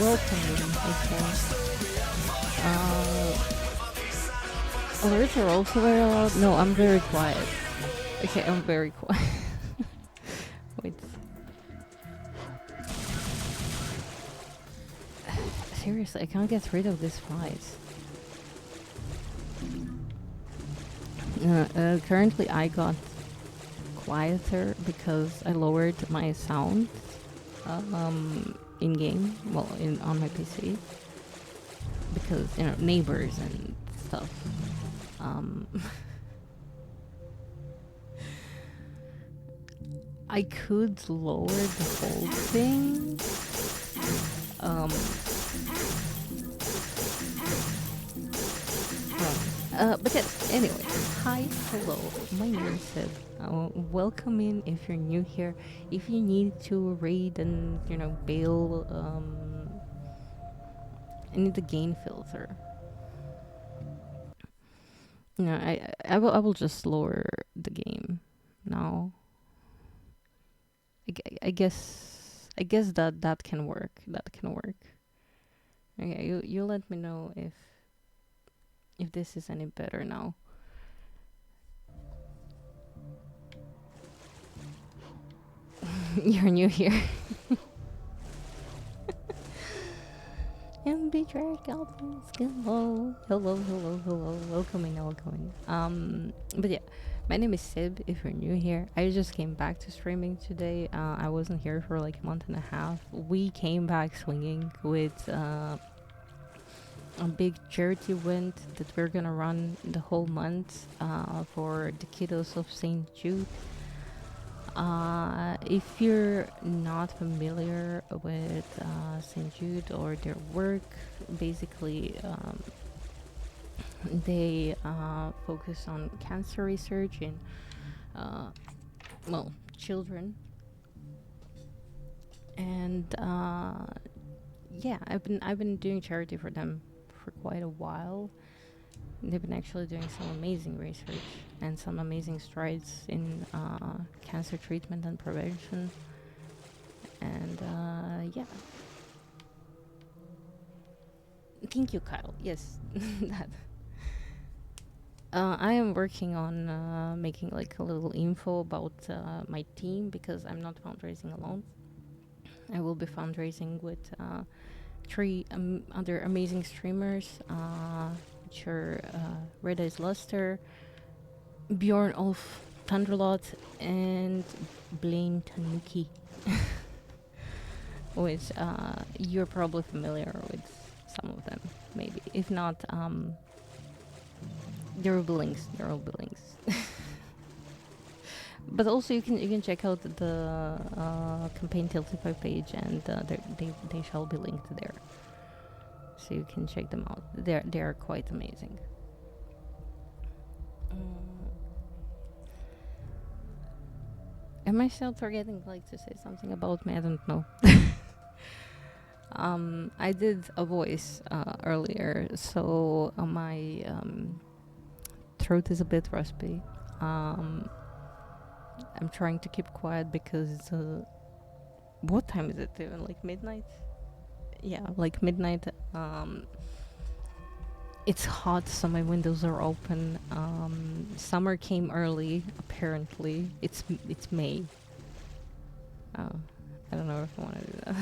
Welcome in, alerts are also very loud. No, I'm very quiet. Okay, I'm very quiet. Wait. Seriously, I can't get rid of this flies. Currently, I got quieter because I lowered my sound in game, well, on my PC, because neighbors and stuff. I could lower the whole thing. But yes, anyway, hi, hello, my name is Sid. Welcome in if you're new here. If you need to raid and, bail, I need the gain filter. I will just lower the game now. I guess that can work. Okay, you let me know if this is any better now. You're new here. MB Track Albums, hello. Welcome in. But yeah, my name is Sib, if you're new here. I just came back to streaming today. I wasn't here for like a month and a half. We came back swinging with a big charity event that we're gonna run the whole month for the kiddos of St. Jude. If you're not familiar with St. Jude or their work, basically they focus on cancer research in children. And yeah, I've been doing charity for them for quite a while. They've been actually doing some amazing research and some amazing strides in cancer treatment and prevention. And yeah. Thank you, Kyle. Yes, that. I am working on making like a little info about my team, because I'm not fundraising alone. I will be fundraising with 3 other amazing streamers, which are Red Eyes Luster, Bjorn Ulf Thunderlot, and Blaine Tanuki. Which you're probably familiar with some of them, maybe. If not, there will be links. But also you can check out the campaign Tiltify page, and they shall be linked there, so you can check them out. They are quite amazing. Am I still forgetting to say something about me? I don't know. I did a voice earlier, so my throat is a bit raspy. I'm trying to keep quiet because what time is it even? Like midnight? Yeah, like midnight. It's hot, so my windows are open. Summer came early, apparently. It's May. I don't know if I want to do that.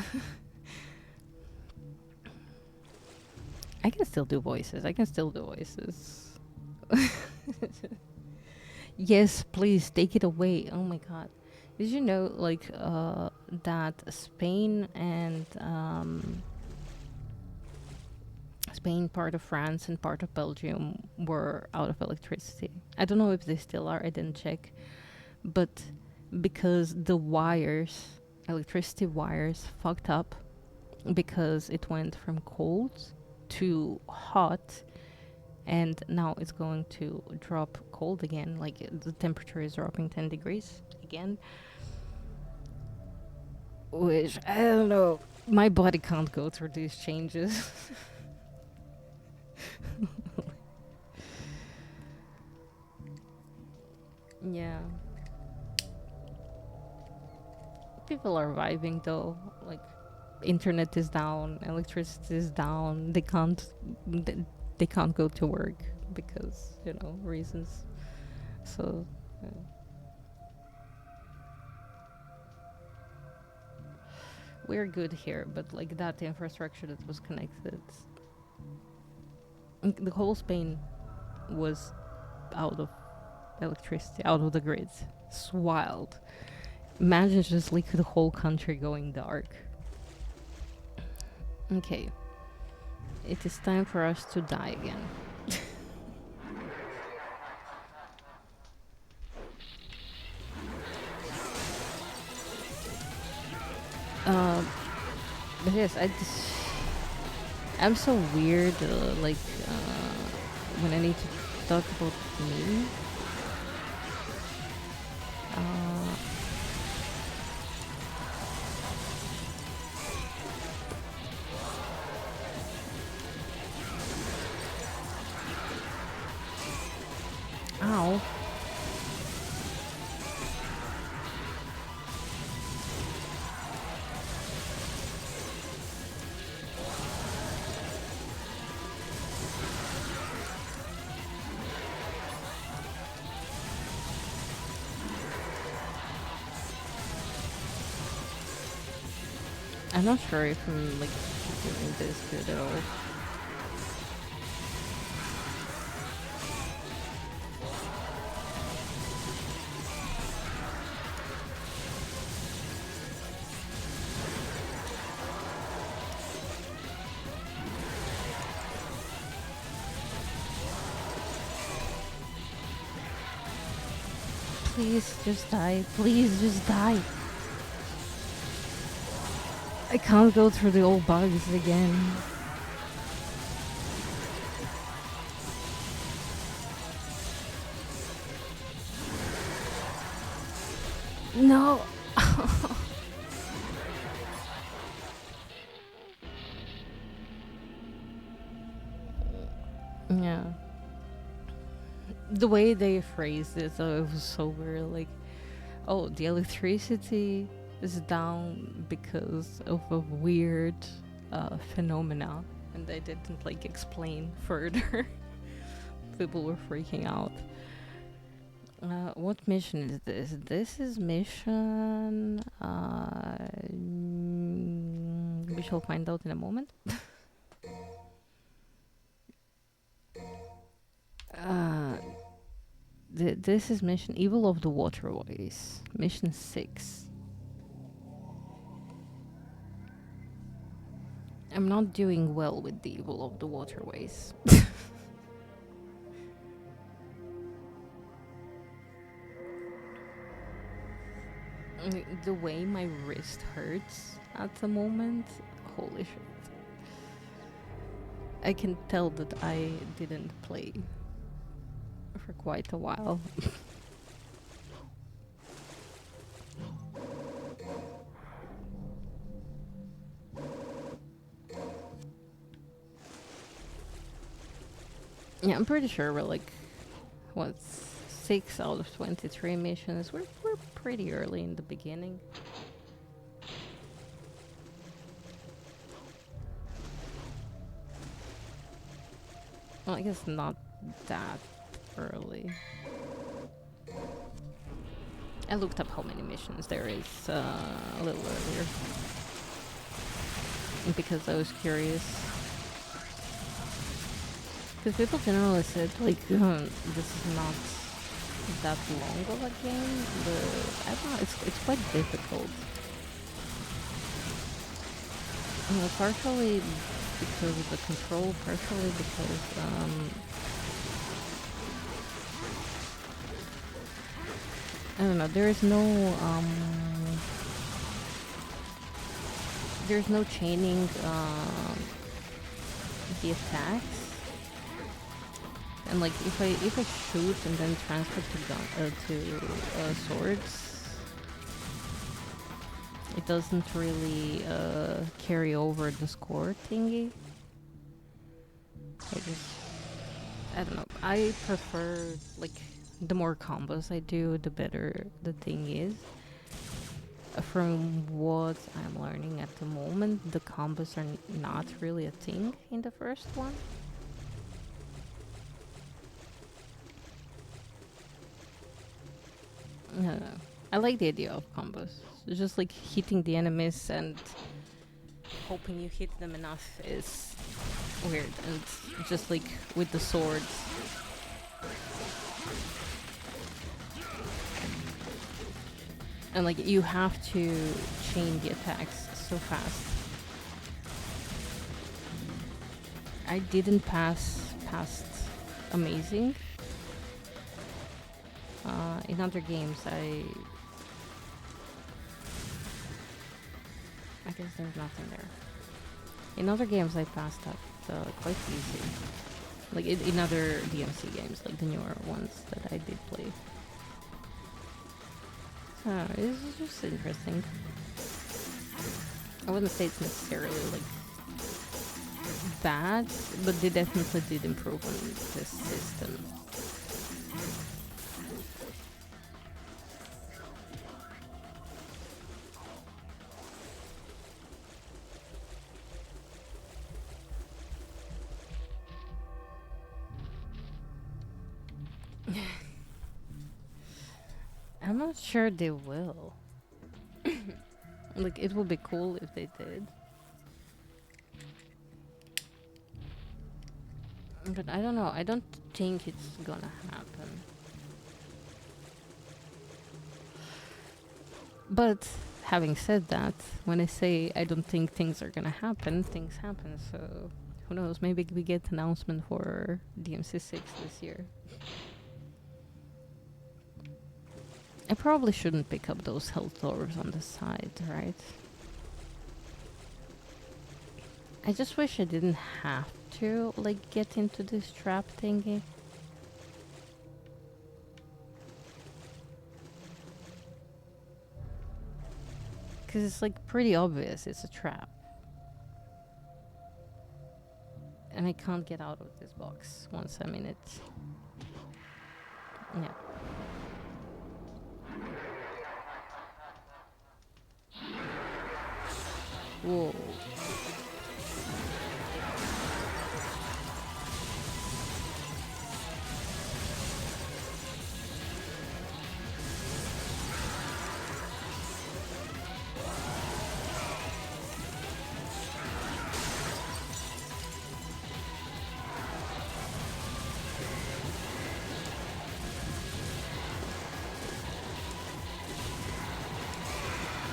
I can still do voices. Yes, please take it away. Oh my god. Did you know, like, that Spain and Spain, part of France, and part of Belgium were out of electricity? I don't know if they still are. I didn't check, but because the wires, electricity wires, fucked up because it went from cold to hot, and now it's going to drop cold again, like the temperature is dropping 10 degrees again, which I don't know, my body can't go through these changes. Yeah, people are vibing though, like internet is down, electricity is down, th- they can't go to work because, you know, reasons. So we're good here, but like that infrastructure that was connected, the whole Spain was out of electricity, out of the grid. It's wild. Imagine just like the whole country going dark. Okay, it is time for us to die again. But yes, I'm so weird, like, when I need to talk about me. Ow. I'm not sure if I'm like doing this good at all. Please just die. Please just die. I can't go through the old bugs again. No. Yeah. The way they phrased it, though, it was so weird. Like, oh, the electricity is down because of a weird phenomena, and they didn't like explain further. People were freaking out. What mission is this? This is mission. We shall find out in a moment. This is mission Evil of the Waterways. Mission 6. I'm not doing well with the Evil of the Waterways. The way my wrist hurts at the moment, holy shit. I can tell that I didn't play for quite a while. Yeah, I'm pretty sure we're like, what, 6 out of 23 missions. We're pretty early in the beginning. Well, I guess not that early. I looked up how many missions there is a little earlier because I was curious. Because people generally said, like, this is not that long of a game, but I don't know, it's quite difficult. You know, partially because of the control, partially because I don't know, there's no chaining the attacks. And like if I shoot and then transfer to swords, it doesn't really carry over the score thingy. I don't know. I prefer, like, the more combos I do, the better the thing is. From what I'm learning at the moment, the combos are not really a thing in the first one. I don't know. I like the idea of combos. It's just like hitting the enemies and hoping you hit them enough is weird. And just like with the swords. And like you have to chain the attacks so fast. I didn't pass past amazing. In other games, I guess there's nothing there. In other games, I passed that quite easy. Like in other DMC games, like the newer ones that I did play. So it's just interesting. I wouldn't say it's necessarily like bad, but they definitely did improve on this system. I'm not sure they will. Like, it would be cool if they did. But I don't know. I don't think it's gonna happen. But having said that, when I say I don't think things are gonna happen, things happen. So who knows? Maybe we get an announcement for DMC 6 this year. I probably shouldn't pick up those health orbs on the side, right? I just wish I didn't have to, like, get into this trap thingy. Because it's, like, pretty obvious it's a trap. And I can't get out of this box once I'm in it. Yeah. Whoa.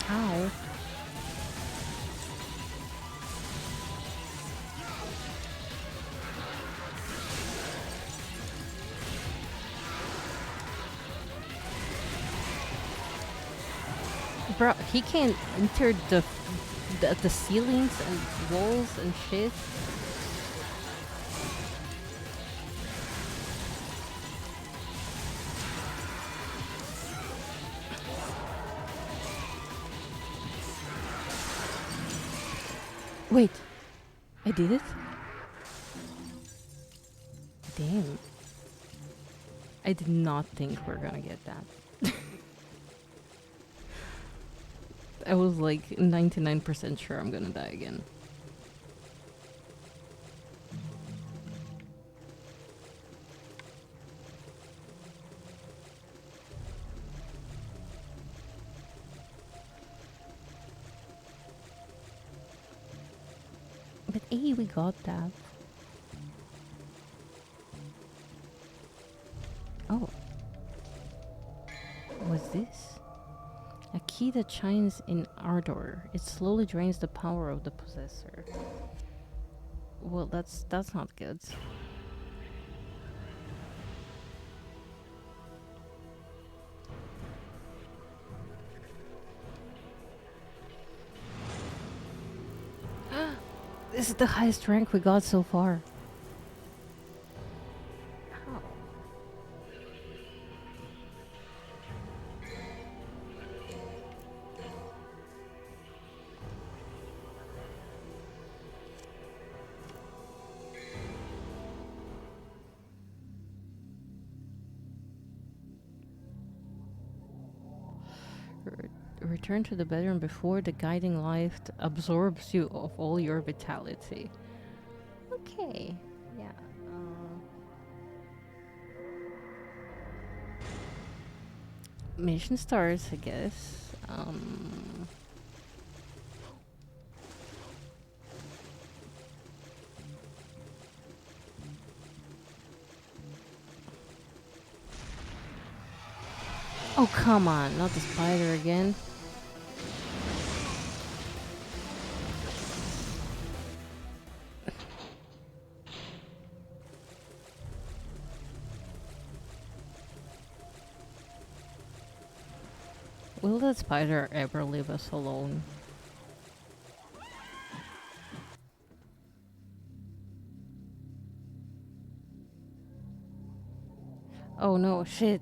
Ow. Bro, he can't enter the ceilings and walls and shit. Wait, I did it? Damn. I did not think we're gonna get that. I was like 99% sure I'm gonna die again. But hey, we got that. Oh. this? A key that shines in ardor. It slowly drains the power of the possessor. Well, that's not good. This is the highest rank we got so far. How? Return to the bedroom before the guiding light absorbs you of all your vitality. Okay, yeah. Mission starts, I guess. Oh, come on, not the spider again. Will that spider ever leave us alone? Oh no, shit.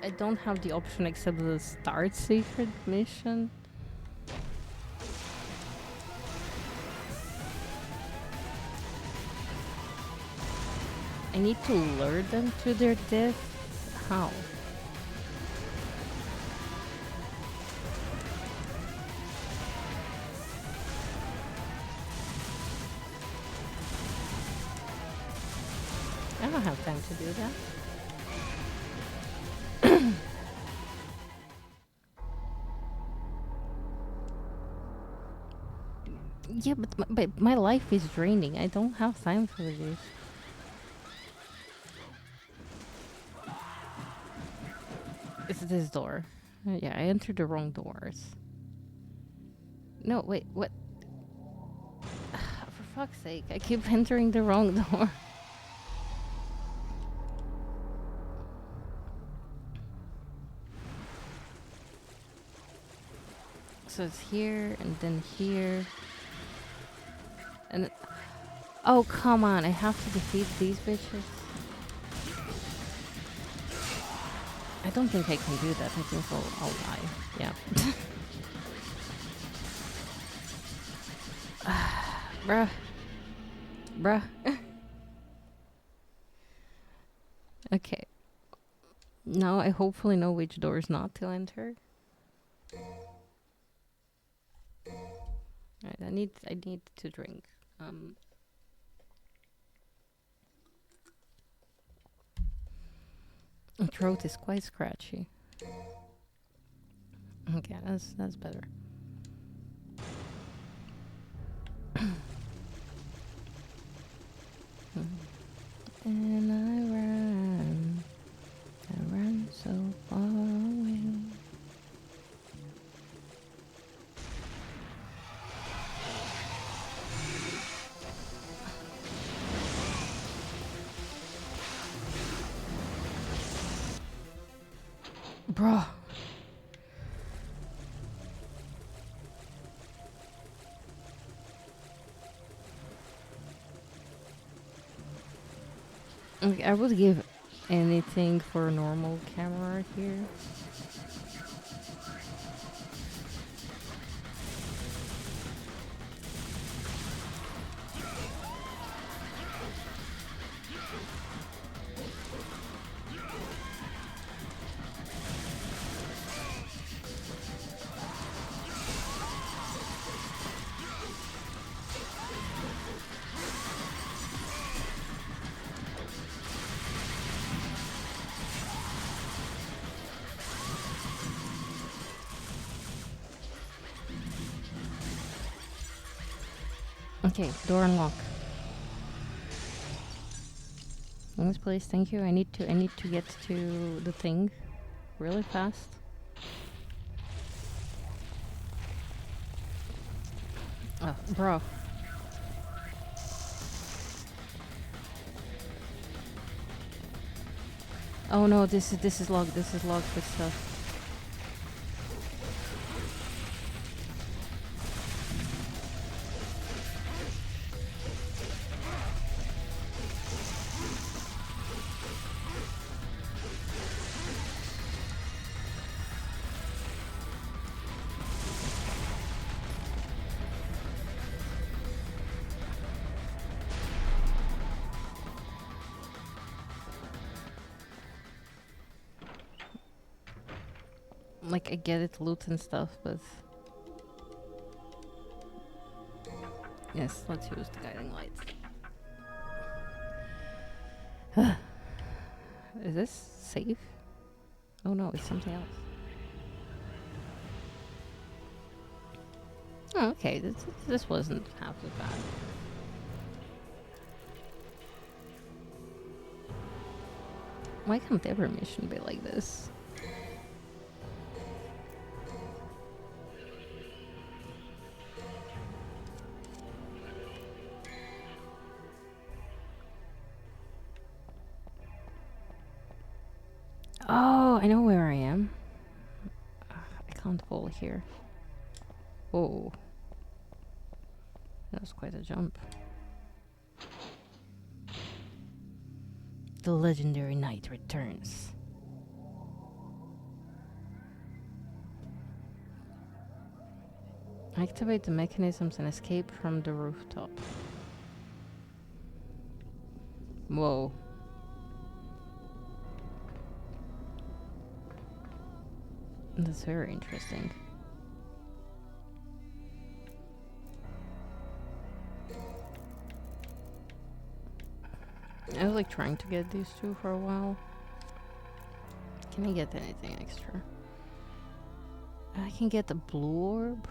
I don't have the option except the start secret mission. I need to lure them to their death? How? I don't have time to do that. Yeah, but my life is draining. I don't have time for this. It's this door. Yeah, I entered the wrong doors. No, wait, what? For fuck's sake, I keep entering the wrong door. So it's here, and then here. And oh, come on, I have to defeat these bitches. I don't think I can do that. I think I'll die. Yeah. Bruh. Okay. Now I hopefully know which doors not to enter. Alright, I need to drink. My throat is quite scratchy. Okay, that's better. And I ran so far away. Bruh. Okay, I would give anything for a normal camera here. Okay, door unlock. Yes, please, thank you. I need to get to the thing really fast. Oh, bro. Oh no, this is locked. This is locked with stuff. Like, I get it, loot and stuff, but... Yes, let's use the guiding lights. Is this safe? Oh no, it's something else. Oh, okay, this wasn't half as bad. Why can't every mission be like this? Oh, I know where I am. I can't fall here. Oh. That was quite a jump. The legendary knight returns. Activate the mechanisms and escape from the rooftop. Whoa. That's very interesting. I was like trying to get these two for a while. Can I get anything extra? I can get a blue orb.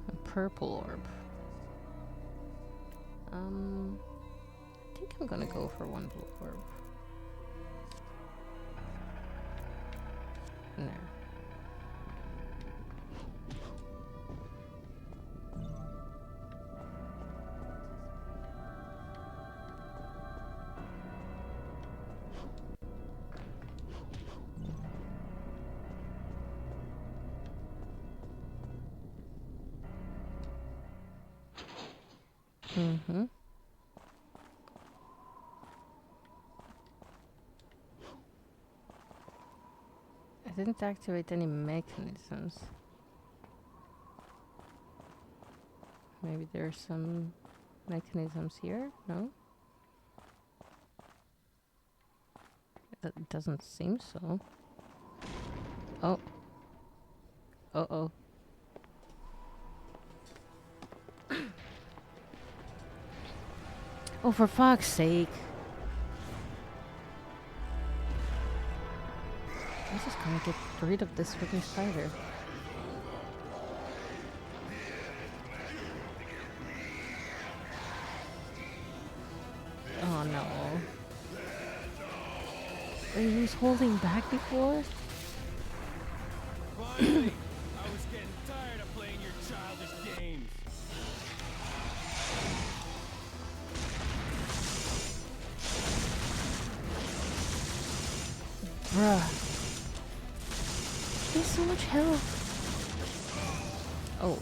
A purple orb. I think I'm gonna go for one blue orb. There. Mm-hmm. I didn't activate any mechanisms. Maybe there's some mechanisms here? No? That doesn't seem so. Oh. Uh-oh. Oh, for fuck's sake. I'm just gonna get rid of this freaking spider. Oh no. He was holding back before? Finally! I was getting tired of playing your childish games. Bruh. There's so much health. Oh.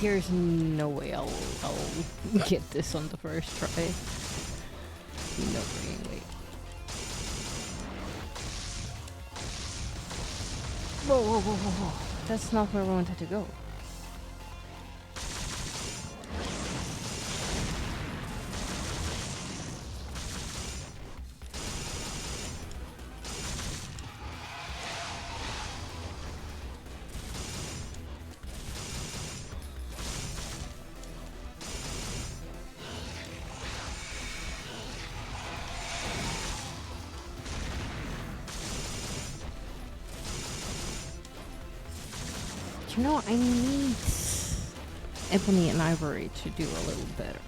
There's no way I'll get this on the first try. No freaking way. Whoa, whoa, whoa, whoa, whoa. That's not where we wanted to go. You know, I need Ebony and Ivory to do a little better.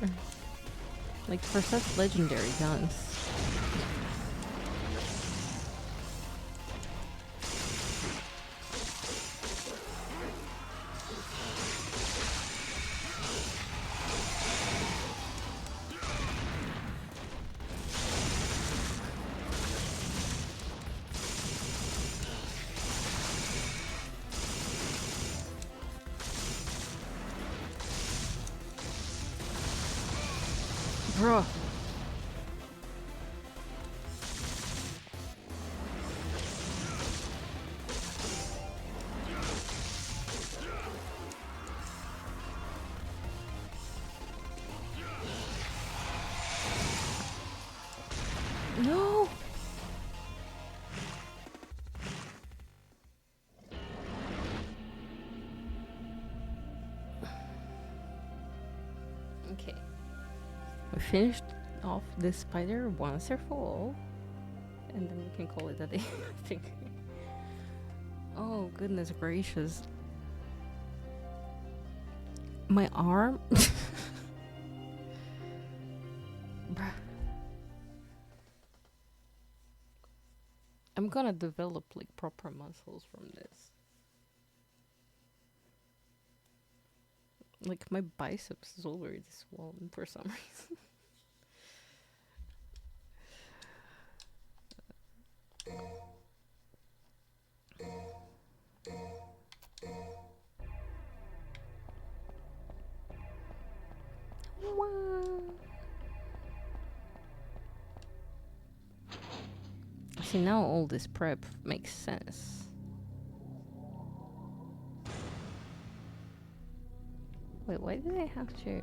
Like, for such legendary guns. Bruh. No. Okay. We finished off this spider once and for all. And then we can call it a day, I think. Oh, goodness gracious. My arm? Bruh. I'm gonna develop like proper muscles from this. Like my biceps is already swollen for some reason. See, now all this prep makes sense. Wait, why did I have to?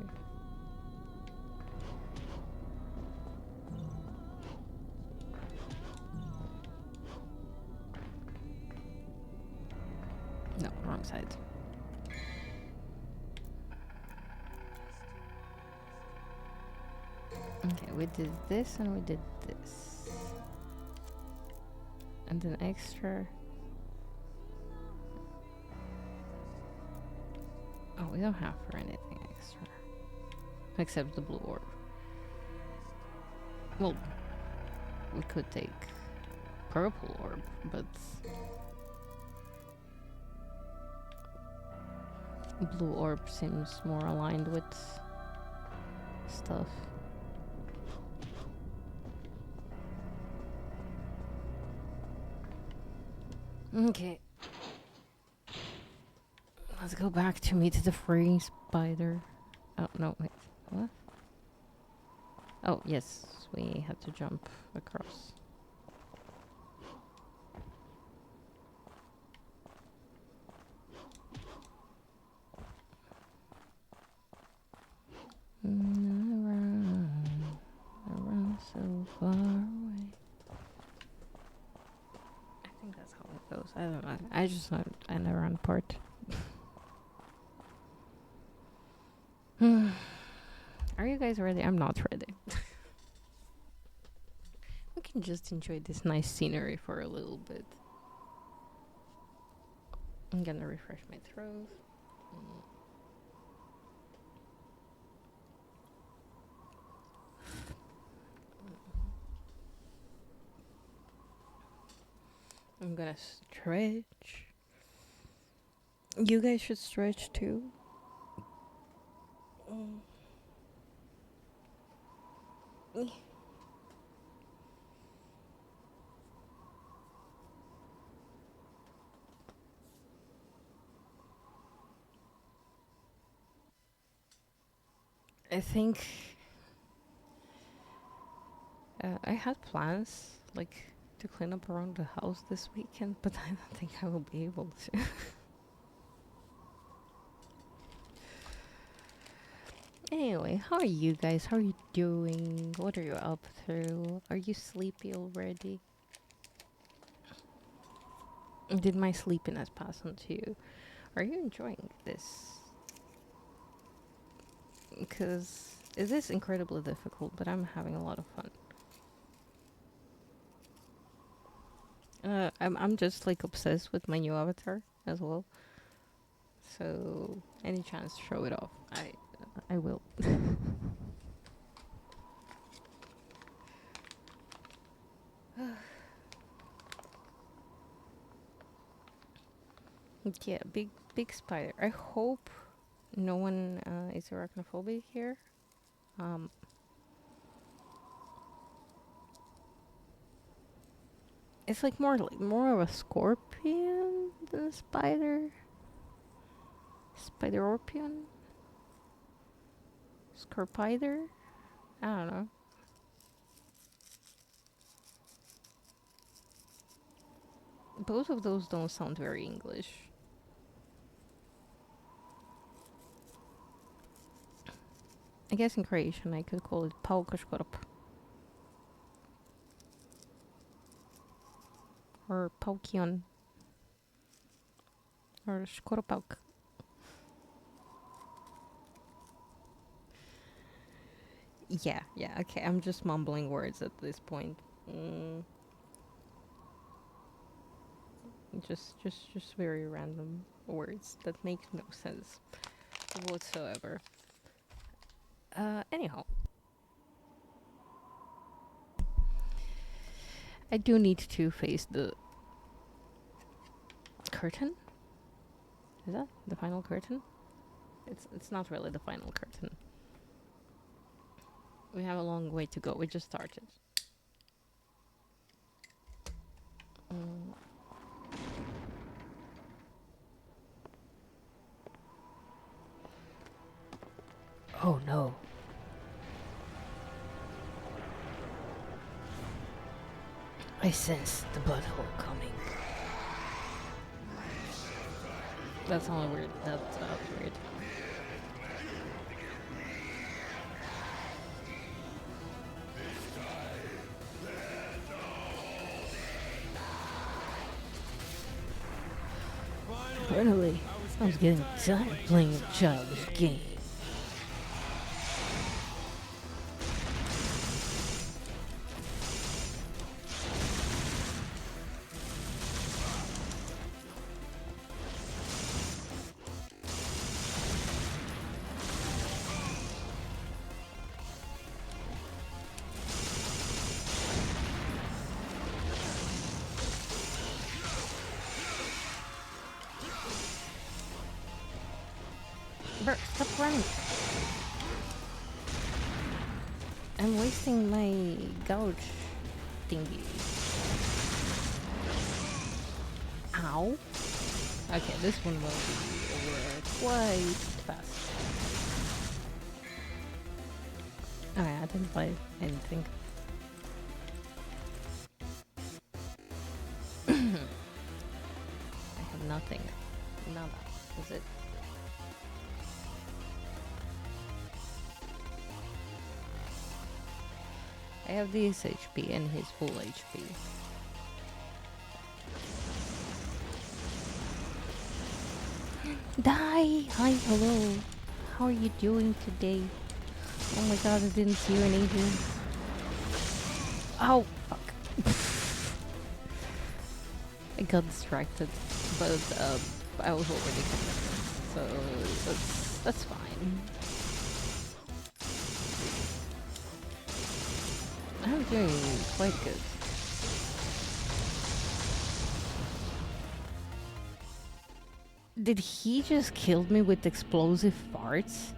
No, wrong side. Okay, we did this and we did this. And then extra. Oh, we don't have for anything extra. Except the blue orb. Well, we could take purple orb, but blue orb seems more aligned with stuff. Okay. Let's go back to meet the free spider. Oh, no, wait. What? Oh, yes. We had to jump across. I run so far away. I think that's how it goes. I don't know. I just know I never run part. Are you guys ready? I'm not ready. We can just enjoy this nice scenery for a little bit. I'm gonna refresh my throat. I'm gonna stretch. You guys should stretch too. I think I had plans like to clean up around the house this weekend, but I don't think I will be able to. Anyway, how are you guys? How are you doing? What are you up to? Are you sleepy already? Did my sleepiness pass on to you? Are you enjoying this? Because it is incredibly difficult, but I'm having a lot of fun. I'm just like obsessed with my new avatar as well. So any chance to show it off, I will. Yeah, big spider. I hope no one is arachnophobic here. It's like more of a scorpion than a spider. Spiderorpion? Scorpider? I don't know. Both of those don't sound very English. I guess in Croatian I could call it paukaškorp. Or paukion. Or škoropauk. Yeah, okay, I'm just mumbling words at this point. Just very random words that make no sense whatsoever. Anyhow. I do need to face the curtain. Is that the final curtain? It's not really the final curtain. We have a long way to go. We just started. Oh no. I sense the butthole coming. That's all weird. That's weird. Finally, I was getting tired playing a childish game. Bert, stop running. I'm wasting my gouge thingy. Ow. Okay, this one will be over quite fast. Okay, I didn't buy anything. I have nothing. Nada. Is it? I have this HP and his full HP. Die! Hi, hello. How are you doing today? Oh my god, I didn't see you in ages. Oh, fuck. I got distracted, but I was already connected, so that's fine. I'm doing quite good. Did he just kill me with explosive farts?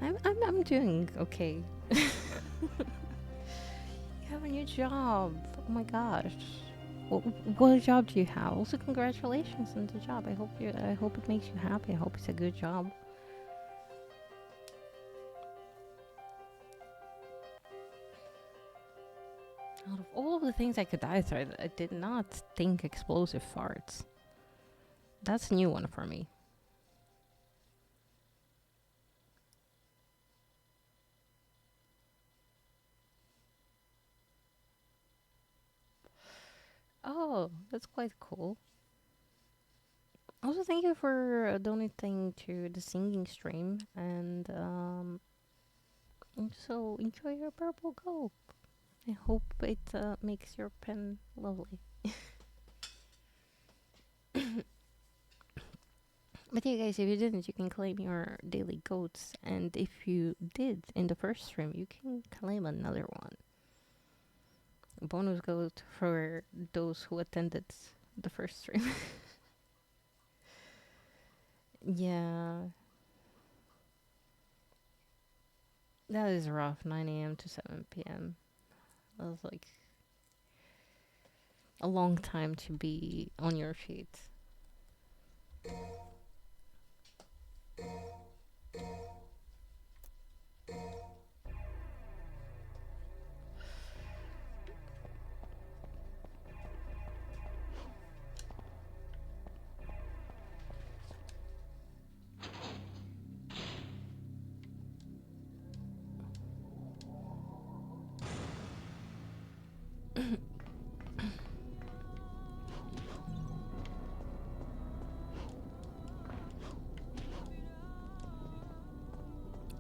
I'm doing okay. You have a new job. Oh my gosh. What job do you have? Also, congratulations on the job. I hope it makes you happy. I hope it's a good job. Out of all of the things I could die through, I did not think explosive farts. That's a new one for me. Oh, that's quite cool. Also, thank you for donating to the singing stream, and so enjoy your purple gold. I hope it makes your pen lovely. But yeah, guys, if you didn't, you can claim your daily goats, and if you did in the first stream, you can claim another one. A bonus goat for those who attended the first stream. Yeah. That is rough, 9 a.m. to 7 p.m. That was like a long time to be on your feet.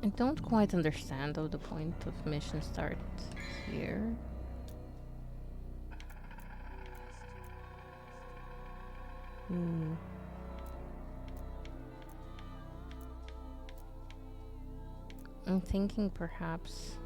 I don't quite understand though the point of mission start here. I'm thinking perhaps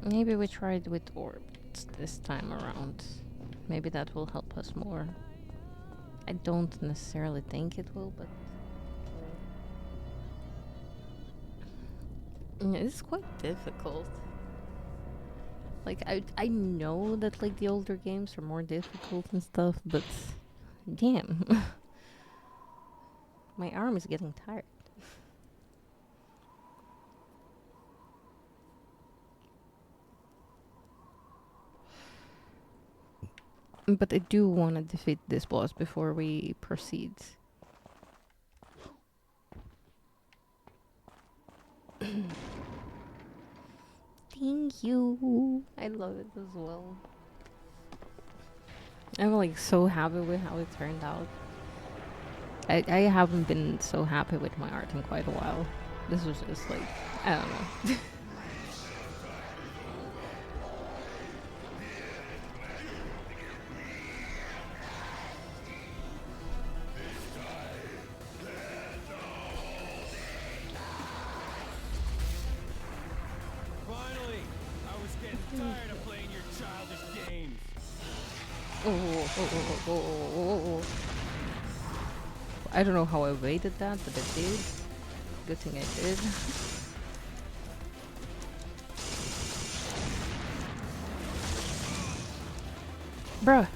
maybe we try it with orbs this time around. Maybe that will help us more. I don't necessarily think it will, but it's quite difficult. Like I know that like the older games are more difficult and stuff, but damn. My arm is getting tired. But I do want to defeat this boss before we proceed. Thank you. I love it as well. I'm like so happy with how it turned out. I haven't been so happy with my art in quite a while. This was just like, I don't know. I don't know how I evaded that, but I did. Good thing I did. Bruh.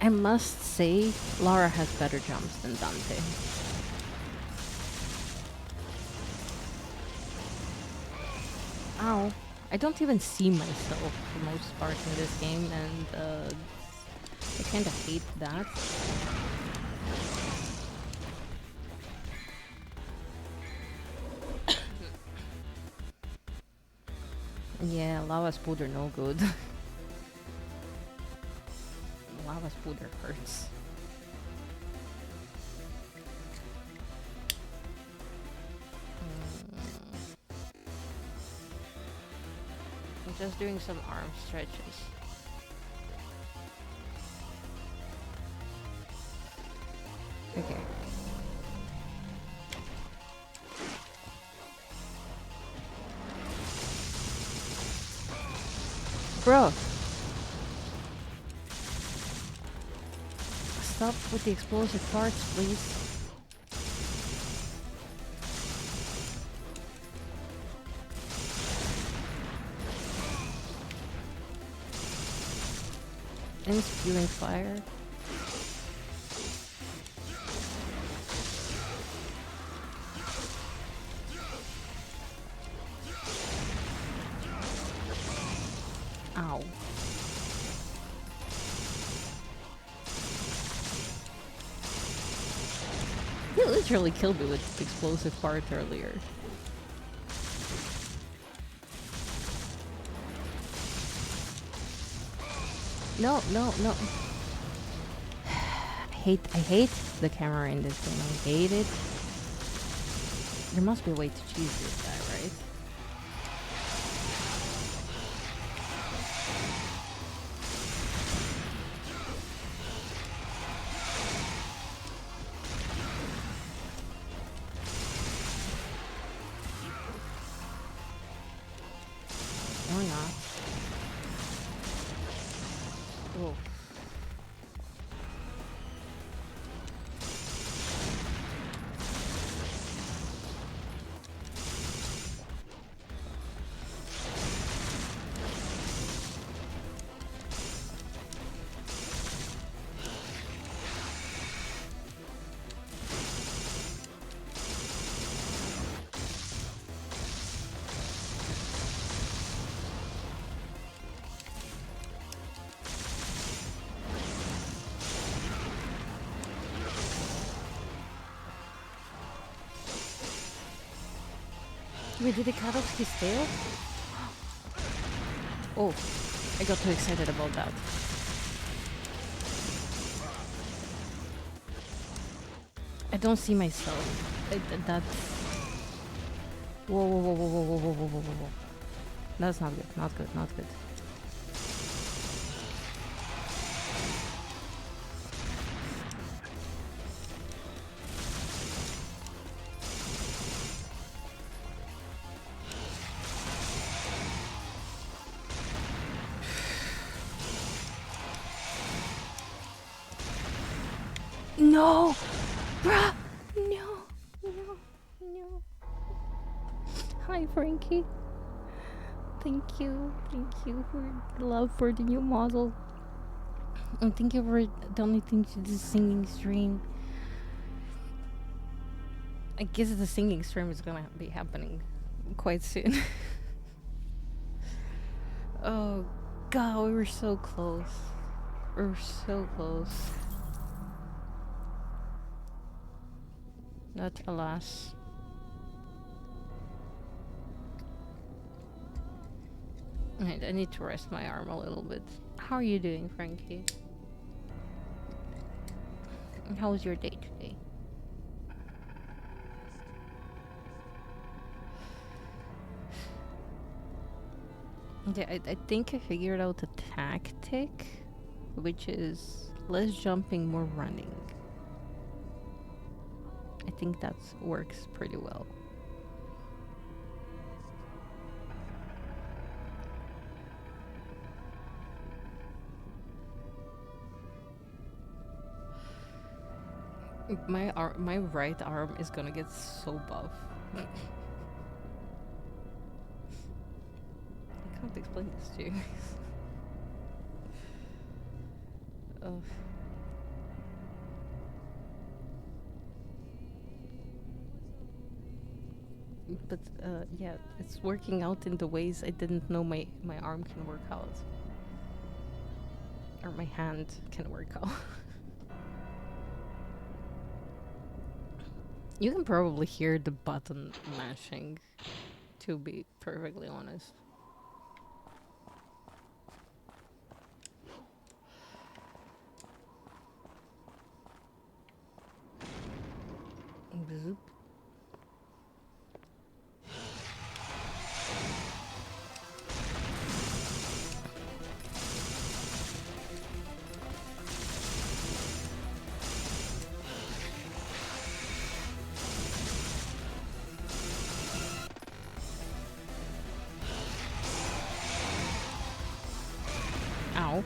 I must say, Lara has better jumps than Dante. Ow. I don't even see myself for the most part in this game, and I kinda hate that. Yeah, lava spooder no good. Lava spooder hurts. I'm just doing some arm stretches. Okay. Bro! Stop with the explosive parts, please. I'm spewing fire. Ow. He literally killed me with the explosive part earlier. No, no, no. I hate the camera in this game. I hate it. There must be a way to cheese this guy, right? Or not. Oh. Wait, did it cut off his tail? Oh, I got too excited about that. I don't see myself. That's... Whoa, whoa, whoa, whoa, whoa, whoa, whoa, whoa, whoa, whoa. That's not good, not good, not good. No! Bruh! No! No! No! Hi, Frankie. Thank you. Thank you for the love for the new model. And thank you for donating to the singing stream. I guess the singing stream is gonna be happening quite soon. Oh god, we were so close. We were so close. But alas. Right, I need to rest my arm a little bit. How are you doing, Frankie? And how was your day today? Yeah, I think I figured out a tactic, which is less jumping, more running. I think that works pretty well. My right arm is gonna get so buff. I can't explain this to you. Ugh. But yeah, it's working out in the ways I didn't know my arm can work out. Or my hand can work out. You can probably hear the button mashing, to be perfectly honest. Bzoop. Ow.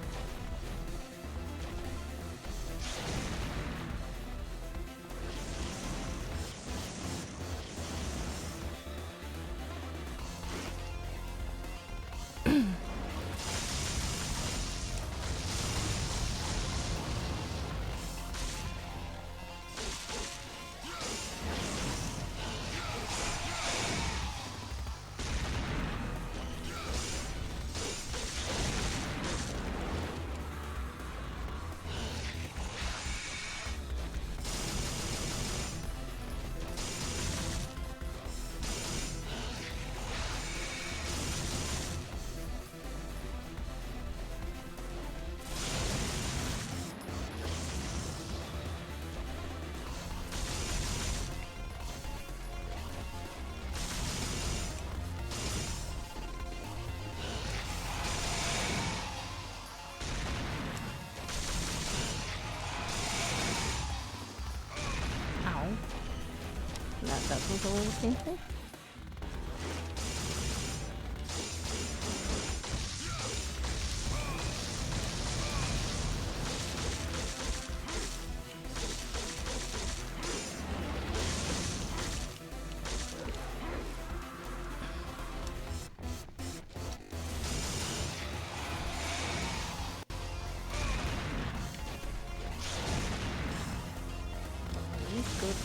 That was a little painful.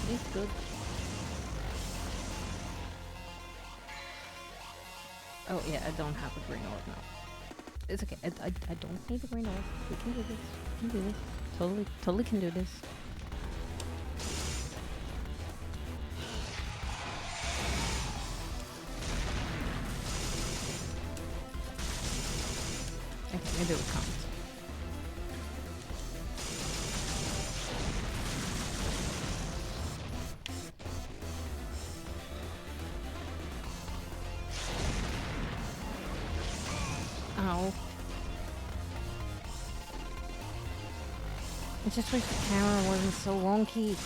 He's good. Oh yeah, I don't have a green orb now. It's okay. I don't need a green orb. We can do this. We can do this. Totally can do this. Okay, maybe it counts. Ow. I just wish the camera wasn't so wonky.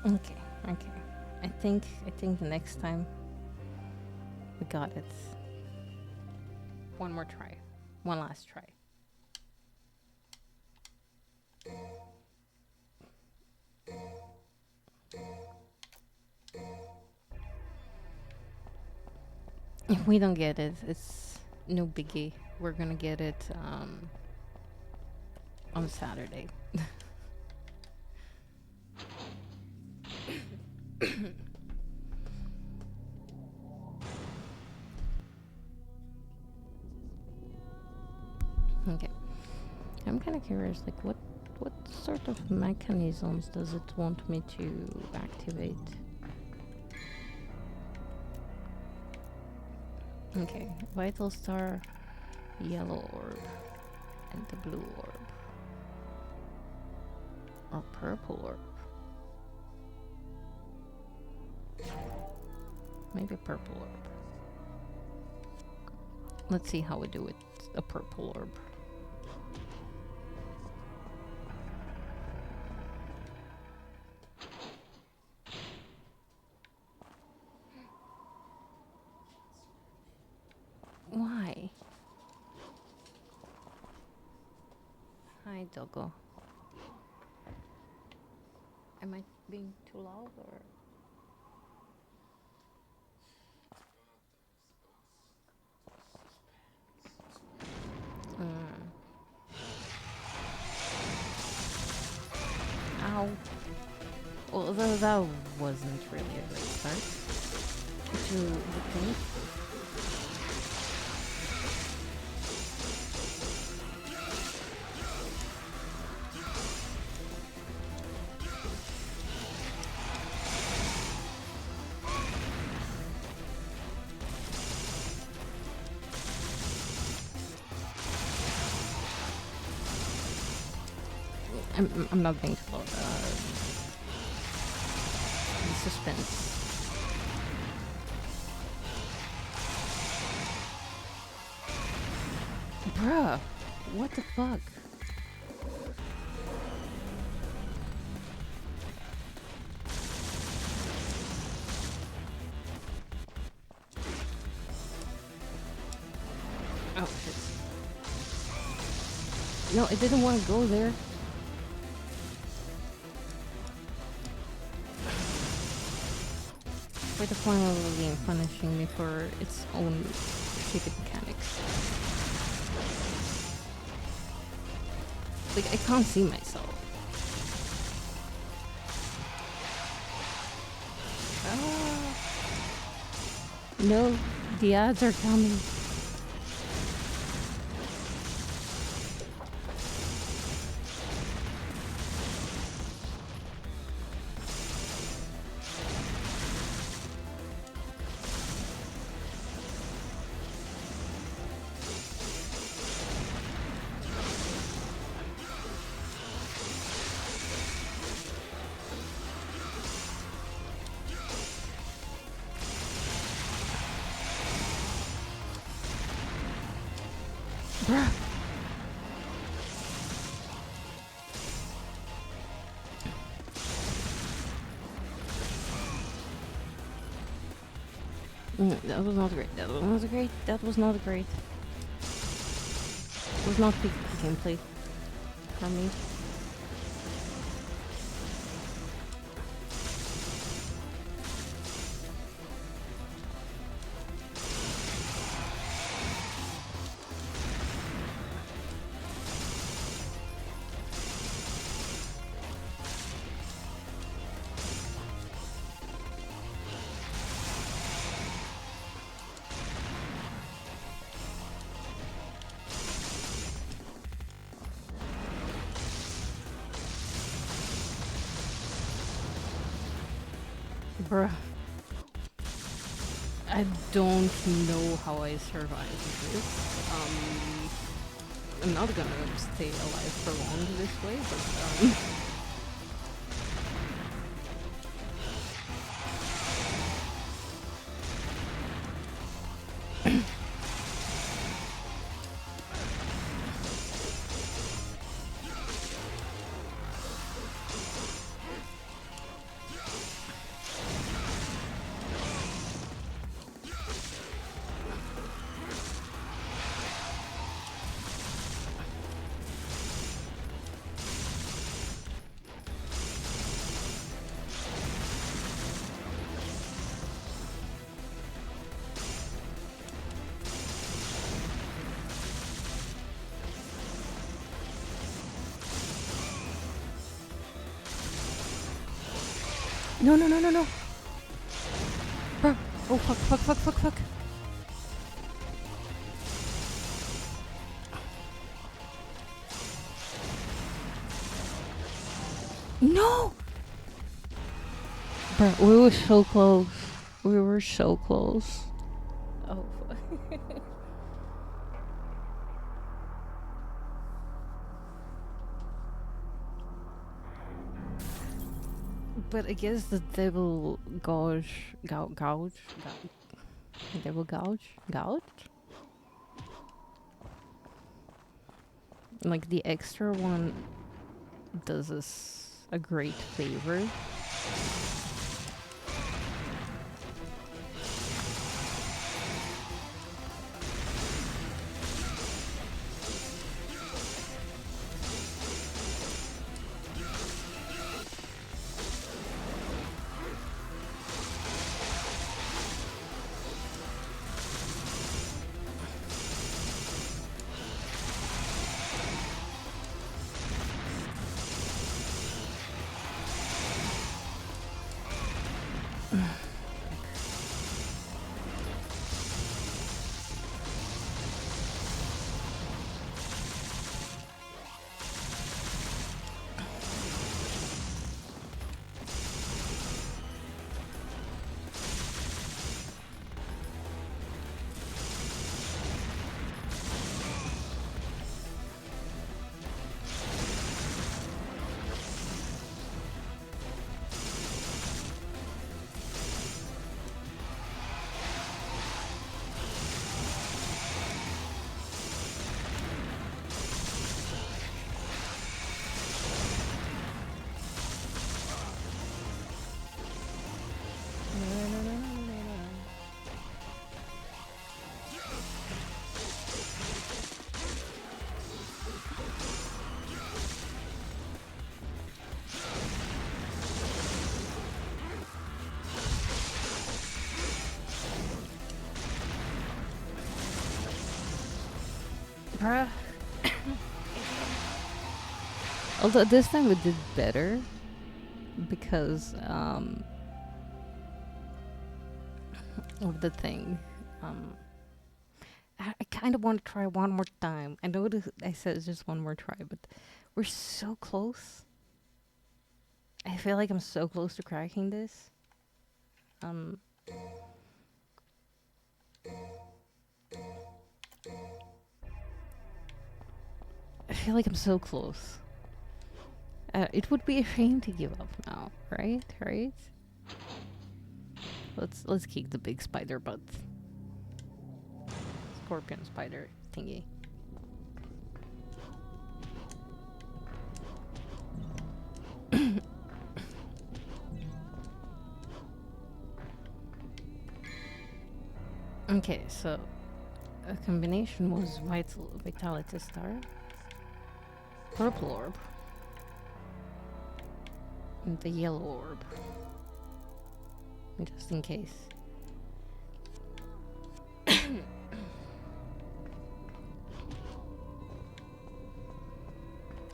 Okay. I think the next time we got it. One more try. One last try. If we don't get it, it's no biggie. We're gonna get it on Saturday. Okay. I'm kind of curious, like what sort of mechanisms does it want me to activate? Okay, Vital Star, Yellow Orb, and the Blue Orb. Or Purple Orb. Maybe Purple Orb. Let's see how we do with a Purple Orb. doggo. Am I being too loud or? Ow. Well, that wasn't really a great start. To the thing. I'm not being told. The suspense. Bruh, what the fuck? Oh shit. No, I didn't want to go there. For the point of the game punishing me for its own shitty mechanics. Like, I can't see myself. Ah. No, the ads are coming. Bruh. That was not great. That was not great. That was not great. It was not peak gameplay for me. Bruh. I don't know how I survived this. I'm not gonna stay alive for long this way, but no. Bro. Oh, fuck. No! Bro, we were so close. We were so close. Oh, fuck. But I guess the devil gouge, devil gouge? Like the extra one does us a great favor. Bruh. Although this time we did better because of the thing. I kind of want to try one more time. I know I said it's just one more try, but we're so close. I feel like I'm so close to cracking this. I feel like I'm so close. It would be a shame to give up now, right? Right? Let's kick the big spider butt. Scorpion spider thingy. Okay, so a combination was vitality star, purple orb, and the yellow orb. Just in case.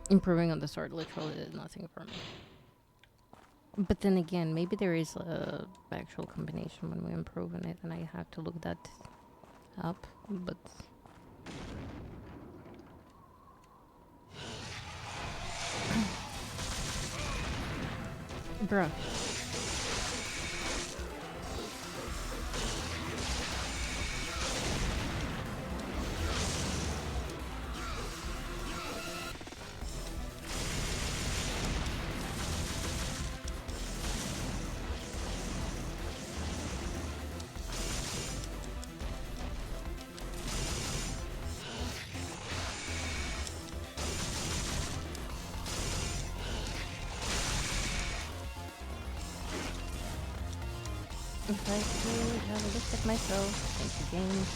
Improving on the sword literally did nothing for me. But then again, maybe there is a actual combination when we improve on it, and I have to look that up. But bruh. If I could have a look at myself, thank you, game.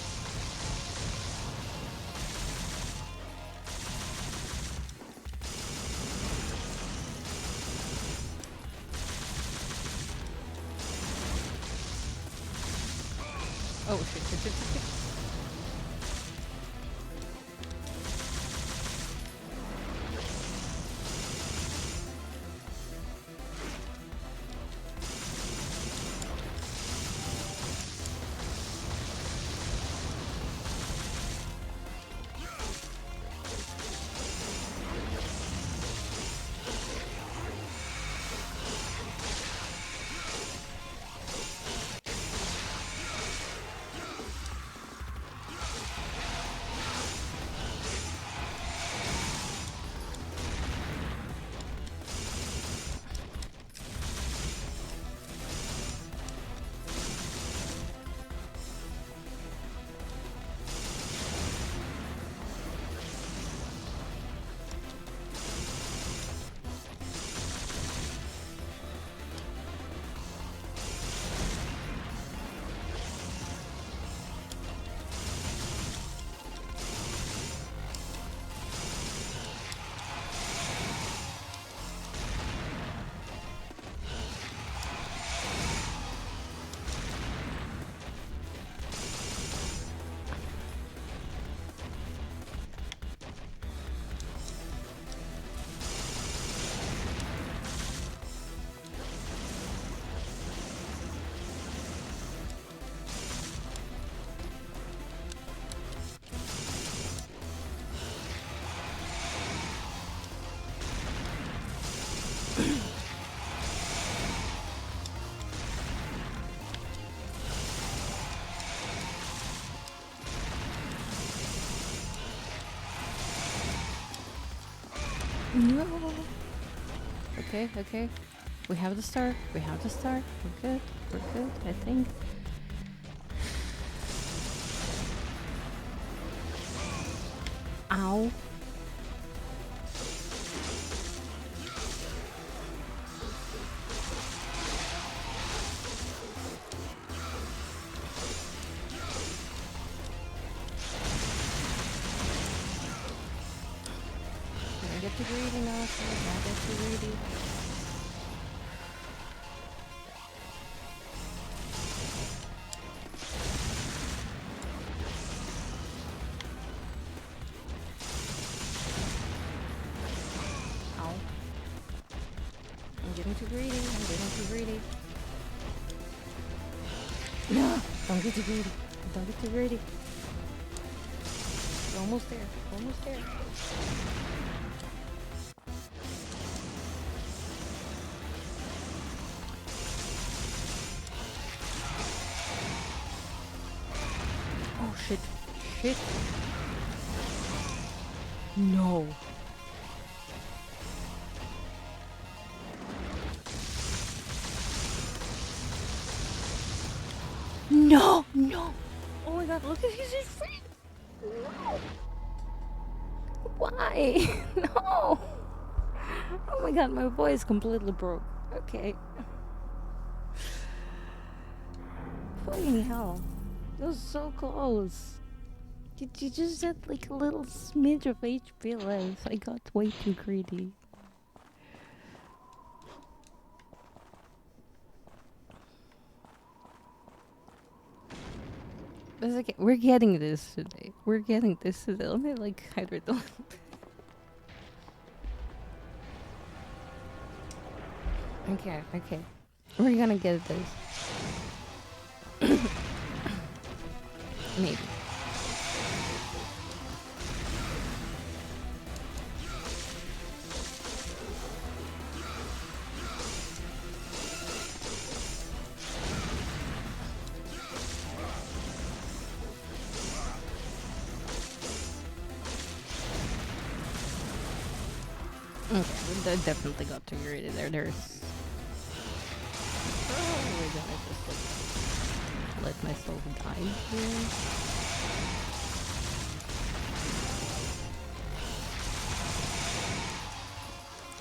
Oh shit. No. Okay. We have the star. We're good. I think. Ow. Don't get too greedy now, sir. Don't get too greedy. getting too greedy. I'm getting too greedy. No! Don't get too greedy. Don't get too greedy. We're almost there. Almost there. Oh shit. Shit. No. No, no. Oh my god, look at his face. No. Why? No. Oh my god, my voice completely broke. Okay. Fucking hell. That was so close. You just had like a little smidge of HP less. I got way too greedy. That's okay. We're getting this today. We're getting this today. Let me like hydrate the Okay, okay. We're gonna get this. Maybe. Okay, I definitely got too greedy there. There's probably gonna just like let myself die here.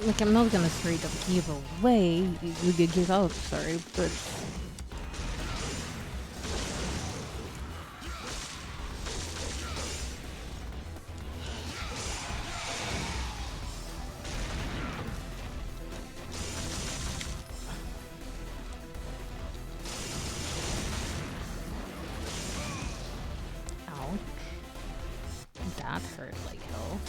Like I'm not gonna straight up give away, you could give up, sorry, but that hurt like hell.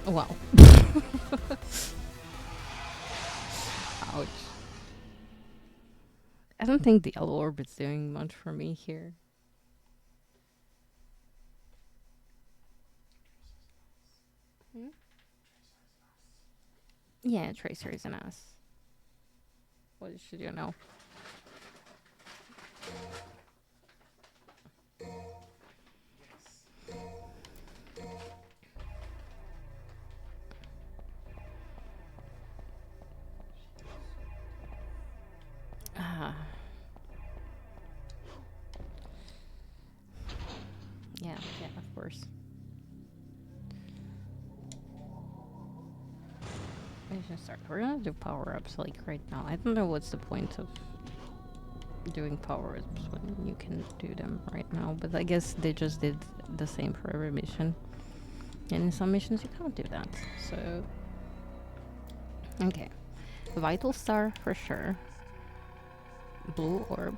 Wow. Ouch. I don't think the yellow orbit's doing much for me here. Hmm? Yeah, Tracer is an ass. What should you know? Yeah, of course. I should start. We're gonna do power-ups like right now. I don't know what's the point of doing power-ups when you can do them right now, but I guess they just did the same for every mission. And in some missions you can't do that, so... Okay. Vital Star for sure. Blue Orb.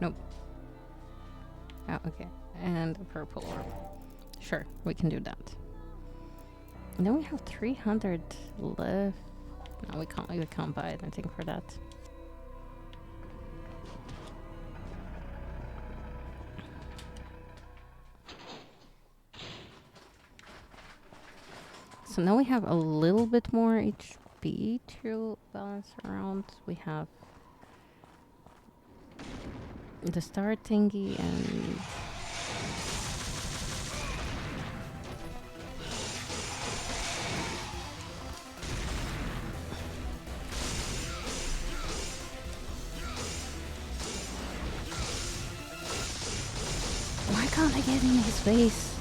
Nope. Oh, okay. And a purple orb. Sure, we can do that. And then we have 300 left. No, we can't buy anything for that. So now we have a little bit more HP to balance around. We have the star thingy and why can't I get in his face?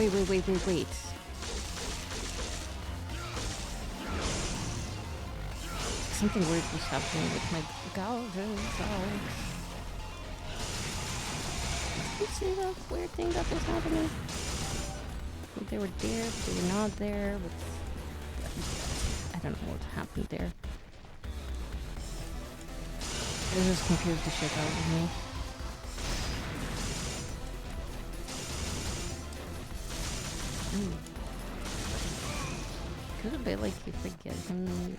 Wait. Something weird was happening with my gouges. Did you see that weird thing that was happening? They were there, but they were not there. But I don't know what happened there. It just confused the shit out of me. Could have been like if I get him.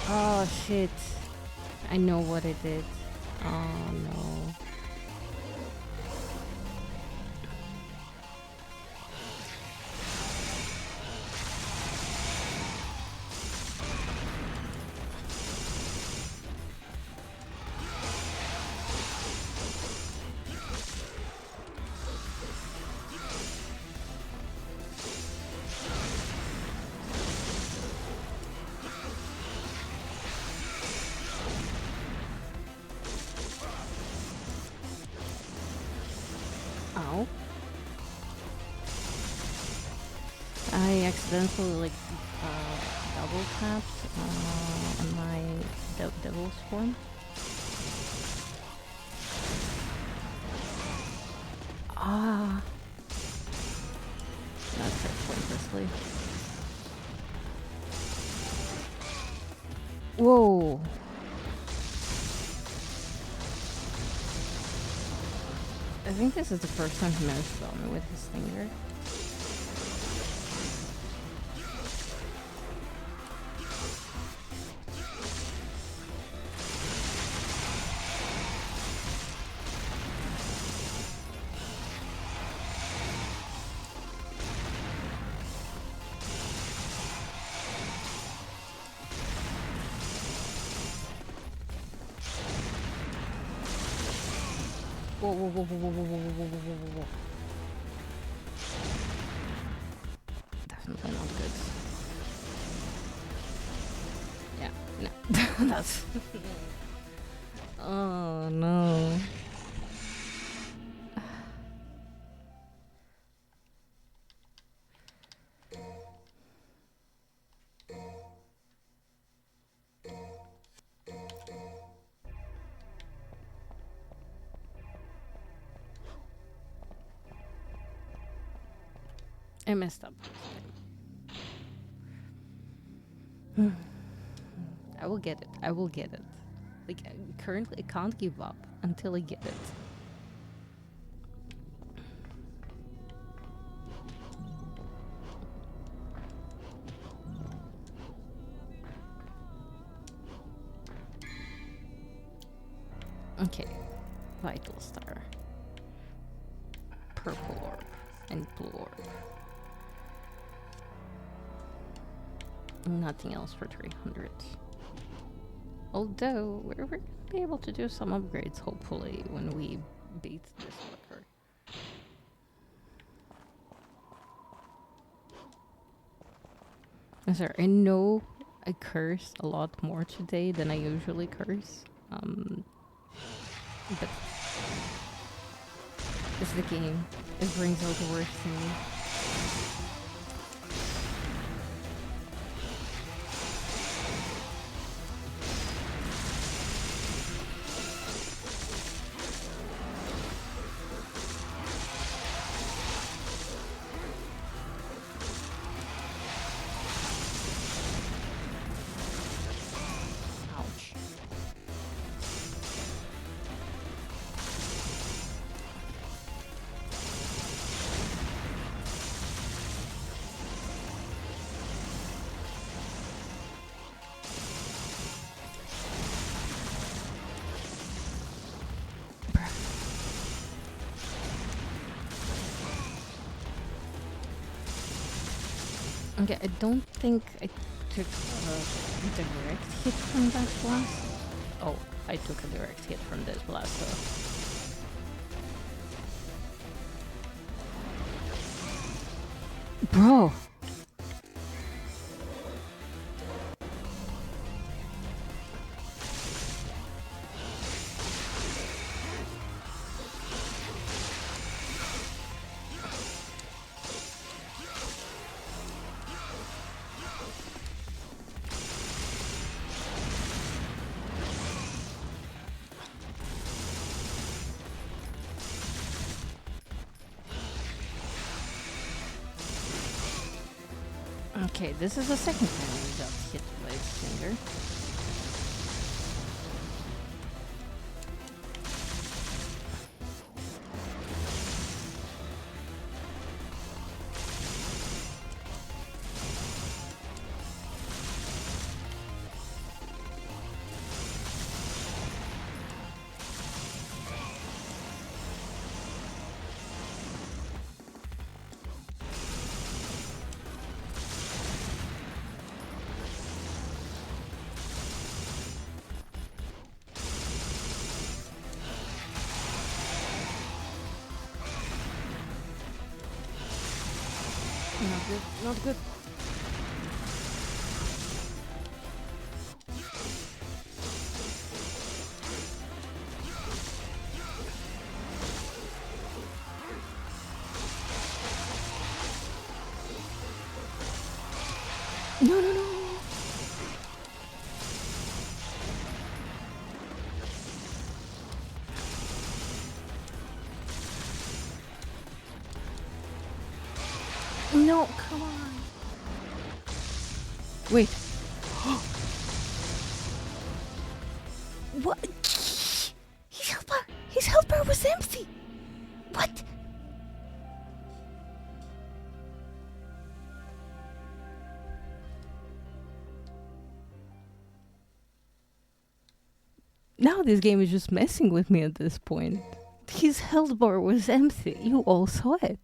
Oh shit. I know what I did. Oh no. Ow. I accidentally like double tapped on my devil's form. Ah. That's it pointlessly. Whoa. I think this is the first time he managed to on me with his finger. Whoa. Definitely not good. Yeah, no. That's... Oh, no. I messed up. I will get it. Like, currently I can't give up until I get it. Okay. Vital Star. Purple orb and blue orb. Nothing else for 300. Although, we're going to be able to do some upgrades, hopefully, when we beat this fucker. I'm sorry, I know I cursed a lot more today than I usually curse. But it's the game. It brings out the worst in me. Okay, I don't think I took a direct hit from that blast. Oh, I took a direct hit from this blast though. Bro! Okay, this is the second time we got hit by a stinger. Not good, not good. No, no, no. No, come on. Wait. What? His health bar was empty. What? Now this game is just messing with me at this point. His health bar was empty. You all saw it.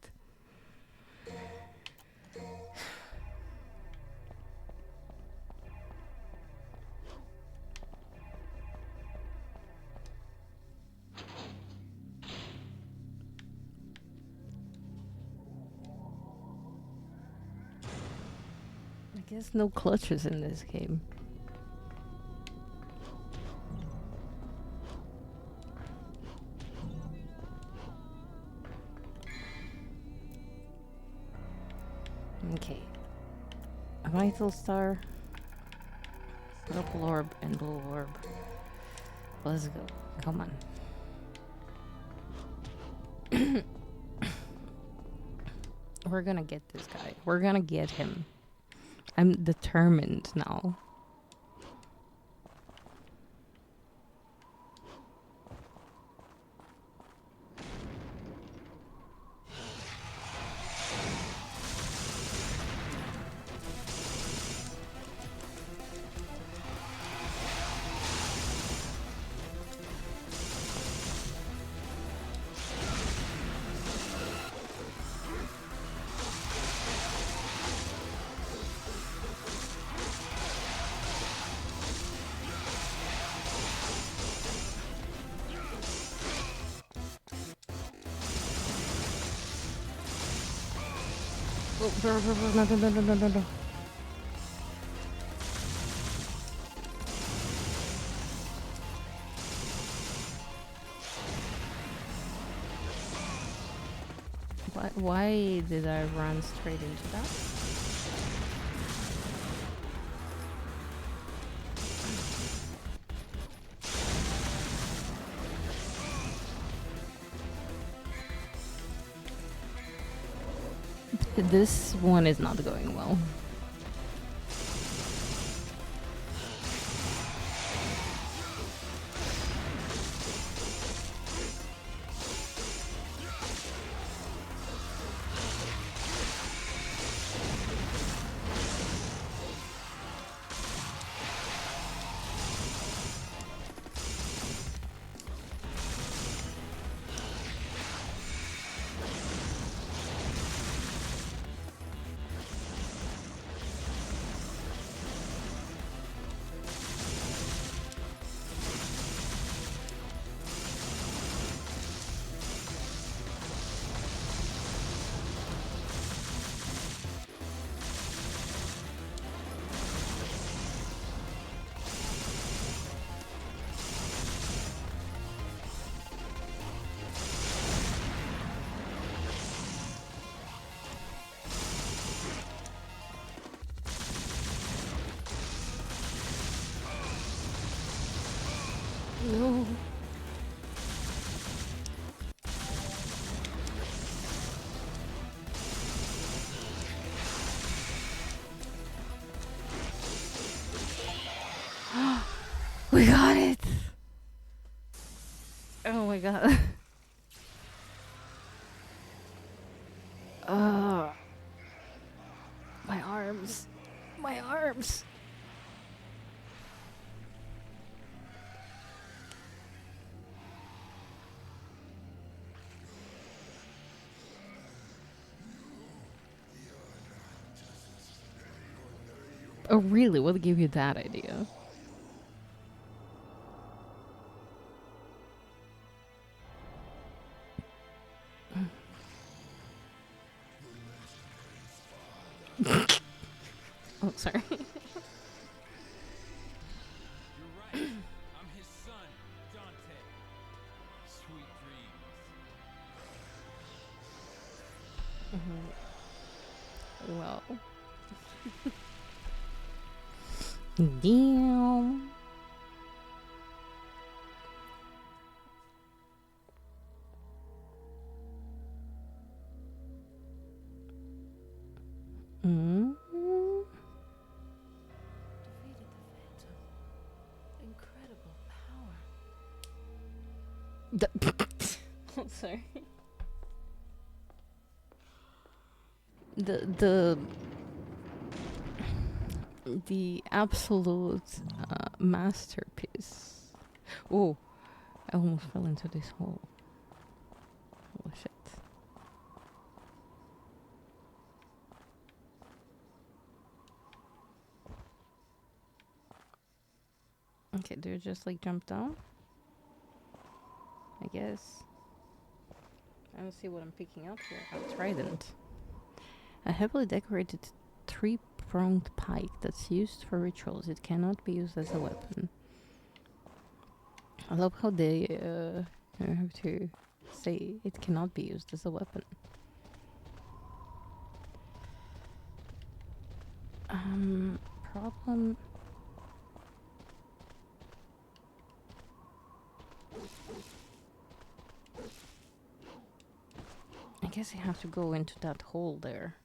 I guess no clutches in this game. Okay. A vital star, purple orb, and blue orb. Let's go. Come on. We're gonna get this guy. We're gonna get him. I'm determined now. Oh, no, no, no, no, no, no, no, no. Why did I run straight into that? This one is not going well. god. Ugh. My arms. My arms. Oh really? What gave you that idea? Oh, sorry. You're right. I'm his son, Dante. Sweet dreams. Well. Damn. Mm. Defeated the Phantom. Incredible power. Oh, sorry. The absolute masterpiece. Oh, I almost fell into this hole. Oh shit. Okay, do you just like jump down? I guess. I don't see what I'm picking up here. A trident. A heavily decorated three-pronged pike that's used for rituals. It cannot be used as a weapon. I love how they have to say it cannot be used as a weapon. Problem. I guess you have to go into that hole there.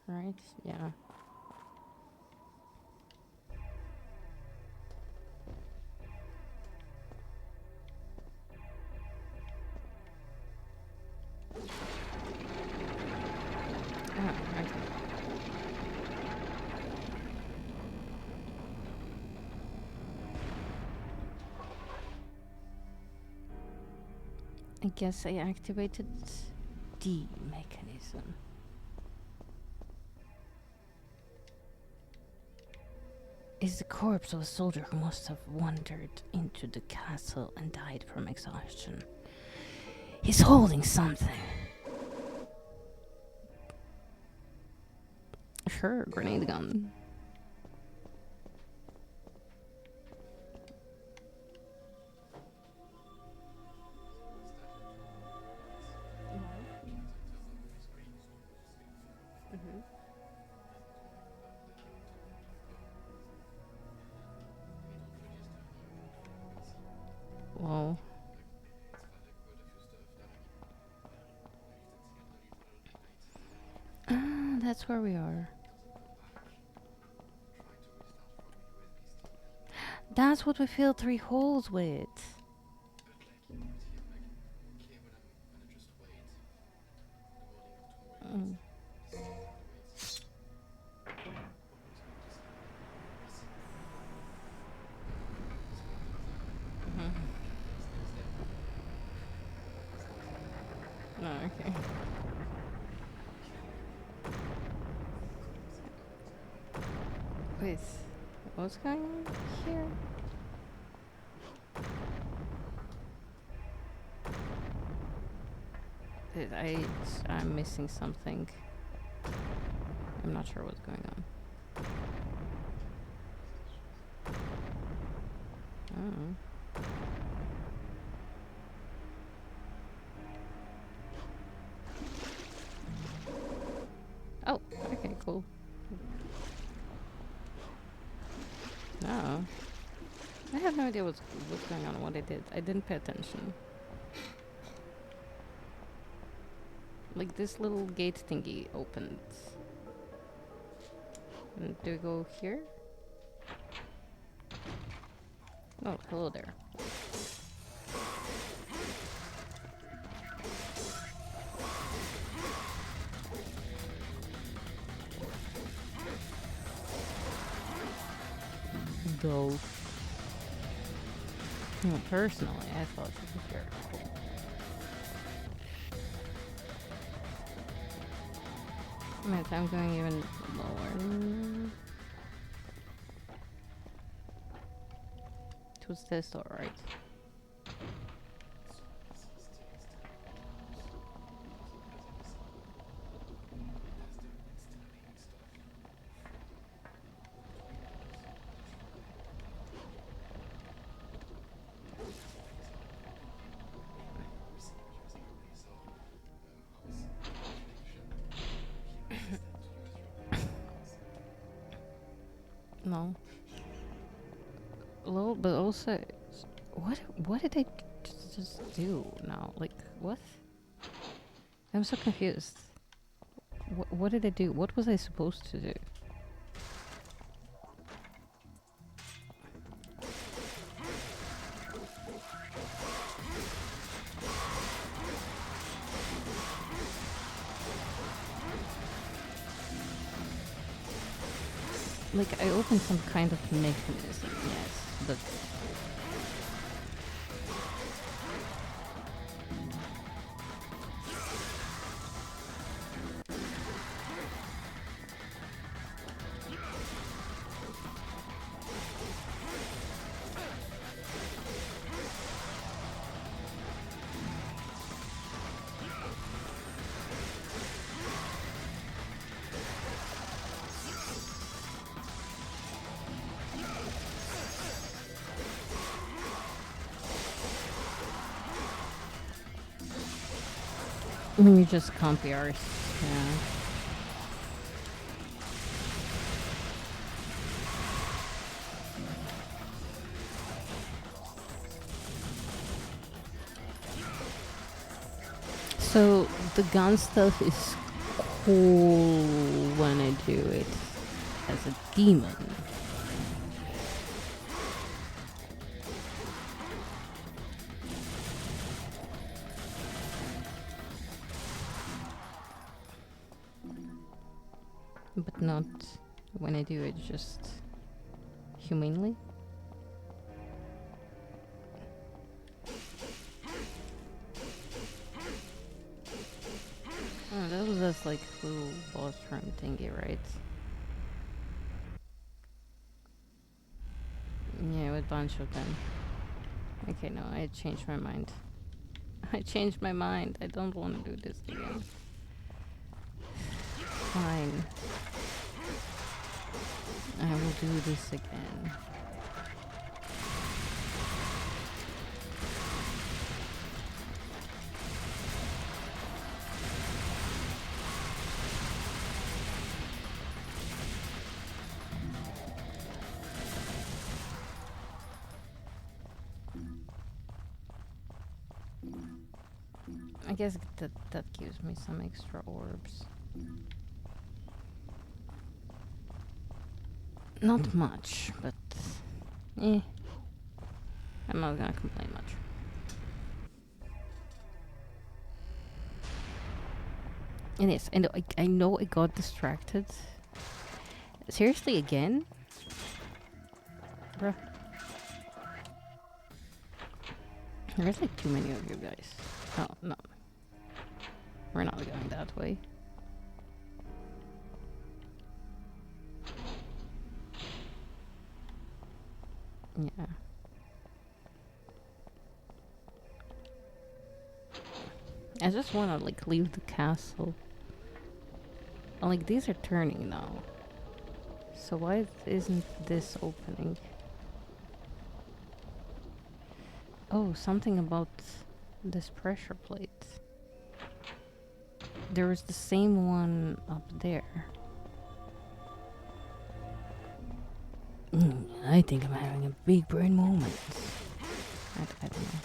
Right? Yeah. Ah, okay. I guess I activated the mechanism. Is the corpse of a soldier who must have wandered into the castle and died from exhaustion. He's holding something. Sure, grenade gun. Whoa. Ah, that's where we are. That's what we fill 3 holes with. Mm. Oh, okay. Wait, what's going on here? I'm missing something. I'm not sure what's going on. Oh. Oh, okay, cool. No. I have no idea what's going on, what I did. I didn't pay attention. Like this little gate thingy opened. And do we go here? Oh, hello there. though. Well, personally, I thought she was very cool. Man, I'm going even lower. It was this, alright. No. Low, but also, what did I just do now? Like, what? I'm so confused. What did I do? What was I supposed to do? Like, I opened some kind of mechanism, yes, but... You just can't be ours, yeah. So, the gun stuff is cool when I do it as a demon. But not when I do it just humanely. Oh, that was just like little boss room thingy, right? Yeah, with a bunch of them. Okay, no, I changed my mind. I changed my mind. I don't want to do this again. Fine. I will do this again. I guess that gives me some extra orbs. Not much, but I'm not gonna complain much. And yes, I know I got distracted. Seriously, again? Bruh. There's like too many of you guys. Oh, no. We're not going that way. Yeah. I just wanna like leave the castle. And, like, these are turning now. So why isn't this opening? Oh, something about this pressure plate. There was the same one up there. I think I'm having a big brain moment. I don't know.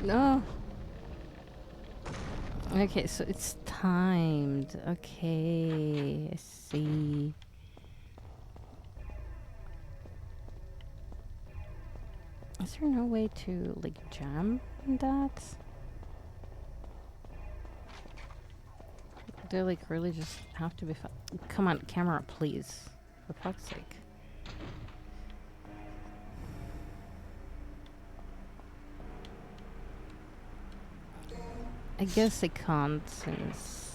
No. Okay, so it's timed. Okay, I see. Is there no way to like jam that? Do I like really just have to be come on, camera, please. For fuck's sake. I guess I can't since...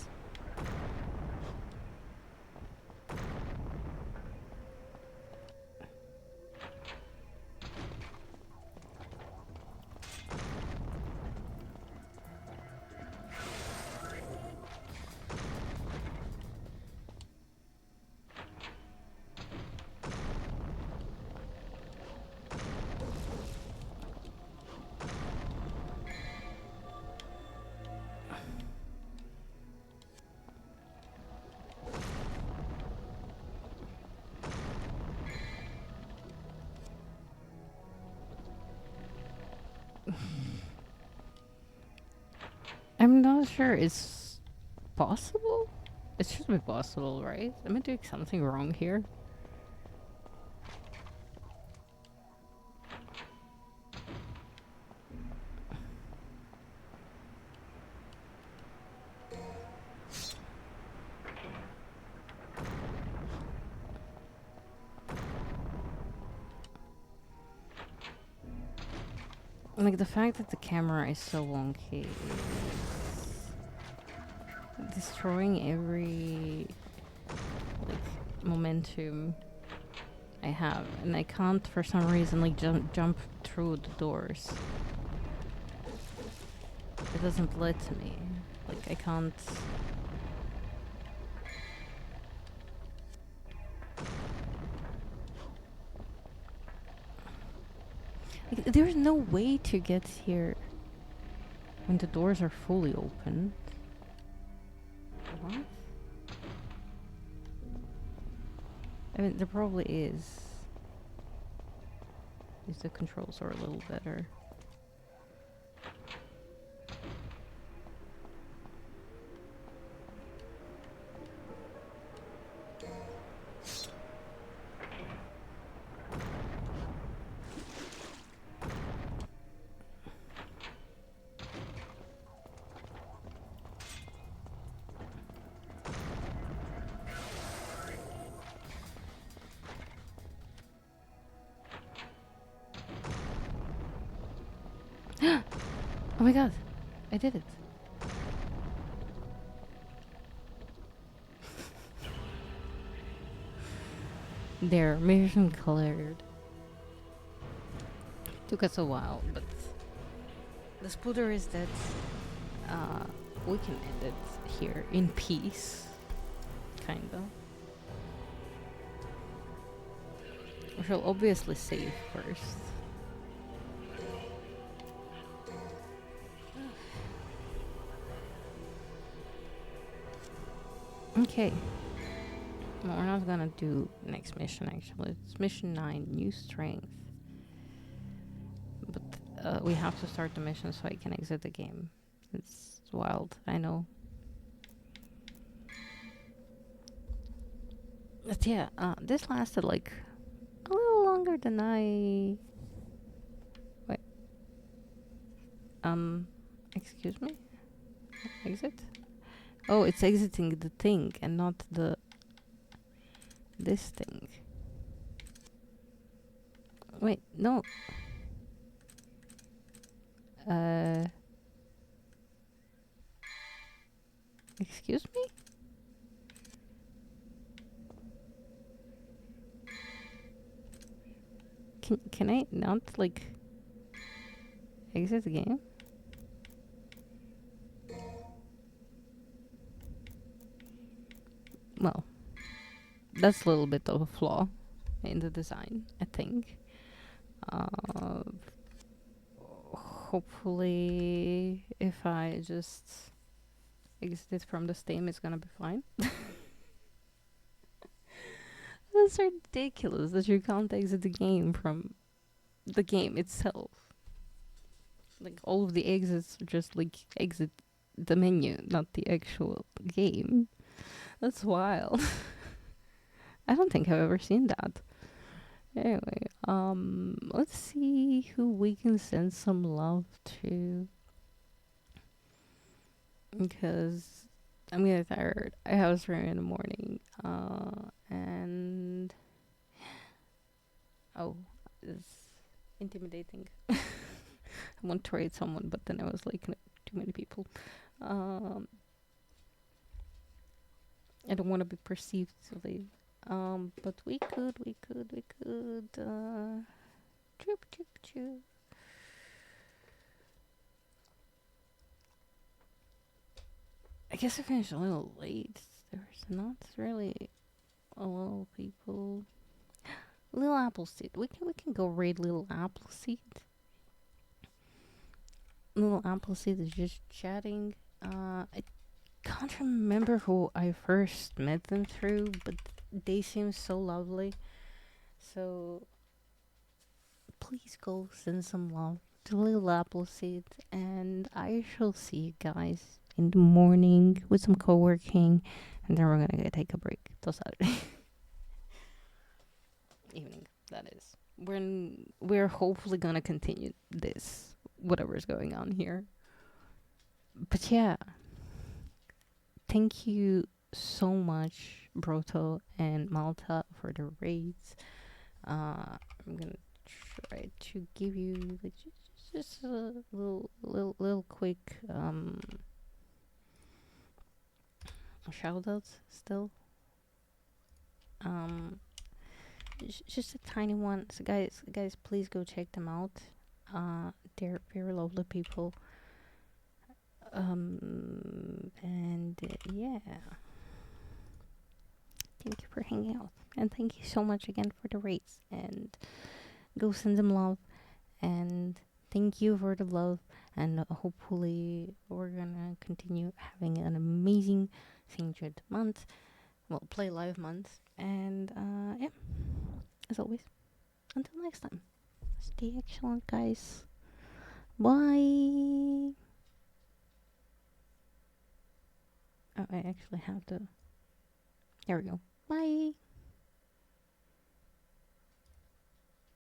I'm not sure it's possible? It should be possible, right? Am I doing something wrong here? Like, the fact that the camera is so wonky is destroying every, like, momentum I have. And I can't, for some reason, like, jump through the doors. It doesn't let me. Like, I can't... Like, there's no way to get here when the doors are fully open. What? I mean, there probably is. If the controls are a little better. Oh my god, I did it. There, mission cleared. Took us a while, but the spooder is that we can end it here in peace. Kinda. We shall obviously save first. Okay. Well, we're not gonna do next mission actually. It's mission 9, new strength. But we have to start the mission so I can exit the game. It's wild, I know. But yeah, this lasted like a little longer than I... Wait. Excuse me? Exit? Oh, it's exiting the thing and not the... this thing. Wait, no. Excuse me? Can I not, like, exit the game? Well, that's a little bit of a flaw in the design, I think. Hopefully, if I just exit from the Steam, it's gonna be fine. That's ridiculous that you can't exit the game from the game itself. Like all of the exits just like exit the menu, not the actual game. That's wild. I don't think I've ever seen that. Anyway, let's see who we can send some love to. Because I'm getting tired. I have a stream in the morning. And oh, it's intimidating. I want to rate someone, but then I was like, no, too many people. I don't want to be perceived silly. But we could. Troop, troop, troop. I guess I finished a little late. There's not really a lot of people. Little Appleseed. We can go raid Little Appleseed. Little Appleseed is just chatting. I can't remember who I first met them through, but they seem so lovely. So please go send some love to Little Appleseed, and I shall see you guys in the morning with some co-working, and then we're gonna go take a break till Saturday evening. That is when we're hopefully gonna continue this, whatever's going on here. But yeah, thank you so much, Broto and Malta, for the raids. I'm gonna try to give you like just a little quick shout outs still. Just a tiny one. So guys, please go check them out. They're very lovely people. And yeah, thank you for hanging out, and thank you so much again for the rates. And go send them love, and thank you for the love. And hopefully we're gonna continue having an amazing Singed month. Well, play live month. And yeah, as always, until next time, stay excellent, guys. Bye. Oh, I actually have to. There we go. Bye.